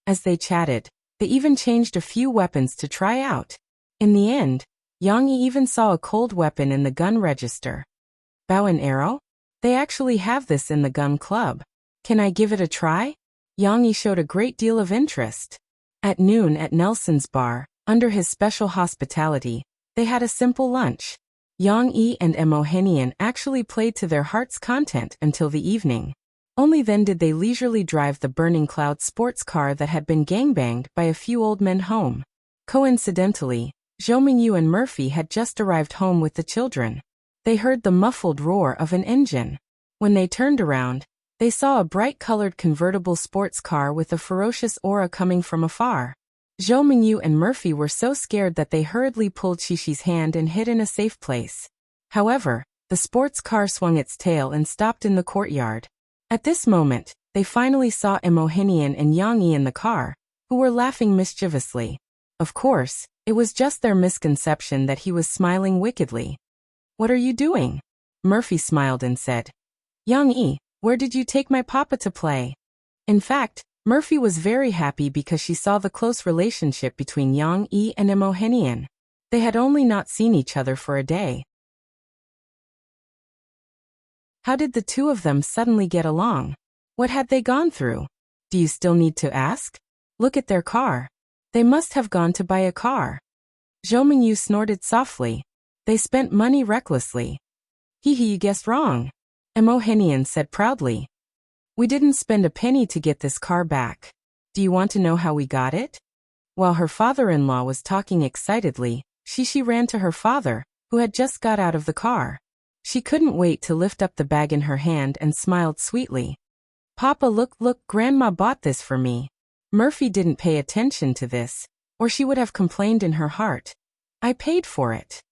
As they chatted, they even changed a few weapons to try out. In the end, Yang Yi even saw a cold weapon in the gun register. "Bow and arrow? They actually have this in the gun club. Can I give it a try?" Yang Yi showed a great deal of interest. At noon at Nelson's bar, under his special hospitality, they had a simple lunch. Yang Yi and Emohenian actually played to their heart's content until the evening. Only then did they leisurely drive the Burning Cloud sports car that had been gangbanged by a few old men home. Coincidentally, Zhou Mingyu and Murphy had just arrived home with the children. They heard the muffled roar of an engine. When they turned around, they saw a bright-colored convertible sports car with a ferocious aura coming from afar. Zhou Mingyu and Murphy were so scared that they hurriedly pulled Xixi's hand and hid in a safe place. However, the sports car swung its tail and stopped in the courtyard. At this moment, they finally saw Emohenian and Yang Yi in the car, who were laughing mischievously. Of course, it was just their misconception that he was smiling wickedly. "What are you doing?" Murphy smiled and said. "Yang Yi, where did you take my papa to play?" In fact, Murphy was very happy because she saw the close relationship between Yang Yi and Emohenian. They had only not seen each other for a day. How did the two of them suddenly get along? What had they gone through? Do you still need to ask? Look at their car. They must have gone to buy a car. Zhou Mingyu snorted softly. They spent money recklessly. Hee, you guessed wrong. Emohenian said proudly. We didn't spend a penny to get this car back. Do you want to know how we got it? While her father-in-law was talking excitedly, Shishi ran to her father, who had just got out of the car. She couldn't wait to lift up the bag in her hand and smiled sweetly. Papa, look, Grandma bought this for me. Murphy didn't pay attention to this, or she would have complained in her heart. I paid for it.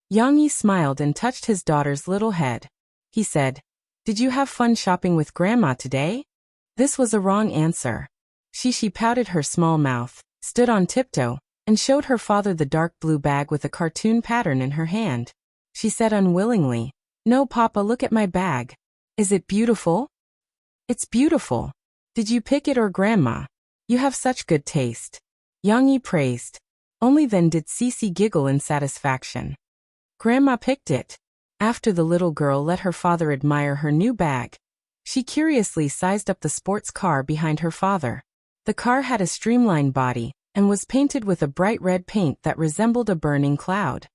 Yang Yi smiled and touched his daughter's little head. He said, Did you have fun shopping with Grandma today? This was a wrong answer. Shishi pouted her small mouth, stood on tiptoe, and showed her father the dark blue bag with a cartoon pattern in her hand. She said unwillingly, No, Papa, look at my bag. Is it beautiful? It's beautiful. Did you pick it or Grandma? You have such good taste. Yang Yi praised. Only then did Cece giggle in satisfaction. Grandma picked it. After the little girl let her father admire her new bag, she curiously sized up the sports car behind her father. The car had a streamlined body and was painted with a bright red paint that resembled a burning cloud.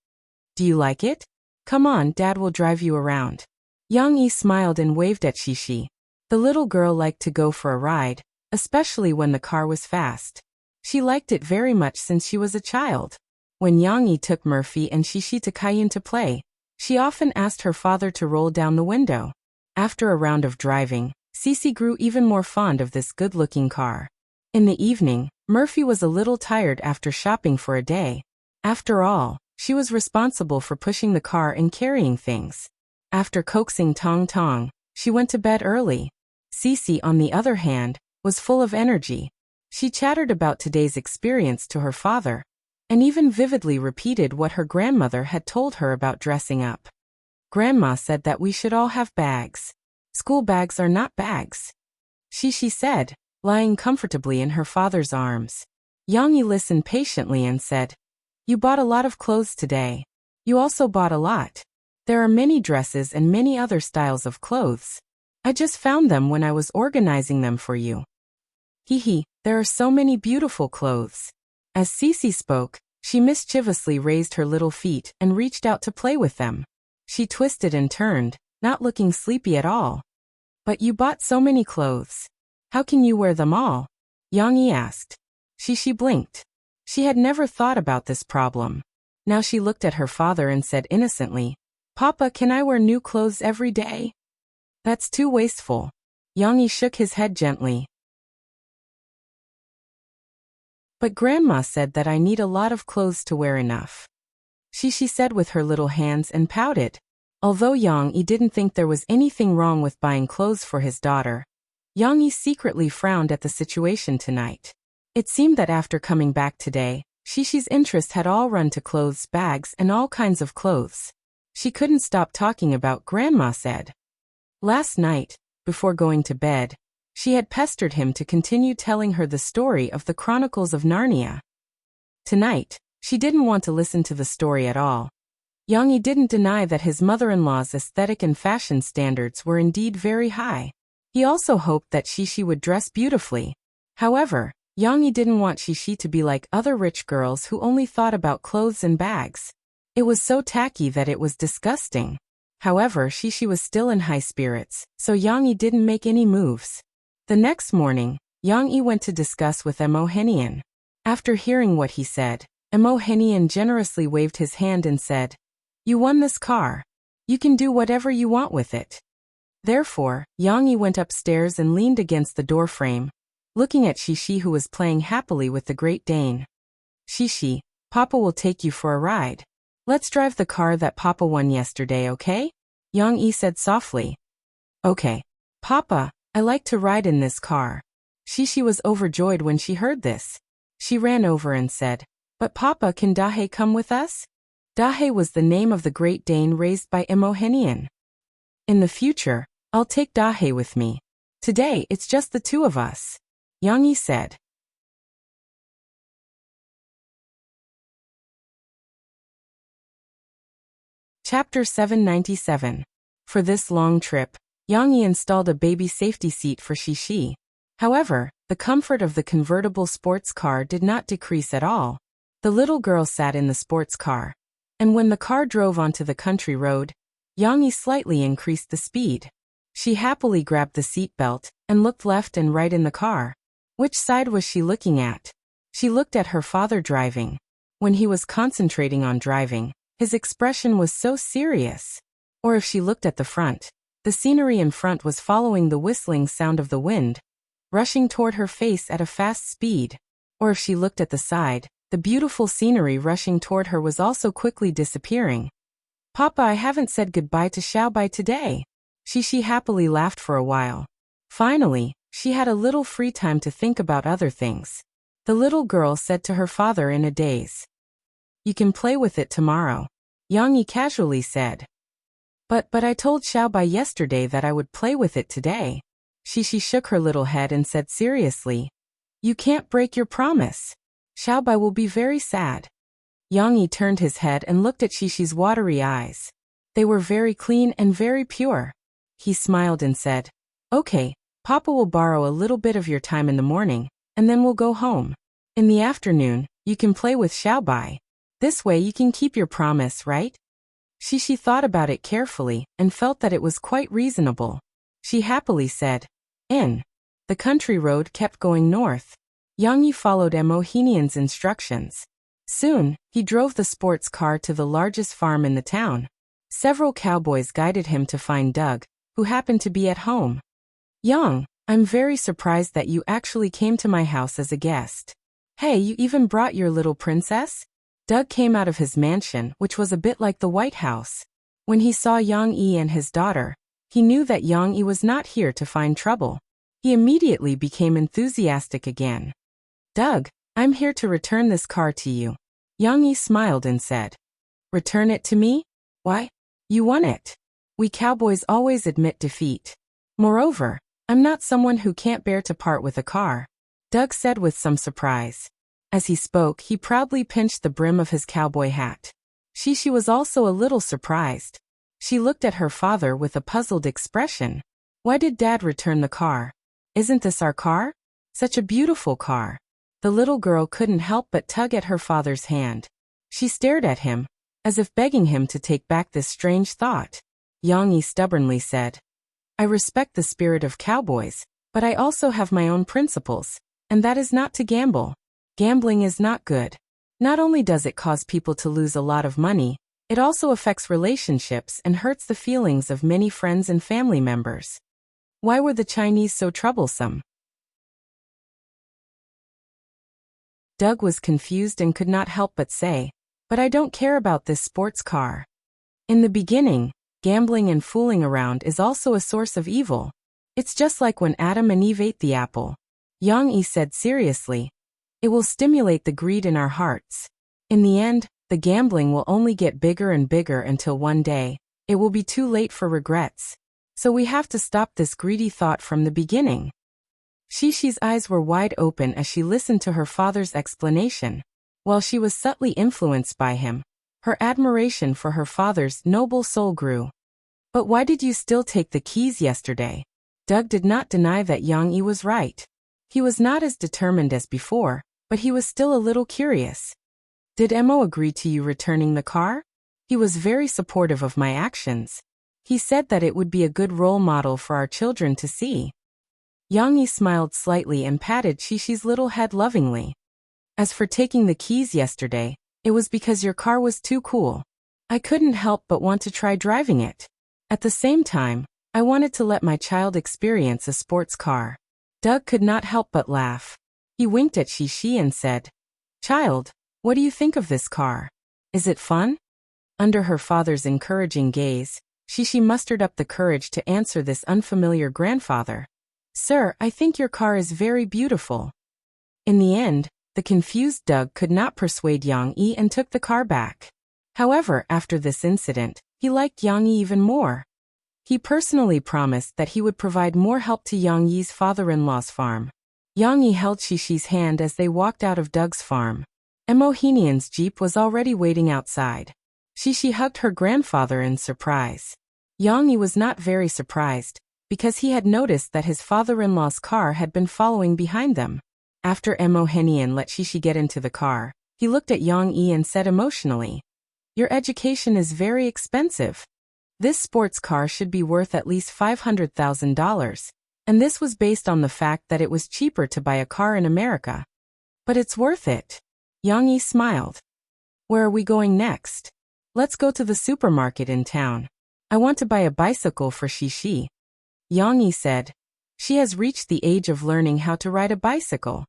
Do you like it? Come on, Dad will drive you around. Yang Yi smiled and waved at Shishi. The little girl liked to go for a ride, especially when the car was fast. She liked it very much since she was a child. When Yang Yi took Murphy and Shishi to Cayenne to play, she often asked her father to roll down the window. After a round of driving, Cece grew even more fond of this good-looking car. In the evening, Murphy was a little tired after shopping for a day. After all, she was responsible for pushing the car and carrying things. After coaxing Tong Tong, she went to bed early. Cece, on the other hand, was full of energy. She chattered about today's experience to her father, and even vividly repeated what her grandmother had told her about dressing up. Grandma said that we should all have bags. School bags are not bags. She said, lying comfortably in her father's arms. Yang Yi listened patiently and said, You bought a lot of clothes today. You also bought a lot. There are many dresses and many other styles of clothes. I just found them when I was organizing them for you. There are so many beautiful clothes. As Cece spoke, she mischievously raised her little feet and reached out to play with them. She twisted and turned, not looking sleepy at all. But you bought so many clothes. How can you wear them all? Yang Yi asked. She blinked. She had never thought about this problem. Now she looked at her father and said innocently, Papa, can I wear new clothes every day? That's too wasteful. Yang Yi shook his head gently. But Grandma said that I need a lot of clothes to wear enough. She said with her little hands and pouted. Although Yang Yi didn't think there was anything wrong with buying clothes for his daughter, Yang Yi secretly frowned at the situation tonight. It seemed that after coming back today, Shishi's interest had all run to clothes, bags, and all kinds of clothes. She couldn't stop talking about Grandma said. Last night, before going to bed, she had pestered him to continue telling her the story of the Chronicles of Narnia. Tonight, she didn't want to listen to the story at all. Yang Yi didn't deny that his mother-in-law's aesthetic and fashion standards were indeed very high. He also hoped that Shishi would dress beautifully. However, Yang Yi didn't want Shishi to be like other rich girls who only thought about clothes and bags. It was so tacky that it was disgusting. However, Shishi was still in high spirits, so Yang Yi didn't make any moves. The next morning, Yang Yi went to discuss with Emohenian. After hearing what he said, Emohenian generously waved his hand and said, You won this car. You can do whatever you want with it. Therefore, Yang Yi went upstairs and leaned against the doorframe, looking at Shishi who was playing happily with the Great Dane. Shishi, Papa will take you for a ride. Let's drive the car that Papa won yesterday, okay? Yang Yi said softly. Okay. Papa, I like to ride in this car. Shishi was overjoyed when she heard this. She ran over and said, "But Papa, can Dahe come with us?" Dahe was the name of the Great Dane raised by Imohenian. "In the future, I'll take Dahe with me. Today, it's just the two of us," Yang Yi said. Chapter 797. For this long trip, Yang Yi installed a baby safety seat for Shishi. However, the comfort of the convertible sports car did not decrease at all. The little girl sat in the sports car, and when the car drove onto the country road, Yang Yi slightly increased the speed. She happily grabbed the seat belt and looked left and right in the car. Which side was she looking at? She looked at her father driving. When he was concentrating on driving, his expression was so serious. Or if she looked at the front, the scenery in front was following the whistling sound of the wind, rushing toward her face at a fast speed. Or if she looked at the side, the beautiful scenery rushing toward her was also quickly disappearing. "Papa, I haven't said goodbye to Xiaobai today." Shishi happily laughed for a while. Finally, she had a little free time to think about other things. The little girl said to her father in a daze, "You can play with it tomorrow," Yang Yi casually said. But I told Xiaobai yesterday that I would play with it today." Shishi shook her little head and said seriously, "You can't break your promise. Xiaobai will be very sad." Yang Yi turned his head and looked at Shishi's watery eyes. They were very clean and very pure. He smiled and said, "Okay, Papa will borrow a little bit of your time in the morning, and then we'll go home. In the afternoon, you can play with Xiaobai. This way you can keep your promise, right?" Shishi thought about it carefully and felt that it was quite reasonable. She happily said, "In." The country road kept going north. Yang Yi followed Imohenian's instructions. Soon, he drove the sports car to the largest farm in the town. Several cowboys guided him to find Doug, who happened to be at home. "Yang, I'm very surprised that you actually came to my house as a guest. Hey, you even brought your little princess?" Doug came out of his mansion, which was a bit like the White House. When he saw Yang Yi and his daughter, he knew that Yang Yi was not here to find trouble. He immediately became enthusiastic again. "Doug, I'm here to return this car to you." Yang Yi smiled and said, "Return it to me? Why? You won it." We cowboys always admit defeat. Moreover, I'm not someone who can't bear to part with a car," Doug said with some surprise. As he spoke, he proudly pinched the brim of his cowboy hat. Shishi was also a little surprised. She looked at her father with a puzzled expression. "Why did Dad return the car? Isn't this our car? Such a beautiful car." The little girl couldn't help but tug at her father's hand. She stared at him, as if begging him to take back this strange thought. Yang Yi stubbornly said, "I respect the spirit of cowboys, but I also have my own principles, and that is not to gamble. Gambling is not good. Not only does it cause people to lose a lot of money, it also affects relationships and hurts the feelings of many friends and family members." Why were the Chinese so troublesome? Doug was confused and could not help but say, "But I don't care about this sports car." In the beginning, gambling and fooling around is also a source of evil. It's just like when Adam and Eve ate the apple. Yang Yi said seriously, "It will stimulate the greed in our hearts. In the end, the gambling will only get bigger and bigger until one day, it will be too late for regrets. So we have to stop this greedy thought from the beginning." Shishi's eyes were wide open as she listened to her father's explanation. While she was subtly influenced by him, her admiration for her father's noble soul grew. "But why did you still take the keys yesterday?" Doug did not deny that Yang Yi was right. He was not as determined as before, but he was still a little curious. "Did Mo agree to you returning the car?" "He was very supportive of my actions. He said that it would be a good role model for our children to see." Yang Yi smiled slightly and patted Shishi's little head lovingly. "As for taking the keys yesterday, it was because your car was too cool. I couldn't help but want to try driving it. At the same time, I wanted to let my child experience a sports car." Doug could not help but laugh. He winked at Shishi and said, "Child, what do you think of this car? Is it fun?" Under her father's encouraging gaze, Shishi mustered up the courage to answer this unfamiliar grandfather. "Sir, I think your car is very beautiful." In the end, the confused Doug could not persuade Yang Yi and took the car back. However, after this incident, he liked Yang Yi even more. He personally promised that he would provide more help to Yang Yi's father-in-law's farm. Yang Yi held Xishi's hand as they walked out of Doug's farm. Emohenian's jeep was already waiting outside. Xishi hugged her grandfather in surprise. Yang Yi was not very surprised, because he had noticed that his father-in-law's car had been following behind them. After Emohenian let Xishi get into the car, he looked at Yang Yi and said emotionally, "Your education is very expensive. This sports car should be worth at least $500,000, and this was based on the fact that it was cheaper to buy a car in America. But it's worth it." Yang Yi smiled. "Where are we going next?" "Let's go to the supermarket in town. I want to buy a bicycle for Xishi." Yang Yi said. She has reached the age of learning how to ride a bicycle.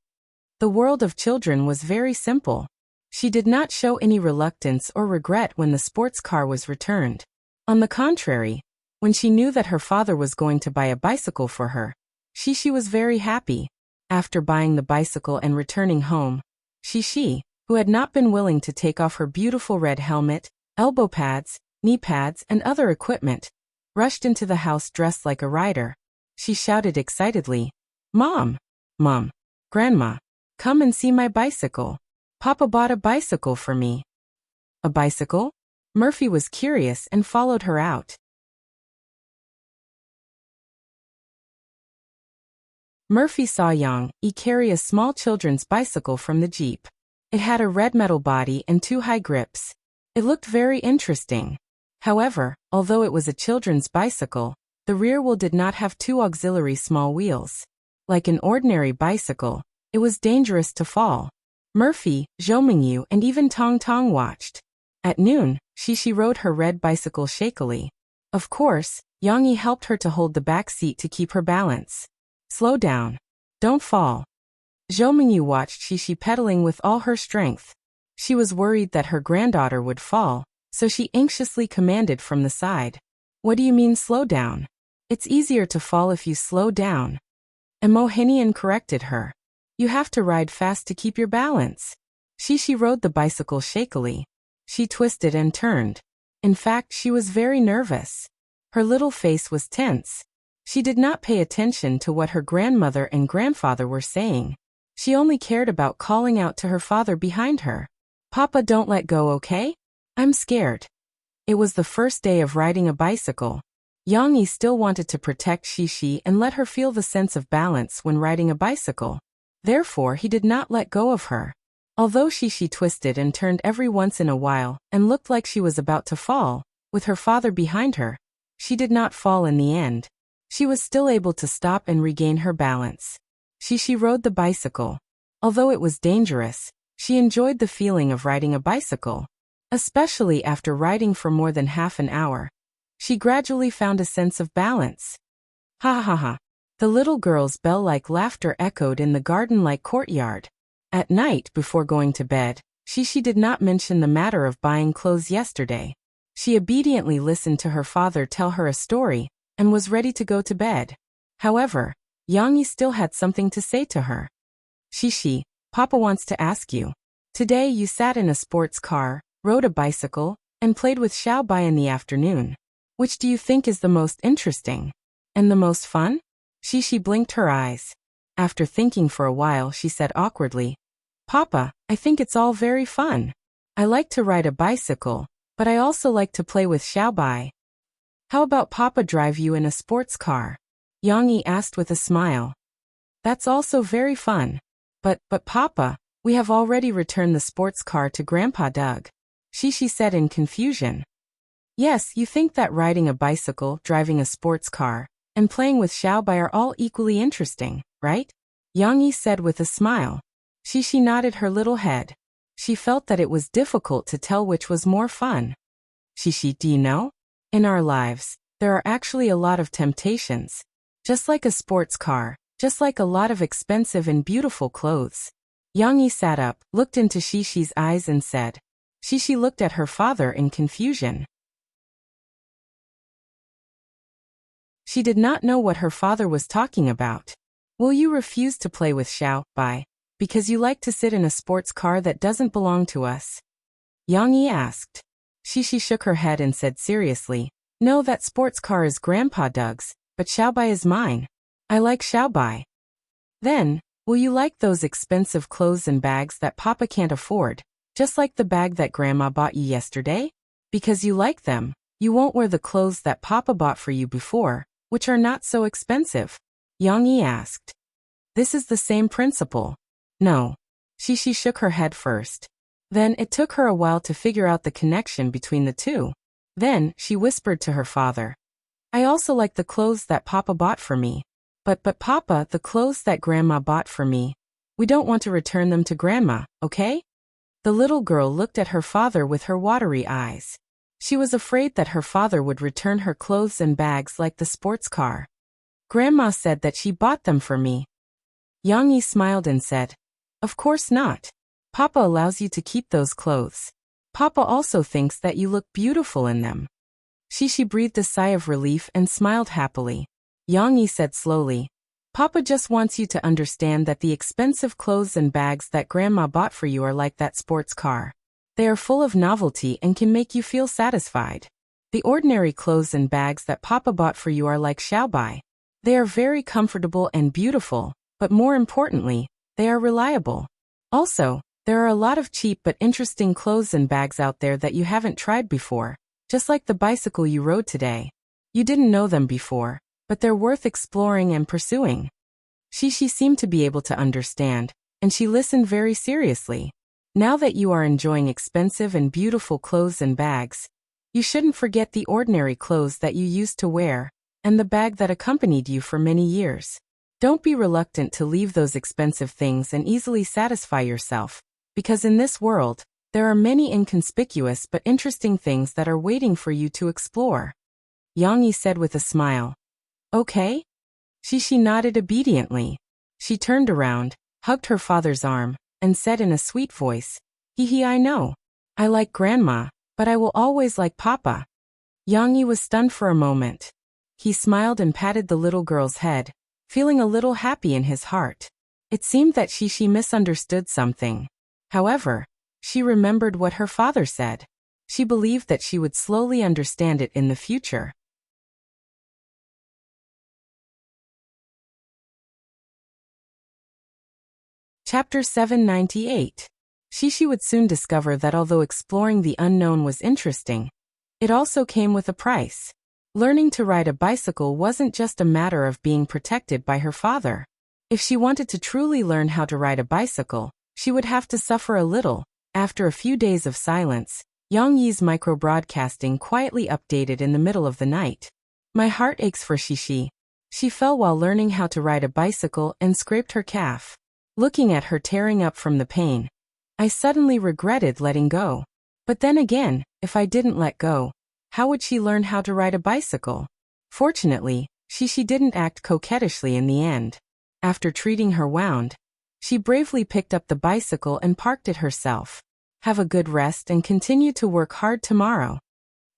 The world of children was very simple. She did not show any reluctance or regret when the sports car was returned. On the contrary, when she knew that her father was going to buy a bicycle for her, Xishi was very happy. After buying the bicycle and returning home, Xishi, who had not been willing to take off her beautiful red helmet, elbow pads, knee pads, and other equipment, rushed into the house dressed like a rider. She shouted excitedly, "Mom! Mom! Grandma! Come and see my bicycle. Papa bought a bicycle for me." "A bicycle?" Murphy was curious and followed her out. Murphy saw Yang Yi carry a small children's bicycle from the Jeep. It had a red metal body and 2 high grips. It looked very interesting. However, although it was a children's bicycle, the rear wheel did not have 2 auxiliary small wheels. Like an ordinary bicycle, it was dangerous to fall. Murphy, Zhou Mingyu, and even Tong Tong watched. At noon, Xishi rode her red bicycle shakily. Of course, Yang Yi helped her to hold the back seat to keep her balance. "Slow down. Don't fall." Zhou Mingyu watched Xishi pedaling with all her strength. She was worried that her granddaughter would fall, so she anxiously commanded from the side. "What do you mean slow down? It's easier to fall if you slow down." Emohenian corrected her. "You have to ride fast to keep your balance." Xishi rode the bicycle shakily. She twisted and turned. In fact, she was very nervous. Her little face was tense. She did not pay attention to what her grandmother and grandfather were saying. She only cared about calling out to her father behind her. "Papa, don't let go, okay? I'm scared." It was the first day of riding a bicycle. Yang Yi still wanted to protect Xishi and let her feel the sense of balance when riding a bicycle. Therefore, he did not let go of her. Although Xishi twisted and turned every once in a while and looked like she was about to fall, with her father behind her, she did not fall in the end. She was still able to stop and regain her balance. Xishi rode the bicycle. Although it was dangerous, she enjoyed the feeling of riding a bicycle. Especially after riding for more than half an hour, she gradually found a sense of balance. Ha ha ha. The little girl's bell-like laughter echoed in the garden-like courtyard. At night, before going to bed, Xishi did not mention the matter of buying clothes yesterday. She obediently listened to her father tell her a story, and was ready to go to bed. However, Yang Yi still had something to say to her. "Xishi, Papa wants to ask you. Today you sat in a sports car, rode a bicycle, and played with Xiaobai in the afternoon. Which do you think is the most interesting? And the most fun?" Xishi blinked her eyes. After thinking for a while, she said awkwardly, "Papa, I think it's all very fun. I like to ride a bicycle, but I also like to play with Xiaobai." "How about Papa drive you in a sports car?" Yang Yi asked with a smile. "That's also very fun. But Papa, we have already returned the sports car to Grandpa Doug," Xishi said in confusion. "Yes, you think that riding a bicycle, driving a sports car, and playing with Xiaobai are all equally interesting, right?" Yang Yi said with a smile. Xishi nodded her little head. She felt that it was difficult to tell which was more fun. "Xishi, do you know? In our lives, there are actually a lot of temptations. Just like a sports car, just like a lot of expensive and beautiful clothes." Yang Yi sat up, looked into Xishi's eyes and said. Xishi looked at her father in confusion. She did not know what her father was talking about. Will you refuse to play with Xiao Bai because you like to sit in a sports car that doesn't belong to us? Yang Yi asked. Shishi shook her head and said seriously, no, that sports car is Grandpa Doug's, but Xiao Bai is mine. I like Xiao Bai. Then, will you like those expensive clothes and bags that Papa can't afford, just like the bag that Grandma bought you yesterday? Because you like them, you won't wear the clothes that Papa bought for you before, which are not so expensive. Yang Yi asked. This is the same principle. No. Shishi shook her head first. Then it took her a while to figure out the connection between the two. Then she whispered to her father. I also like the clothes that Papa bought for me. But Papa, the clothes that Grandma bought for me, we don't want to return them to Grandma, okay? The little girl looked at her father with her watery eyes. She was afraid that her father would return her clothes and bags like the sports car. Grandma said that she bought them for me. Yang Yi smiled and said, of course not. Papa allows you to keep those clothes. Papa also thinks that you look beautiful in them. Shishi breathed a sigh of relief and smiled happily. Yang Yi said slowly, Papa just wants you to understand that the expensive clothes and bags that Grandma bought for you are like that sports car. They are full of novelty and can make you feel satisfied. The ordinary clothes and bags that Papa bought for you are like Xiao Bai. They are very comfortable and beautiful, but more importantly, they are reliable. Also, there are a lot of cheap but interesting clothes and bags out there that you haven't tried before, just like the bicycle you rode today. You didn't know them before, but they're worth exploring and pursuing. Shishi seemed to be able to understand, and she listened very seriously. Now that you are enjoying expensive and beautiful clothes and bags, you shouldn't forget the ordinary clothes that you used to wear, and the bag that accompanied you for many years. Don't be reluctant to leave those expensive things and easily satisfy yourself, because in this world, there are many inconspicuous but interesting things that are waiting for you to explore. Yang Yi said with a smile. Okay? Shishi nodded obediently. She turned around, hugged her father's arm, and said in a sweet voice, Hee, I know. I like Grandma, but I will always like Papa. Yang Yi was stunned for a moment. He smiled and patted the little girl's head, feeling a little happy in his heart. It seemed that Shishi misunderstood something. However, she remembered what her father said. She believed that she would slowly understand it in the future. Chapter 798. Shishi would soon discover that although exploring the unknown was interesting, it also came with a price. Learning to ride a bicycle wasn't just a matter of being protected by her father. If she wanted to truly learn how to ride a bicycle, she would have to suffer a little. After a few days of silence, Yang Yi's micro-broadcasting quietly updated in the middle of the night. My heart aches for Shishi. She fell while learning how to ride a bicycle and scraped her calf. Looking at her tearing up from the pain, I suddenly regretted letting go. But then again, if I didn't let go, how would she learn how to ride a bicycle? Fortunately, Shishi didn't act coquettishly in the end. After treating her wound, she bravely picked up the bicycle and parked it herself. Have a good rest and continue to work hard tomorrow.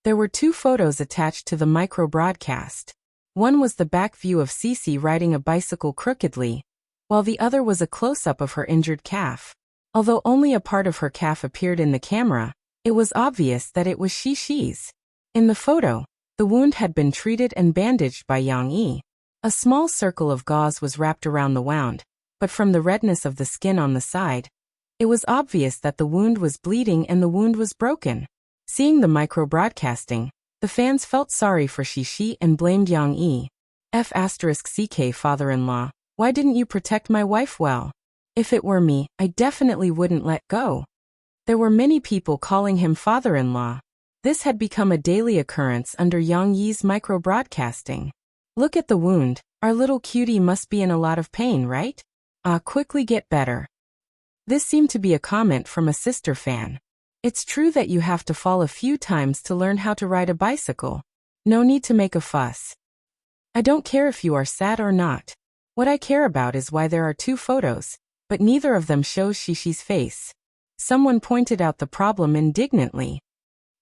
There were 2 photos attached to the micro-broadcast. One was the back view of Cece riding a bicycle crookedly, while the other was a close-up of her injured calf. Although only a part of her calf appeared in the camera, it was obvious that it was Shishi's. In the photo, the wound had been treated and bandaged by Yang Yi. A small circle of gauze was wrapped around the wound, but from the redness of the skin on the side, it was obvious that the wound was bleeding and the wound was broken. Seeing the micro-broadcasting, the fans felt sorry for Shishi and blamed Yang Yi. F***ck father-in-law, why didn't you protect my wife well? If it were me, I definitely wouldn't let go. There were many people calling him father-in-law. This had become a daily occurrence under Yang Yi's micro-broadcasting. Look at the wound, our little cutie must be in a lot of pain, right? Quickly get better. This seemed to be a comment from a sister fan. It's true that you have to fall a few times to learn how to ride a bicycle. No need to make a fuss. I don't care if you are sad or not. What I care about is why there are 2 photos, but neither of them shows Shishi's face. Someone pointed out the problem indignantly.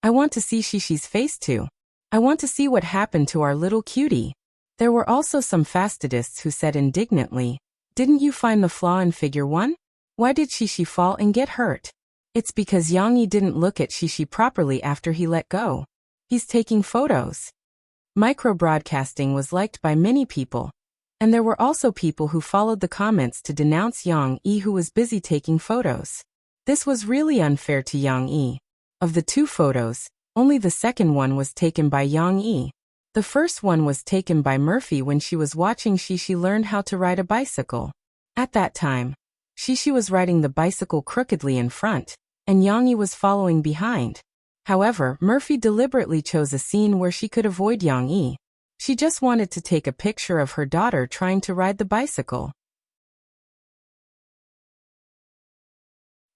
I want to see Shishi's face too. I want to see what happened to our little cutie. There were also some fastidists who said indignantly, "Didn't you find the flaw in figure 1? Why did Shishi fall and get hurt?" "It's because Yang Yi didn't look at Shishi properly after he let go. He's taking photos." Micro-broadcasting was liked by many people, and there were also people who followed the comments to denounce Yang Yi, who was busy taking photos. This was really unfair to Yang Yi. Of the 2 photos, only the second one was taken by Yang Yi. The first one was taken by Murphy when she was watching Shishi learn how to ride a bicycle. At that time, Shishi was riding the bicycle crookedly in front, and Yang Yi was following behind. However, Murphy deliberately chose a scene where she could avoid Yang Yi. She just wanted to take a picture of her daughter trying to ride the bicycle.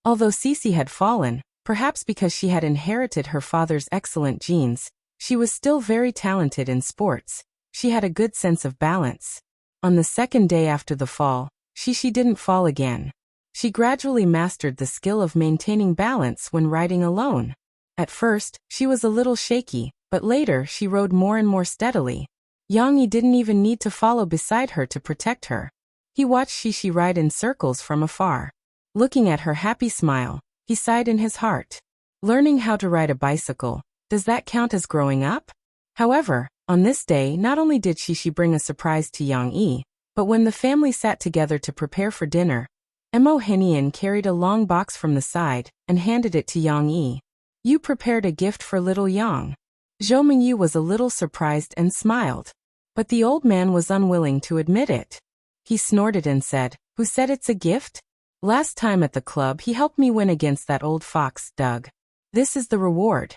Although Cece had fallen, perhaps because she had inherited her father's excellent genes, she was still very talented in sports. She had a good sense of balance. On the second day after the fall, Shishi didn't fall again. She gradually mastered the skill of maintaining balance when riding alone. At first, she was a little shaky, but later she rode more and more steadily. Yang Yi didn't even need to follow beside her to protect her. He watched Shishi ride in circles from afar. Looking at her happy smile, he sighed in his heart. Learning how to ride a bicycle, does that count as growing up? However, on this day not only did Shishi bring a surprise to Yang Yi, but when the family sat together to prepare for dinner, Mo Henian carried a long box from the side and handed it to Yang Yi. "You prepared a gift for little Yang." Zhou Mingyu was a little surprised and smiled. But the old man was unwilling to admit it. He snorted and said, "Who said it's a gift? Last time at the club he helped me win against that old fox, Doug. This is the reward."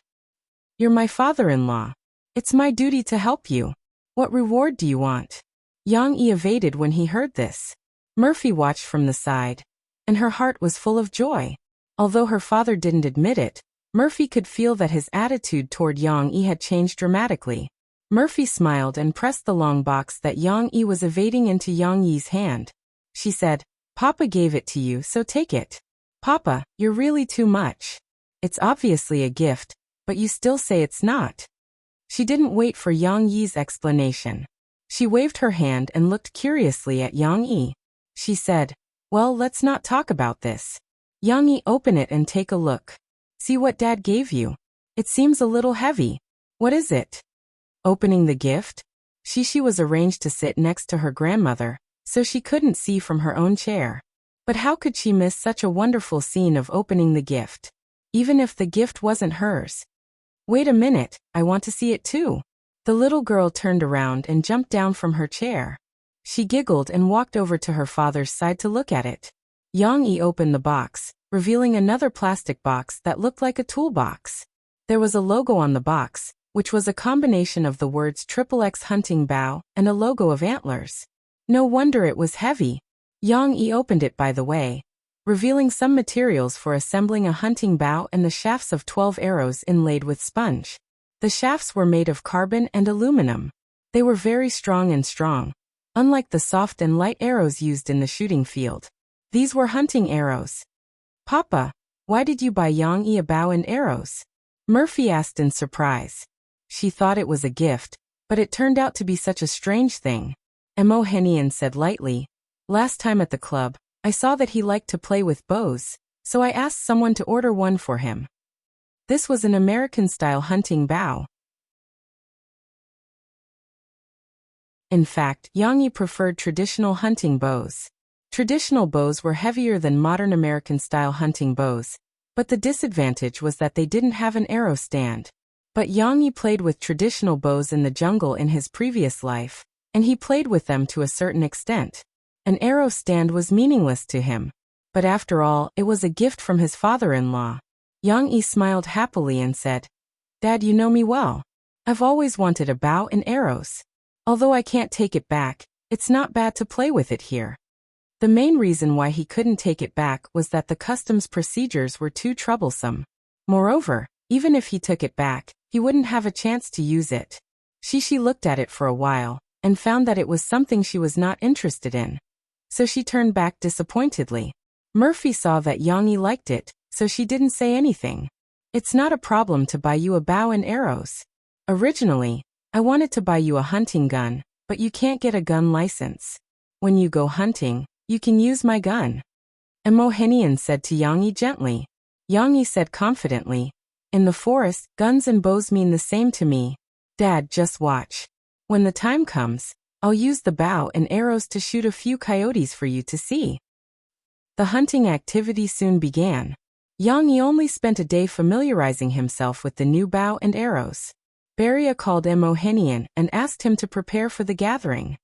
"You're my father-in-law. It's my duty to help you. What reward do you want?" Yang Yi evaded when he heard this. Murphy watched from the side, and her heart was full of joy. Although her father didn't admit it, Murphy could feel that his attitude toward Yang Yi had changed dramatically. Murphy smiled and pressed the long box that Yang Yi was evading into Yang Yi's hand. She said, "Papa gave it to you, so take it." "Papa, you're really too much. It's obviously a gift, but you still say it's not." She didn't wait for Yang Yi's explanation. She waved her hand and looked curiously at Yang Yi. She said, "Well, let's not talk about this. Yang Yi, open it and take a look. See what Dad gave you. It seems a little heavy. What is it?" Opening the gift, Shishi was arranged to sit next to her grandmother, so she couldn't see from her own chair. But how could she miss such a wonderful scene of opening the gift, even if the gift wasn't hers? "Wait a minute, I want to see it too." The little girl turned around and jumped down from her chair. She giggled and walked over to her father's side to look at it. Yang Yi opened the box, revealing another plastic box that looked like a toolbox. There was a logo on the box, which was a combination of the words XXX hunting bow and a logo of antlers. No wonder it was heavy. Yang Yi opened it, by the way, revealing some materials for assembling a hunting bow and the shafts of 12 arrows inlaid with sponge. The shafts were made of carbon and aluminum. They were very strong and strong, unlike the soft and light arrows used in the shooting field. These were hunting arrows. "Papa, why did you buy Yang Yi a bow and arrows?" Murphy asked in surprise. She thought it was a gift, but it turned out to be such a strange thing. Mo Henian said lightly, "Last time at the club, I saw that he liked to play with bows, so I asked someone to order one for him." This was an American-style hunting bow. In fact, Yang Yi preferred traditional hunting bows. Traditional bows were heavier than modern American-style hunting bows, but the disadvantage was that they didn't have an arrow stand. But Yang Yi played with traditional bows in the jungle in his previous life, and he played with them to a certain extent. An arrow stand was meaningless to him. But after all, it was a gift from his father-in-law. Yang Yi smiled happily and said, "Dad, you know me well. I've always wanted a bow and arrows. Although I can't take it back, it's not bad to play with it here." The main reason why he couldn't take it back was that the customs procedures were too troublesome. Moreover, even if he took it back, he wouldn't have a chance to use it. Shishi looked at it for a while, and found that it was something she was not interested in. So she turned back disappointedly. Murphy saw that Yang Yi liked it, so she didn't say anything. "It's not a problem to buy you a bow and arrows. Originally, I wanted to buy you a hunting gun, but you can't get a gun license. When you go hunting, you can use my gun. Emohenian said to Yang Yi gently. Yang Yi said confidently, in the forest, guns and bows mean the same to me. Dad, just watch. When the time comes, I'll use the bow and arrows to shoot a few coyotes for you to see. The hunting activity soon began. Yang Yi only spent a day familiarizing himself with the new bow and arrows. Beria called Emohenian and asked him to prepare for the gathering.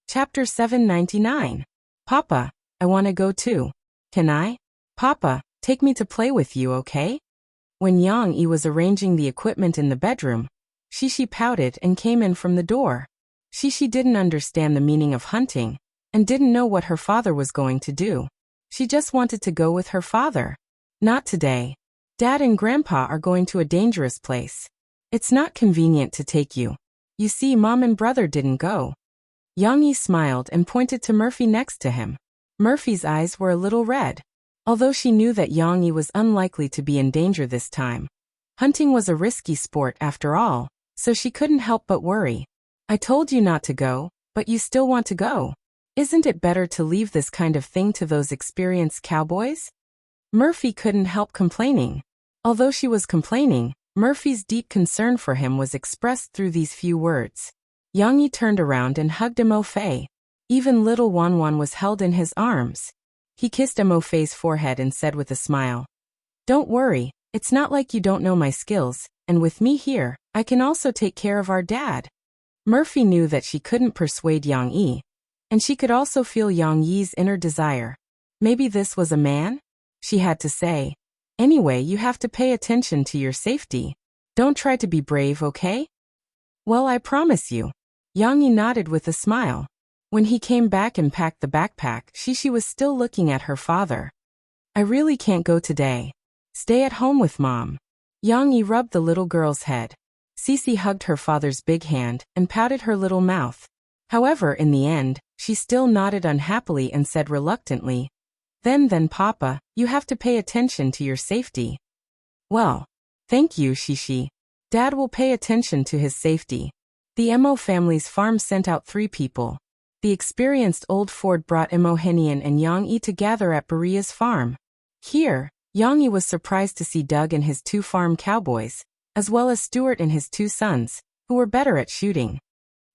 Chapter 799. Papa, I want to go too. Can I? Papa, take me to play with you, okay? When Yang Yi was arranging the equipment in the bedroom, Shishi pouted and came in from the door. Shishi didn't understand the meaning of hunting and didn't know what her father was going to do. She just wanted to go with her father. Not today. Dad and Grandpa are going to a dangerous place. It's not convenient to take you. You see, Mom and brother didn't go. Yang Yi smiled and pointed to Murphy next to him. Murphy's eyes were a little red. Although she knew that Yang Yi was unlikely to be in danger this time. Hunting was a risky sport after all, so she couldn't help but worry. I told you not to go, but you still want to go. Isn't it better to leave this kind of thing to those experienced cowboys? Murphy couldn't help complaining. Although she was complaining, Murphy's deep concern for him was expressed through these few words. Yang Yi turned around and hugged Mo Fei. Even little Wan Wan was held in his arms. He kissed Mo Fei's forehead and said with a smile, "Don't worry, it's not like you don't know my skills, and with me here, I can also take care of our dad." Murphy knew that she couldn't persuade Yang Yi, and she could also feel Yang Yi's inner desire. Maybe this was a man? She had to say, "Anyway, you have to pay attention to your safety. Don't try to be brave, okay?" "Well, I promise you." Yang Yi nodded with a smile. When he came back and packed the backpack, Shishi was still looking at her father. "I really can't go today. Stay at home with Mom." Yang Yi rubbed the little girl's head. Cece hugged her father's big hand and pouted her little mouth. However, in the end, she still nodded unhappily and said reluctantly, Then Papa, you have to pay attention to your safety." "Well, thank you, Shishi. Dad will pay attention to his safety." The Mo family's farm sent out 3 people. The experienced old Ford brought Emohenian and Yang Yi to gather at Beria's farm. Here, Yang Yi was surprised to see Doug and his 2 farm cowboys, as well as Stuart and his 2 sons, who were better at shooting.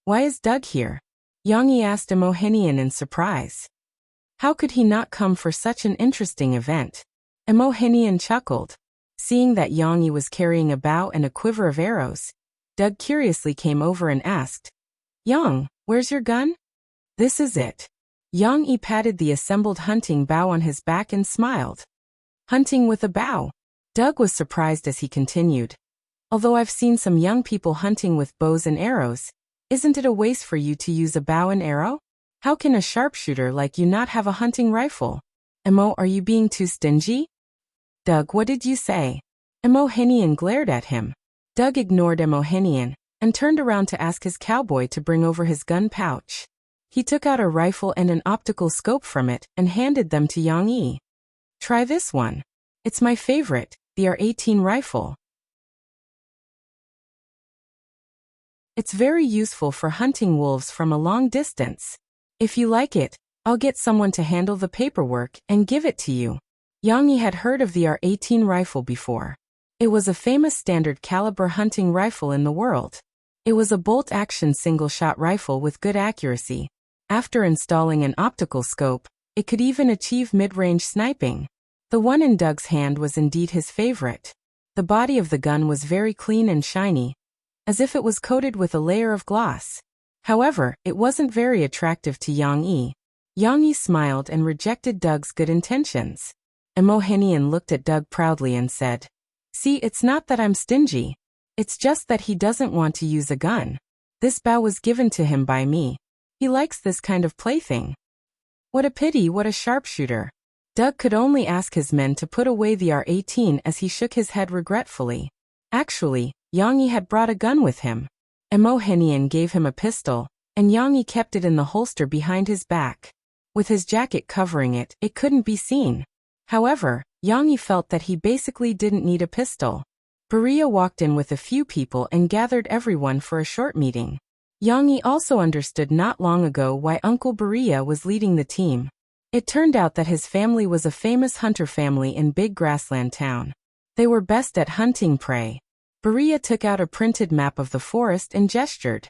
"Why is Doug here?" Yang Yi asked Emohenian in surprise. How could he not come for such an interesting event? Emohenian chuckled. Seeing that Yang Yi was carrying a bow and a quiver of arrows, Doug curiously came over and asked, "Yang, where's your gun?" "This is it." Yang Yi patted the assembled hunting bow on his back and smiled. "Hunting with a bow." Doug was surprised as he continued. "Although I've seen some young people hunting with bows and arrows, isn't it a waste for you to use a bow and arrow? How can a sharpshooter like you not have a hunting rifle? Emo, are you being too stingy?" "Doug, what did you say?" Emohenian glared at him. Doug ignored Emohenian and turned around to ask his cowboy to bring over his gun pouch. He took out a rifle and an optical scope from it and handed them to Yang Yi. "Try this one. It's my favorite, the R-18 rifle. It's very useful for hunting wolves from a long distance. If you like it, I'll get someone to handle the paperwork and give it to you." Yang Yi had heard of the R-18 rifle before. It was a famous standard caliber hunting rifle in the world. It was a bolt-action single-shot rifle with good accuracy. After installing an optical scope, it could even achieve mid-range sniping. The one in Doug's hand was indeed his favorite. The body of the gun was very clean and shiny, as if it was coated with a layer of gloss. However, it wasn't very attractive to Yang Yi. Yang Yi smiled and rejected Doug's good intentions. Emohenian looked at Doug proudly and said, "See, it's not that I'm stingy. It's just that he doesn't want to use a gun. This bow was given to him by me. He likes this kind of plaything." What a pity, what a sharpshooter. Doug could only ask his men to put away the R-18 as he shook his head regretfully. Actually, Yang Yi had brought a gun with him. Emohenian gave him a pistol, and Yang Yi kept it in the holster behind his back. With his jacket covering it, it couldn't be seen. However, Yang Yi felt that he basically didn't need a pistol. Berea walked in with a few people and gathered everyone for a short meeting. Yang Yi also understood not long ago why Uncle Berea was leading the team. It turned out that his family was a famous hunter family in big grassland town. They were best at hunting prey. Berea took out a printed map of the forest and gestured.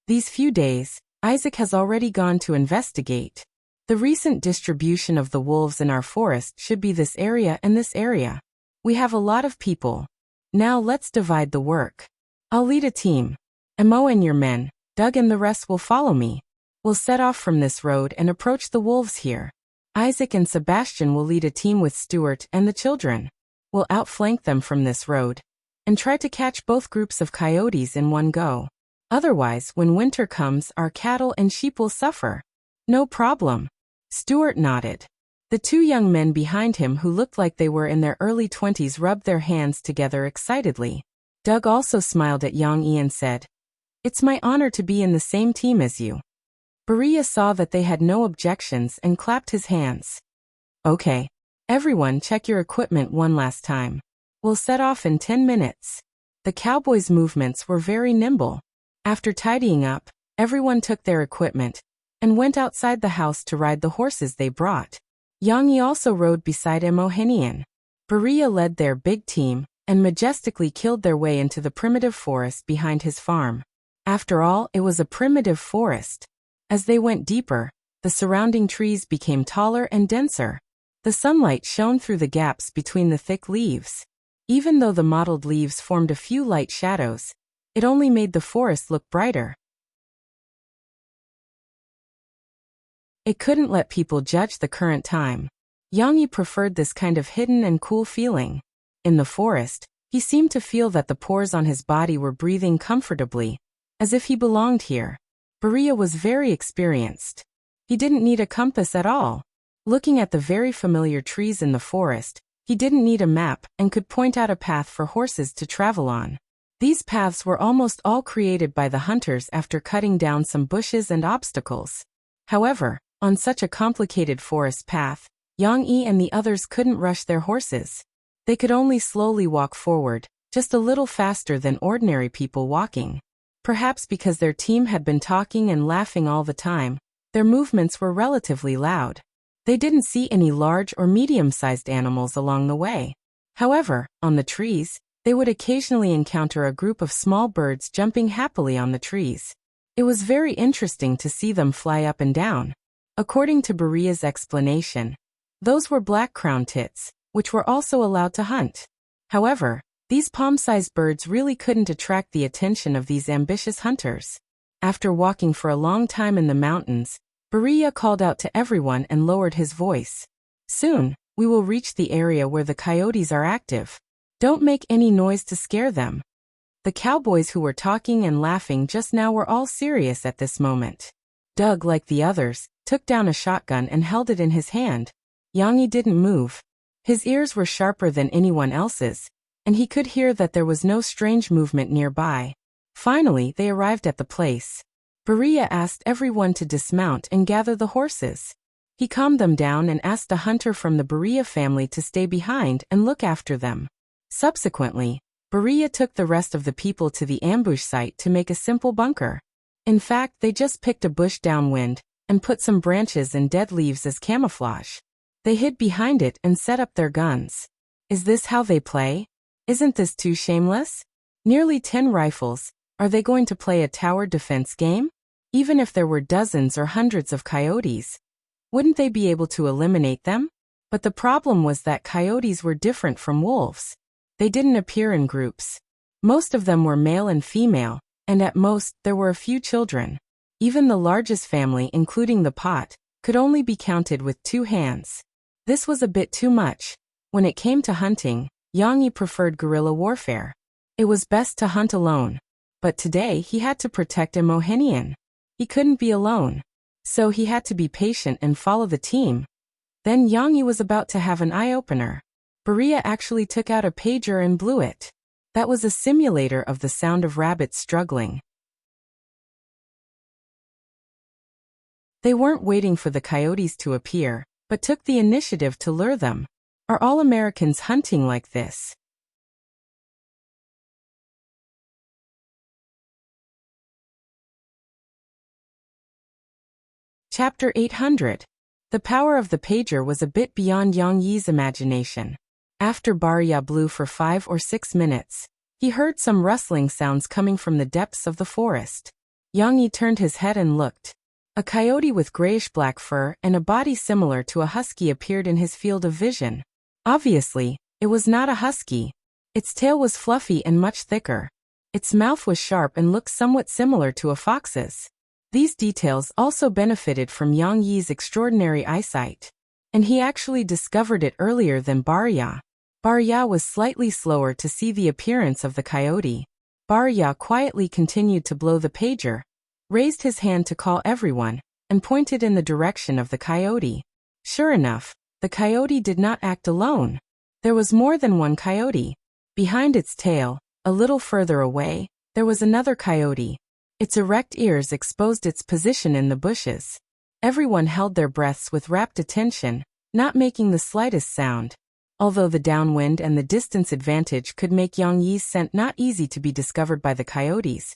These few days, Isaac has already gone to investigate. The recent distribution of the wolves in our forest should be this area and this area. We have a lot of people. Now let's divide the work. I'll lead a team. Mo and your men, Doug and the rest will follow me. We'll set off from this road and approach the wolves here. Isaac and Sebastian will lead a team with Stuart and the children. We'll outflank them from this road and try to catch both groups of coyotes in one go. Otherwise, when winter comes, our cattle and sheep will suffer. No problem. Stuart nodded. The two young men behind him who looked like they were in their early 20s rubbed their hands together excitedly. Doug also smiled at Yang Yi and said, "It's my honor to be in the same team as you." Berea saw that they had no objections and clapped his hands. "Okay. Everyone check your equipment one last time. We'll set off in 10 minutes. The cowboys' movements were very nimble. After tidying up, everyone took their equipment and went outside the house to ride the horses they brought. Yang Yi also rode beside Mohenian. Berea led their big team and majestically killed their way into the primitive forest behind his farm. After all, it was a primitive forest. As they went deeper, the surrounding trees became taller and denser. The sunlight shone through the gaps between the thick leaves. Even though the mottled leaves formed a few light shadows, it only made the forest look brighter. It couldn't let people judge the current time. Yang Yi preferred this kind of hidden and cool feeling. In the forest, he seemed to feel that the pores on his body were breathing comfortably, as if he belonged here. Berea was very experienced. He didn't need a compass at all. Looking at the very familiar trees in the forest, he didn't need a map and could point out a path for horses to travel on. These paths were almost all created by the hunters after cutting down some bushes and obstacles. However, on such a complicated forest path, Yang Yi and the others couldn't rush their horses. They could only slowly walk forward, just a little faster than ordinary people walking. Perhaps because their team had been talking and laughing all the time, their movements were relatively loud. They didn't see any large or medium-sized animals along the way. However, on the trees, they would occasionally encounter a group of small birds jumping happily on the trees. It was very interesting to see them fly up and down. According to Berea's explanation, those were black crown tits, which were also allowed to hunt. However, these palm-sized birds really couldn't attract the attention of these ambitious hunters. After walking for a long time in the mountains, Berea called out to everyone and lowered his voice. "Soon, we will reach the area where the coyotes are active. Don't make any noise to scare them." The cowboys who were talking and laughing just now were all serious at this moment. Doug, like the others, took down a shotgun and held it in his hand. Yang Yi didn't move. His ears were sharper than anyone else's, and he could hear that there was no strange movement nearby. Finally, they arrived at the place. Berea asked everyone to dismount and gather the horses. He calmed them down and asked a hunter from the Berea family to stay behind and look after them. Subsequently, Berea took the rest of the people to the ambush site to make a simple bunker. In fact, they just picked a bush downwind and put some branches and dead leaves as camouflage. They hid behind it and set up their guns. Is this how they play? Isn't this too shameless? Nearly 10 rifles. Are they going to play a tower defense game? Even if there were dozens or hundreds of coyotes, wouldn't they be able to eliminate them? But the problem was that coyotes were different from wolves. They didn't appear in groups. Most of them were male and female, and at most, there were a few children. Even the largest family, including the pot, could only be counted with 2 hands. This was a bit too much. When it came to hunting, Yang Yi preferred guerrilla warfare. It was best to hunt alone. But today he had to protect Mohenian. He couldn't be alone. So he had to be patient and follow the team. Then Yang Yi was about to have an eye-opener. Berea actually took out a pager and blew it. That was a simulator of the sound of rabbits struggling. They weren't waiting for the coyotes to appear, but took the initiative to lure them. Are all Americans hunting like this? Chapter 800. The power of the pager was a bit beyond Yang Yi's imagination. After Barya blew for 5 or 6 minutes, he heard some rustling sounds coming from the depths of the forest. Yang Yi turned his head and looked. A coyote with grayish-black fur and a body similar to a husky appeared in his field of vision. Obviously, it was not a husky. Its tail was fluffy and much thicker. Its mouth was sharp and looked somewhat similar to a fox's. These details also benefited from Yang Yi's extraordinary eyesight. And he actually discovered it earlier than Barya. Barya was slightly slower to see the appearance of the coyote. Barya quietly continued to blow the pager, raised his hand to call everyone, and pointed in the direction of the coyote. Sure enough, the coyote did not act alone. There was more than one coyote. Behind its tail, a little further away, there was another coyote. Its erect ears exposed its position in the bushes. Everyone held their breaths with rapt attention, not making the slightest sound. Although the downwind and the distance advantage could make Yang Yi's scent not easy to be discovered by the coyotes,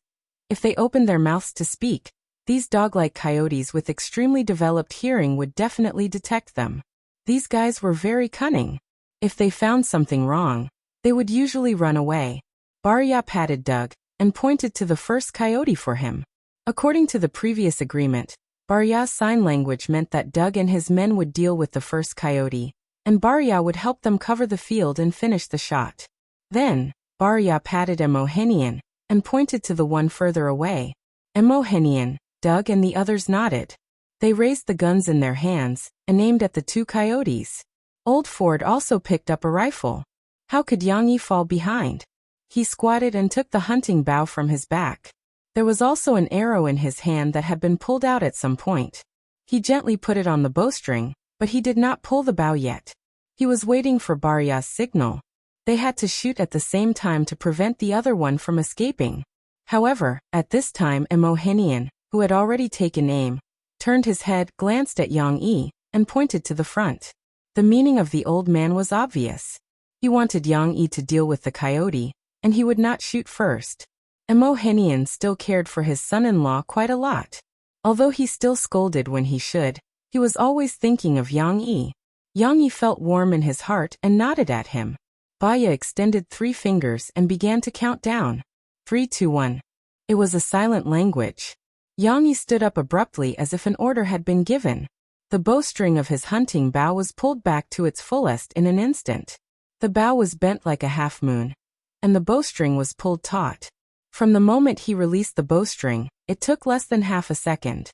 if they opened their mouths to speak, these dog-like coyotes with extremely developed hearing would definitely detect them. These guys were very cunning. If they found something wrong, they would usually run away. Barya patted Doug and pointed to the first coyote for him. According to the previous agreement, Barya's sign language meant that Doug and his men would deal with the first coyote, and Barya would help them cover the field and finish the shot. Then, Barya patted Emohenian and pointed to the one further away. Emohenian, Doug and the others nodded. They raised the guns in their hands and aimed at the 2 coyotes. Old Ford also picked up a rifle. How could Yang Yi fall behind? He squatted and took the hunting bow from his back. There was also an arrow in his hand that had been pulled out at some point. He gently put it on the bowstring, but he did not pull the bow yet. He was waiting for Barya's signal. They had to shoot at the same time to prevent the other one from escaping. However, at this time Emohenian, who had already taken aim, turned his head, glanced at Yang Yi, and pointed to the front. The meaning of the old man was obvious. He wanted Yang Yi to deal with the coyote, and he would not shoot first. Emohenian still cared for his son-in-law quite a lot. Although he still scolded when he should, he was always thinking of Yang Yi. Yang Yi felt warm in his heart and nodded at him. Barya extended 3 fingers and began to count down. 3, 2, 1. It was a silent language. Yang Yi stood up abruptly as if an order had been given. The bowstring of his hunting bow was pulled back to its fullest in an instant. The bow was bent like a half-moon, and the bowstring was pulled taut. From the moment he released the bowstring, it took less than half a second.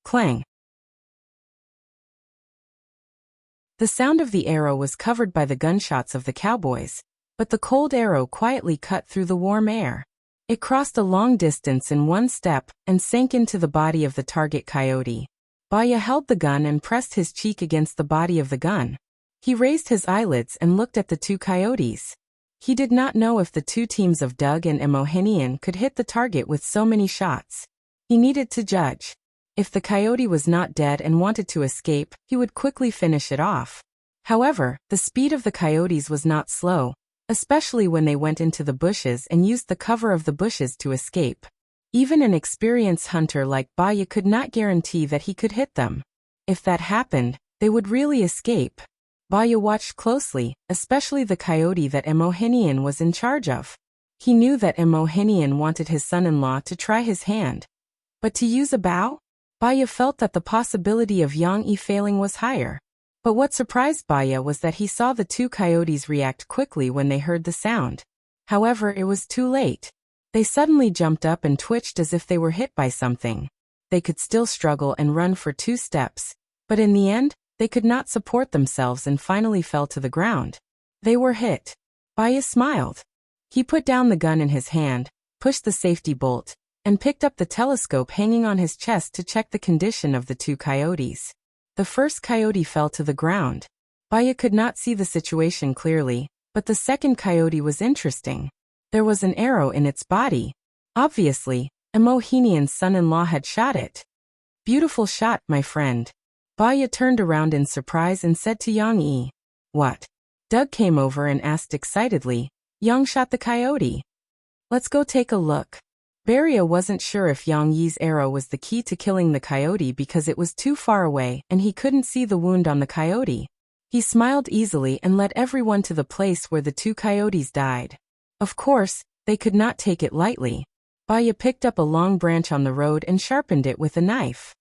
Clang! The sound of the arrow was covered by the gunshots of the cowboys, but the cold arrow quietly cut through the warm air. It crossed a long distance in one step and sank into the body of the target coyote. Barya held the gun and pressed his cheek against the body of the gun. He raised his eyelids and looked at the 2 coyotes. He did not know if the 2 teams of Doug and Emohenian could hit the target with so many shots. He needed to judge. If the coyote was not dead and wanted to escape, he would quickly finish it off. However, the speed of the coyotes was not slow, especially when they went into the bushes and used the cover of the bushes to escape. Even an experienced hunter like Barya could not guarantee that he could hit them. If that happened, they would really escape. Barya watched closely, especially the coyote that Emohenian was in charge of. He knew that Emohenian wanted his son-in-law to try his hand. But to use a bow? Barya felt that the possibility of Yang Yi failing was higher. But what surprised Barya was that he saw the 2 coyotes react quickly when they heard the sound. However, it was too late. They suddenly jumped up and twitched as if they were hit by something. They could still struggle and run for 2 steps, but in the end, they could not support themselves and finally fell to the ground. They were hit. Barya smiled. He put down the gun in his hand, pushed the safety bolt, and picked up the telescope hanging on his chest to check the condition of the 2 coyotes. The first coyote fell to the ground. Barya could not see the situation clearly, but the second coyote was interesting. There was an arrow in its body. Obviously, Emohenian's son-in-law had shot it. Beautiful shot, my friend. Barya turned around in surprise and said to Yang Yi, "What? Doug came over and asked excitedly, "Yang shot the coyote. Let's go take a look." Beria wasn't sure if Yang Yi's arrow was the key to killing the coyote because it was too far away and he couldn't see the wound on the coyote. He smiled easily and led everyone to the place where the 2 coyotes died. Of course, they could not take it lightly. Baya picked up a long branch on the road and sharpened it with a knife.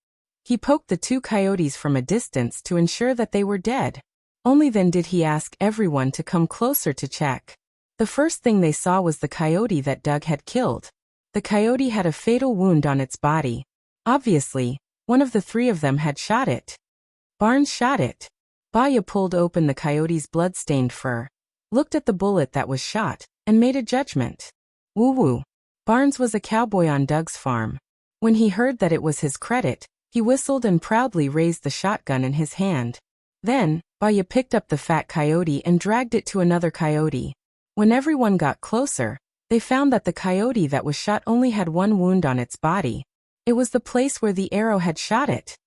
He poked the 2 coyotes from a distance to ensure that they were dead. Only then did he ask everyone to come closer to check. The first thing they saw was the coyote that Doug had killed. The coyote had a fatal wound on its body. Obviously, one of the 3 of them had shot it. Barnes shot it. Baya pulled open the coyote's blood-stained fur, looked at the bullet that was shot, and made a judgment. Woo-woo. Barnes was a cowboy on Doug's farm. When he heard that it was his credit, he whistled and proudly raised the shotgun in his hand. Then, Baya picked up the fat coyote and dragged it to another coyote. When everyone got closer, they found that the coyote that was shot only had 1 wound on its body. It was the place where the arrow had shot it.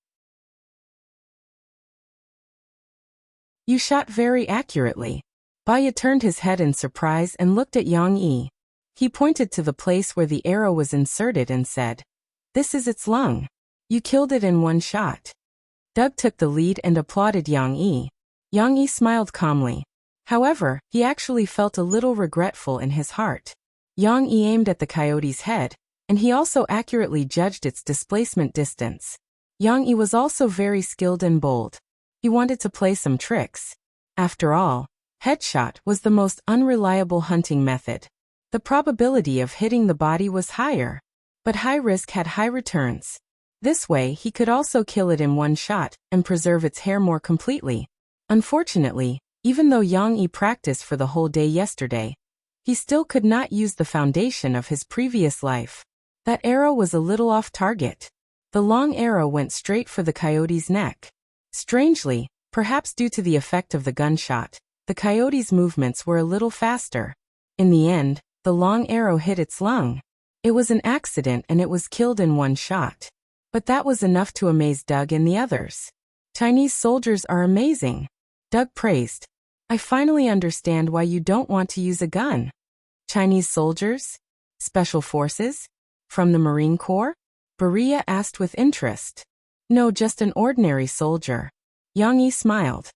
"You shot very accurately." Baya turned his head in surprise and looked at Yang Yi. He pointed to the place where the arrow was inserted and said, "This is its lung. You killed it in 1 shot." Doug took the lead and applauded Yang Yi. Yang Yi smiled calmly. However, he actually felt a little regretful in his heart. Yang Yi aimed at the coyote's head, and he also accurately judged its displacement distance. Yang Yi was also very skilled and bold. He wanted to play some tricks. After all, headshot was the most unreliable hunting method. The probability of hitting the body was higher, but high risk had high returns. This way he could also kill it in 1 shot and preserve its hair more completely. Unfortunately, even though Yang Yi practiced for the whole day yesterday, he still could not use the foundation of his previous life. That arrow was a little off target. The long arrow went straight for the coyote's neck. Strangely, perhaps due to the effect of the gunshot, the coyote's movements were a little faster. In the end, the long arrow hit its lung. It was an accident and it was killed in 1 shot. But that was enough to amaze Doug and the others. "Chinese soldiers are amazing," Doug praised. "I finally understand why you don't want to use a gun." "Chinese soldiers? Special forces? From the Marine Corps?" Beria asked with interest. "No, just an ordinary soldier." Yang Yi smiled.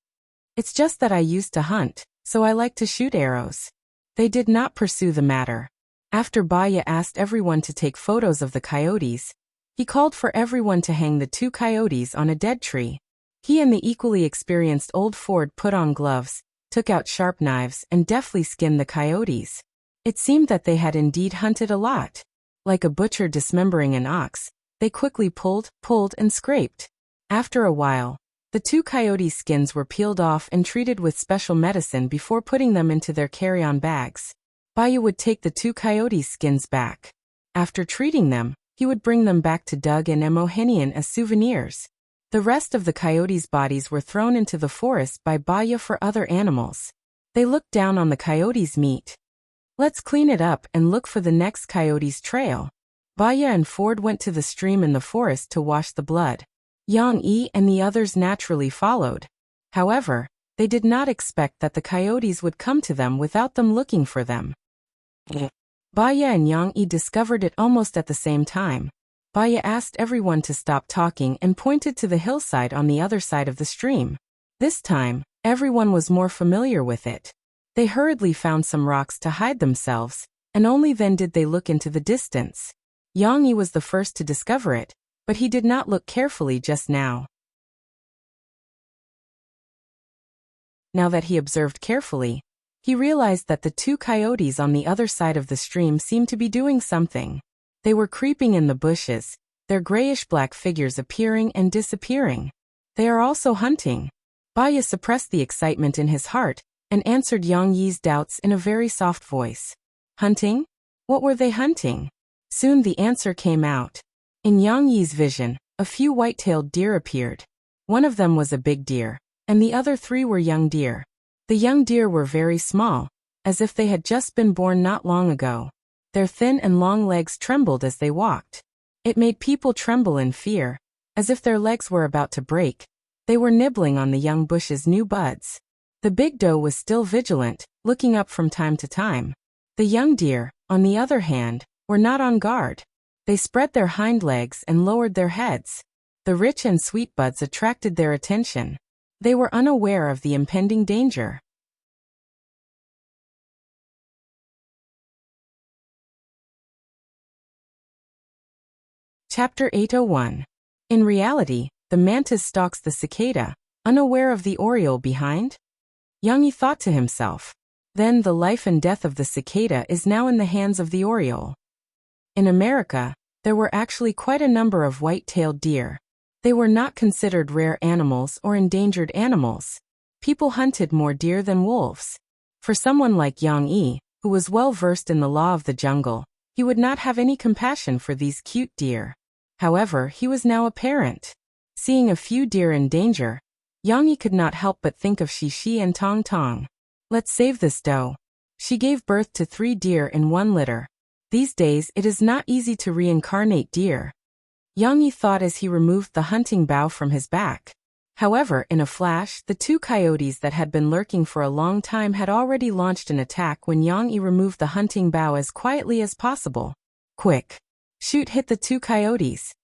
"It's just that I used to hunt, so I like to shoot arrows." They did not pursue the matter. After Baya asked everyone to take photos of the coyotes, he called for everyone to hang the 2 coyotes on a dead tree. He and the equally experienced old Ford put on gloves, took out sharp knives, and deftly skinned the coyotes. It seemed that they had indeed hunted a lot. Like a butcher dismembering an ox, they quickly pulled, and scraped. After a while, the 2 coyotes' skins were peeled off and treated with special medicine before putting them into their carry-on bags. Baya would take the 2 coyotes' skins back. After treating them, he would bring them back to Doug and Emohinian as souvenirs. The rest of the coyotes' bodies were thrown into the forest by Baya for other animals. They looked down on the coyotes' meat. "Let's clean it up and look for the next coyote's trail." Baya and Ford went to the stream in the forest to wash the blood. Yang Yi and the others naturally followed. However, they did not expect that the coyotes would come to them without them looking for them. Baya and Yang Yi discovered it almost at the same time. Baya asked everyone to stop talking and pointed to the hillside on the other side of the stream. This time, everyone was more familiar with it. They hurriedly found some rocks to hide themselves, and only then did they look into the distance. Yang Yi was the first to discover it, but he did not look carefully just now. Now that he observed carefully, he realized that the 2 coyotes on the other side of the stream seemed to be doing something. They were creeping in the bushes, their grayish-black figures appearing and disappearing. They are also hunting. Baya suppressed the excitement in his heart and answered Yang Yi's doubts in a very soft voice. "Hunting? What were they hunting?" Soon the answer came out. In Yang Yi's vision, a few white-tailed deer appeared. One of them was a big deer, and the other 3 were young deer. The young deer were very small, as if they had just been born not long ago. Their thin and long legs trembled as they walked. It made people tremble in fear, as if their legs were about to break. They were nibbling on the young bush's new buds. The big doe was still vigilant, looking up from time to time. The young deer, on the other hand, were not on guard. They spread their hind legs and lowered their heads. The rich and sweet buds attracted their attention. They were unaware of the impending danger. Chapter 801. In reality, the mantis stalks the cicada, unaware of the oriole behind. Young thought to himself. Then the life and death of the cicada is now in the hands of the oriole. In America, there were actually quite a number of white-tailed deer. They were not considered rare animals or endangered animals. People hunted more deer than wolves. For someone like Yang Yi, who was well versed in the law of the jungle, he would not have any compassion for these cute deer. However, he was now a parent. Seeing a few deer in danger, Yang Yi could not help but think of Shi and Tong Tong. Let's save this doe. She gave birth to 3 deer in one litter. These days it is not easy to reincarnate deer. Yang Yi thought as he removed the hunting bow from his back. However, in a flash, the 2 coyotes that had been lurking for a long time had already launched an attack when Yang Yi removed the hunting bow as quietly as possible. Quick! Shoot hit the 2 coyotes.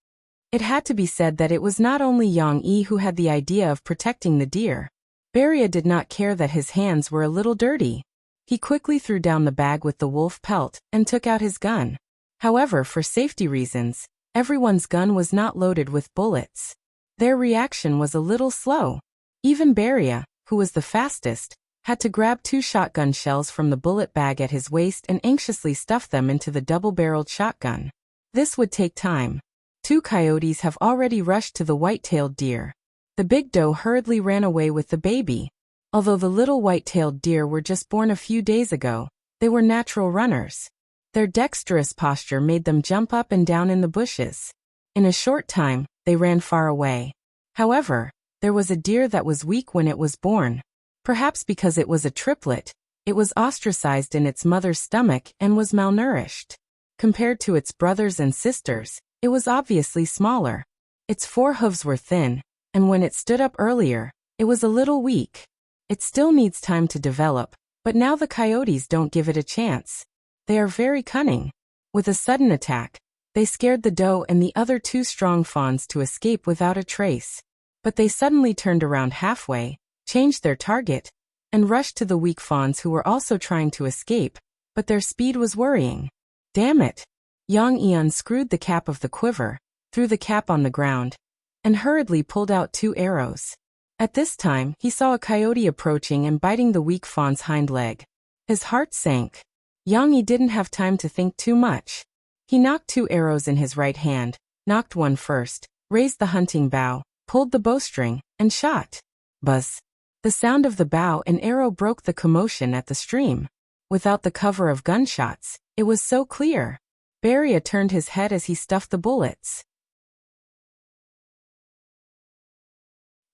It had to be said that it was not only Yang Yi who had the idea of protecting the deer. Beria did not care that his hands were a little dirty. He quickly threw down the bag with the wolf pelt and took out his gun. However, for safety reasons, everyone's gun was not loaded with bullets. Their reaction was a little slow. Even Beria, who was the fastest, had to grab 2 shotgun shells from the bullet bag at his waist and anxiously stuff them into the double-barreled shotgun. This would take time. 2 coyotes have already rushed to the white-tailed deer. The big doe hurriedly ran away with the baby. Although the little white-tailed deer were just born a few days ago, they were natural runners. Their dexterous posture made them jump up and down in the bushes. In a short time, they ran far away. However, there was a deer that was weak when it was born. Perhaps because it was a triplet, it was ostracized in its mother's stomach and was malnourished. Compared to its brothers and sisters, it was obviously smaller. Its 4 hooves were thin, and when it stood up earlier, it was a little weak. It still needs time to develop, but now the coyotes don't give it a chance. They are very cunning. With a sudden attack, they scared the doe and the other 2 strong fawns to escape without a trace. But they suddenly turned around halfway, changed their target, and rushed to the weak fawns who were also trying to escape, but their speed was worrying. Damn it! Yang Yi unscrewed the cap of the quiver, threw the cap on the ground, and hurriedly pulled out 2 arrows. At this time, he saw a coyote approaching and biting the weak fawn's hind leg. His heart sank. Yang Yi didn't have time to think too much. He knocked 2 arrows in his right hand, knocked one first, raised the hunting bow, pulled the bowstring, and shot. Buzz! The sound of the bow and arrow broke the commotion at the stream. Without the cover of gunshots, it was so clear. Beria turned his head as he stuffed the bullets.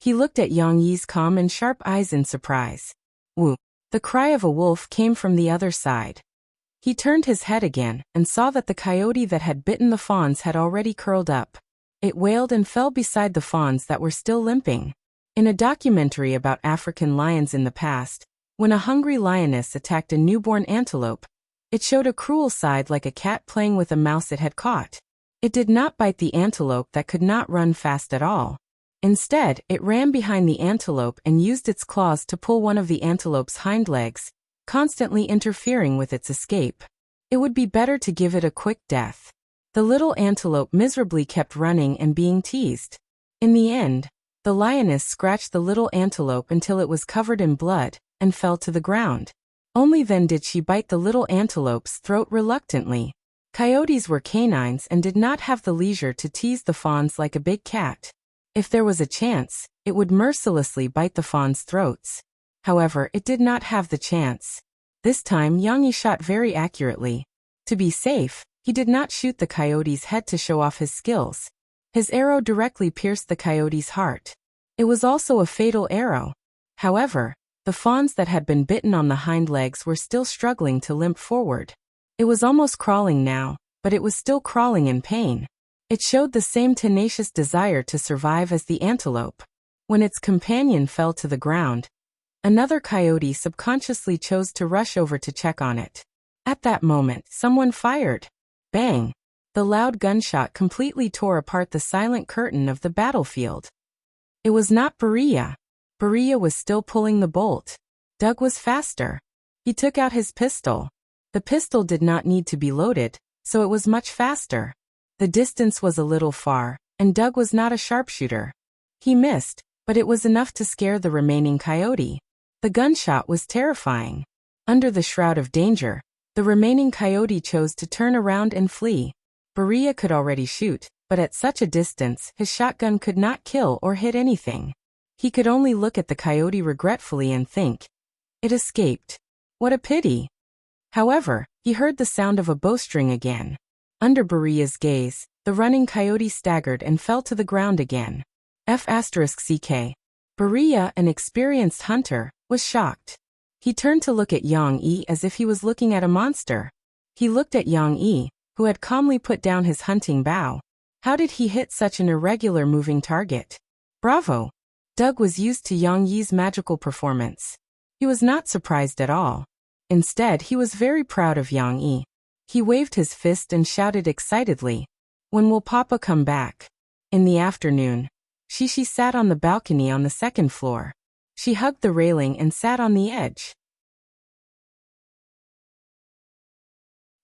He looked at Yang Yi's calm and sharp eyes in surprise. Woo! The cry of a wolf came from the other side. He turned his head again and saw that the coyote that had bitten the fawns had already curled up. It wailed and fell beside the fawns that were still limping. In a documentary about African lions in the past, when a hungry lioness attacked a newborn antelope, it showed a cruel side like a cat playing with a mouse it had caught. It did not bite the antelope that could not run fast at all. Instead, it ran behind the antelope and used its claws to pull one of the antelope's hind legs, constantly interfering with its escape. It would be better to give it a quick death. The little antelope miserably kept running and being teased. In the end, the lioness scratched the little antelope until it was covered in blood and fell to the ground. Only then did she bite the little antelope's throat reluctantly. Coyotes were canines and did not have the leisure to tease the fawns like a big cat. If there was a chance, it would mercilessly bite the fawns' throats. However, it did not have the chance. This time Yang Yi shot very accurately. To be safe, he did not shoot the coyote's head to show off his skills. His arrow directly pierced the coyote's heart. It was also a fatal arrow. However, the fawns that had been bitten on the hind legs were still struggling to limp forward. It was almost crawling now, but it was still crawling in pain. It showed the same tenacious desire to survive as the antelope. When its companion fell to the ground, Another coyote subconsciously chose to rush over to check on it. At that moment, someone fired. Bang! The loud gunshot completely tore apart the silent curtain of the battlefield. It was not Berea. Berea was still pulling the bolt. Doug was faster. He took out his pistol. The pistol did not need to be loaded, so it was much faster. The distance was a little far, and Doug was not a sharpshooter. He missed, but it was enough to scare the remaining coyote. The gunshot was terrifying. Under the shroud of danger, the remaining coyote chose to turn around and flee. Berea could already shoot, but at such a distance, his shotgun could not kill or hit anything. He could only look at the coyote regretfully and think, "It escaped. What a pity." However, he heard the sound of a bowstring again. Under Berea's gaze, the running coyote staggered and fell to the ground again. F***ck. Berea, an experienced hunter, was shocked. He turned to look at Yang Yi as if he was looking at a monster. He looked at Yang Yi, who had calmly put down his hunting bow. How did he hit such an irregular moving target? Bravo! Doug was used to Yang Yi's magical performance. He was not surprised at all. Instead, he was very proud of Yang Yi. He waved his fist and shouted excitedly, "When will Papa come back?" In the afternoon, Shishi sat on the balcony on the second floor. She hugged the railing and sat on the edge.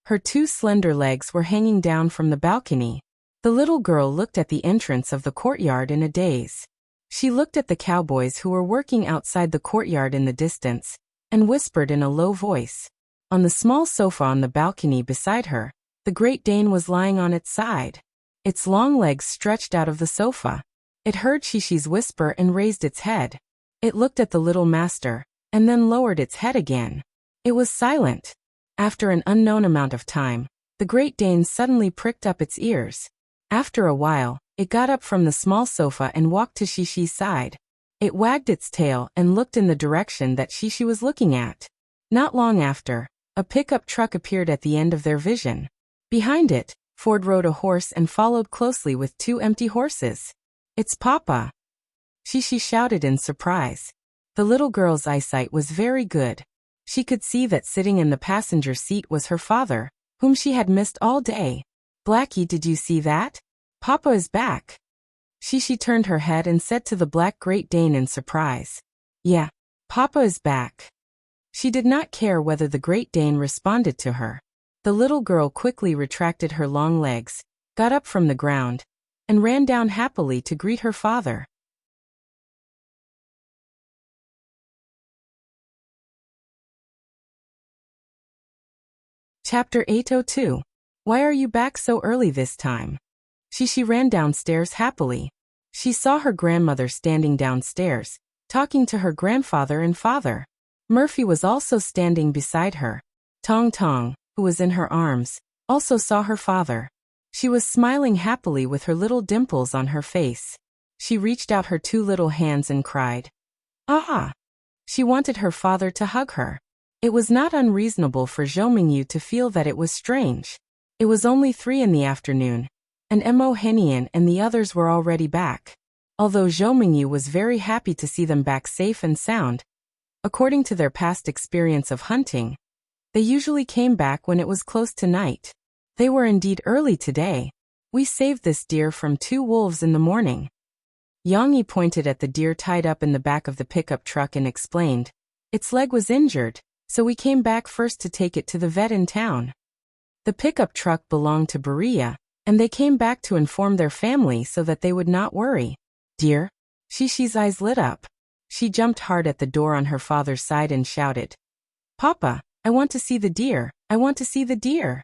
Her two slender legs were hanging down from the balcony. The little girl looked at the entrance of the courtyard in a daze. She looked at the cowboys who were working outside the courtyard in the distance, and whispered in a low voice. On the small sofa on the balcony beside her, the Great Dane was lying on its side. Its long legs stretched out of the sofa. It heard Shishi's whisper and raised its head. It looked at the little master, and then lowered its head again. It was silent. After an unknown amount of time, the Great Dane suddenly pricked up its ears. After a while, it got up from the small sofa and walked to Shishi's side. It wagged its tail and looked in the direction that Shishi was looking at. Not long after, a pickup truck appeared at the end of their vision. Behind it, Ford rode a horse and followed closely with two empty horses. "It's Papa!" Shishi shouted in surprise. The little girl's eyesight was very good. She could see that sitting in the passenger seat was her father, whom she had missed all day. "Blackie, did you see that? Papa is back." Shishi turned her head and said to the black Great Dane in surprise, "Yeah, Papa is back." She did not care whether the Great Dane responded to her. The little girl quickly retracted her long legs, got up from the ground, and ran down happily to greet her father. Chapter 802. Why are you back so early this time? Shishi ran downstairs happily. She saw her grandmother standing downstairs, talking to her grandfather and father. Murphy was also standing beside her. Tong Tong, who was in her arms, also saw her father. She was smiling happily with her little dimples on her face. She reached out her two little hands and cried, "Ah!" She wanted her father to hug her. It was not unreasonable for Zhou Mingyu to feel that it was strange. It was only 3 in the afternoon, and Mo Henian and the others were already back. Although Zhou Mingyu was very happy to see them back safe and sound, according to their past experience of hunting, they usually came back when it was close to night. They were indeed early today. "We saved this deer from 2 wolves in the morning." Yang Yi pointed at the deer tied up in the back of the pickup truck and explained, "Its leg was injured, so we came back first to take it to the vet in town." The pickup truck belonged to Berea, and they came back to inform their family so that they would not worry. "Deer?" Shishi's eyes lit up. She jumped hard at the door on her father's side and shouted, "Papa, I want to see the deer, I want to see the deer."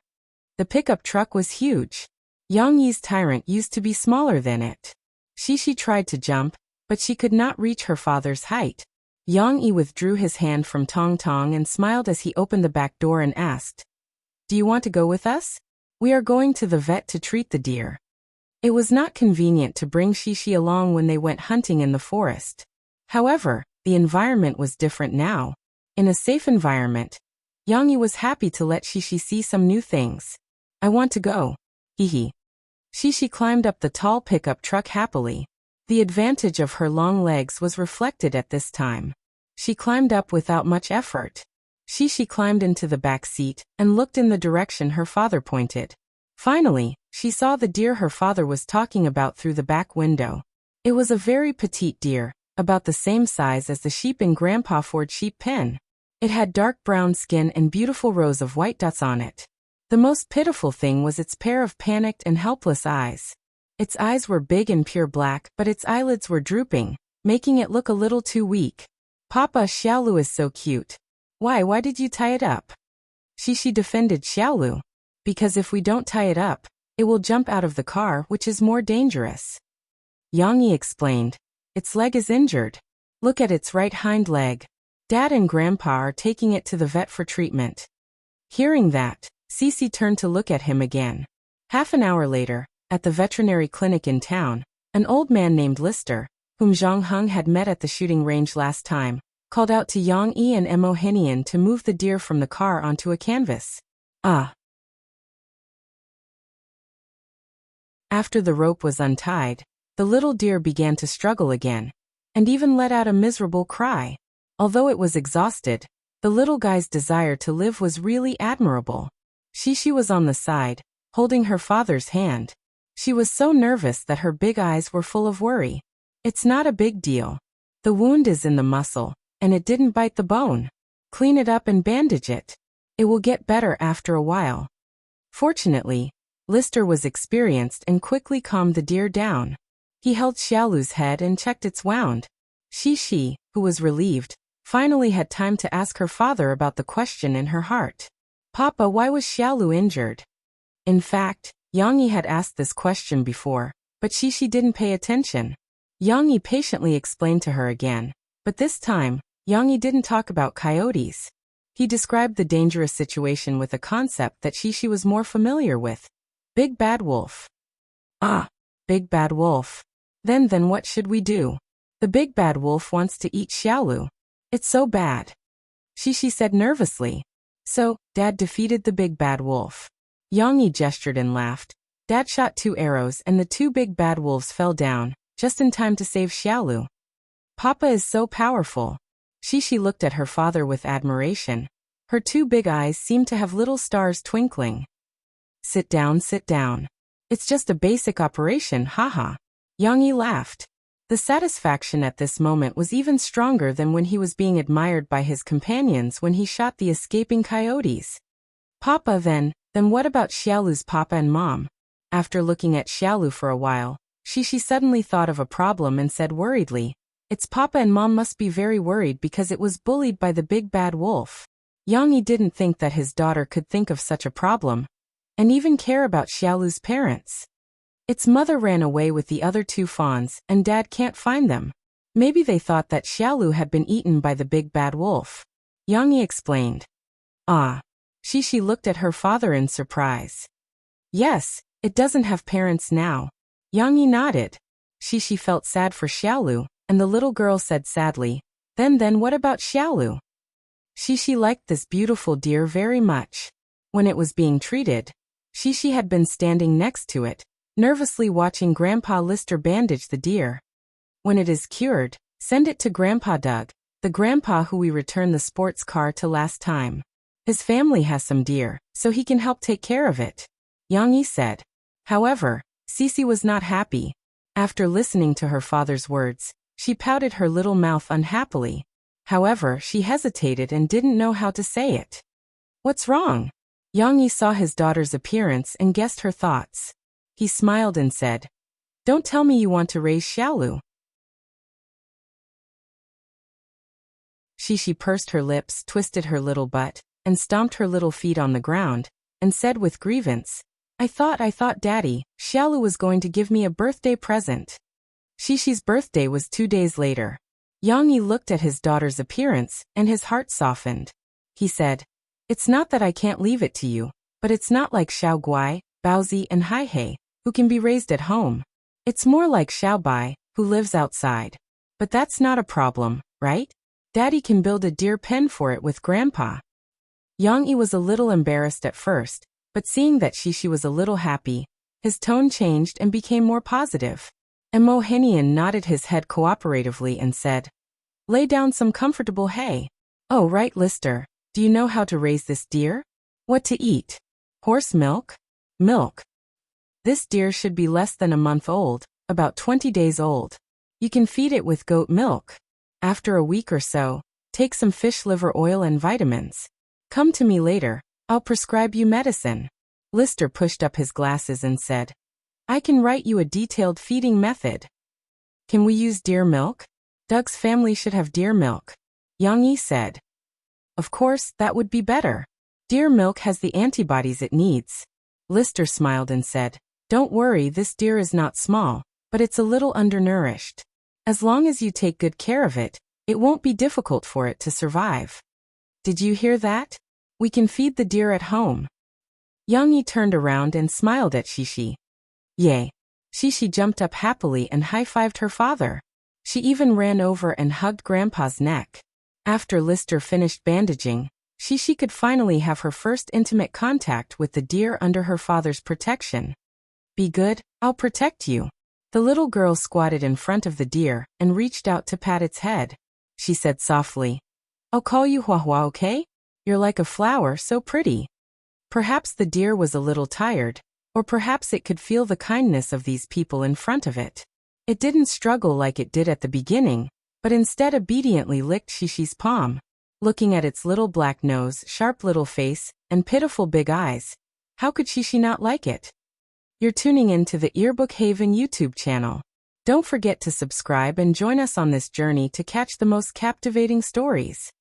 The pickup truck was huge. Yang Yi's tyrant used to be smaller than it. Shishi tried to jump, but she could not reach her father's height. Yang Yi withdrew his hand from Tong Tong and smiled as he opened the back door and asked, "Do you want to go with us? We are going to the vet to treat the deer." It was not convenient to bring Shishi along when they went hunting in the forest. However, the environment was different now. In a safe environment, Yang Yi was happy to let Shishi see some new things. "I want to go. Hee. Shishi climbed up the tall pickup truck happily. The advantage of her long legs was reflected at this time. She climbed up without much effort. She climbed into the back seat and looked in the direction her father pointed. Finally, she saw the deer her father was talking about through the back window. It was a very petite deer, about the same size as the sheep in Grandpa Ford's sheep pen. It had dark brown skin and beautiful rows of white dots on it. The most pitiful thing was its pair of panicked and helpless eyes. Its eyes were big and pure black, but its eyelids were drooping, making it look a little too weak. Papa, Xiaolu is so cute. Why did you tie it up? She defended Xiaolu. Because if we don't tie it up, it will jump out of the car, which is more dangerous. Yang Yi explained. Its leg is injured. Look at its right hind leg. Dad and Grandpa are taking it to the vet for treatment. Hearing that, Cici turned to look at him again. Half an hour later, at the veterinary clinic in town, an old man named Lister, whom Zhang Heng had met at the shooting range last time, called out to Yang Yi and Mo Henian to move the deer from the car onto a canvas. After the rope was untied, the little deer began to struggle again, and even let out a miserable cry. Although it was exhausted, the little guy's desire to live was really admirable. She was on the side, holding her father's hand. She was so nervous that her big eyes were full of worry. It's not a big deal. The wound is in the muscle, and it didn't bite the bone. Clean it up and bandage it. It will get better after a while. Fortunately, Lister was experienced and quickly calmed the deer down. He held Xiaolu's head and checked its wound. She, who was relieved, finally had time to ask her father about the question in her heart. Papa, why was Xiaolu injured? In fact, Yang Yi had asked this question before, but she didn't pay attention. Yang Yi patiently explained to her again, but this time, Yang Yi didn't talk about coyotes. He described the dangerous situation with a concept that she was more familiar with. Big bad wolf. Big bad wolf. Then what should we do? The big bad wolf wants to eat Xiaolu. It's so bad. She said nervously. So, Dad defeated the big bad wolf. Yang Yi gestured and laughed. Dad shot 2 arrows and the 2 big bad wolves fell down, just in time to save Xiaolu. Papa is so powerful. She looked at her father with admiration. Her 2 big eyes seemed to have little stars twinkling. Sit down. It's just a basic operation, haha. Yang Yi laughed. The satisfaction at this moment was even stronger than when he was being admired by his companions when he shot the escaping coyotes. Papa, then what about Xiaolu's papa and mom? After looking at Xiaolu for a while, she suddenly thought of a problem and said worriedly, its papa and mom must be very worried because it was bullied by the big bad wolf. Yang Yi didn't think that his daughter could think of such a problem, and even care about Xiaolu's parents. Its mother ran away with the other 2 fawns, and Dad can't find them. Maybe they thought that Xiaolu had been eaten by the big bad wolf. Yang Yi explained. She looked at her father in surprise. Yes, it doesn't have parents now. Yang Yi nodded. She felt sad for Xiaolu, and the little girl said sadly, Then what about Xiaolu? She liked this beautiful deer very much. When it was being treated, she had been standing next to it, nervously watching Grandpa Lister bandage the deer. When it is cured, send it to Grandpa Doug, the grandpa who we returned the sports car to last time. His family has some deer, so he can help take care of it. Yang Yi said. However, Cici was not happy. After listening to her father's words, she pouted her little mouth unhappily. However, she hesitated and didn't know how to say it. What's wrong? Yang Yi saw his daughter's appearance and guessed her thoughts. He smiled and said, Don't tell me you want to raise Xiaolu. She pursed her lips, twisted her little butt, and stomped her little feet on the ground, and said with grievance, I thought Daddy, Xiaolu was going to give me a birthday present. Ci's birthday was 2 days later. Yang Yi looked at his daughter's appearance, and his heart softened. He said, It's not that I can't leave it to you, but it's not like Xiao Guai, Baozi and Haihei, who can be raised at home. It's more like Xiao Bai, who lives outside. But that's not a problem, right? Daddy can build a deer pen for it with Grandpa. Yang Yi was a little embarrassed at first, but seeing that Cici was a little happy, his tone changed and became more positive. And Mo Henian nodded his head cooperatively and said, Lay down some comfortable hay. Oh, right, Lister. Do you know how to raise this deer? What to eat? Horse milk? Milk. This deer should be less than a month old, about 20 days old. You can feed it with goat milk. After a week or so, take some fish liver oil and vitamins. Come to me later, I'll prescribe you medicine. Lister pushed up his glasses and said, I can write you a detailed feeding method. Can we use deer milk? Doug's family should have deer milk. Yang Yi said. Of course, that would be better. Deer milk has the antibodies it needs. Lister smiled and said, Don't worry, this deer is not small, but it's a little undernourished. As long as you take good care of it, it won't be difficult for it to survive. Did you hear that? We can feed the deer at home. Yang Yi turned around and smiled at Shishi. Yay! Shishi jumped up happily and high-fived her father. She even ran over and hugged Grandpa's neck. After Lister finished bandaging, Shishi could finally have her first intimate contact with the deer under her father's protection. Be good, I'll protect you. The little girl squatted in front of the deer and reached out to pat its head. She said softly, I'll call you Hua Hua, okay? You're like a flower, so pretty. Perhaps the deer was a little tired, or perhaps it could feel the kindness of these people in front of it. It didn't struggle like it did at the beginning, but instead obediently licked Shishi's palm. Looking at its little black nose, sharp little face, and pitiful big eyes, how could Shishi not like it? You're tuning in to the Earbook Haven YouTube channel. Don't forget to subscribe and join us on this journey to catch the most captivating stories.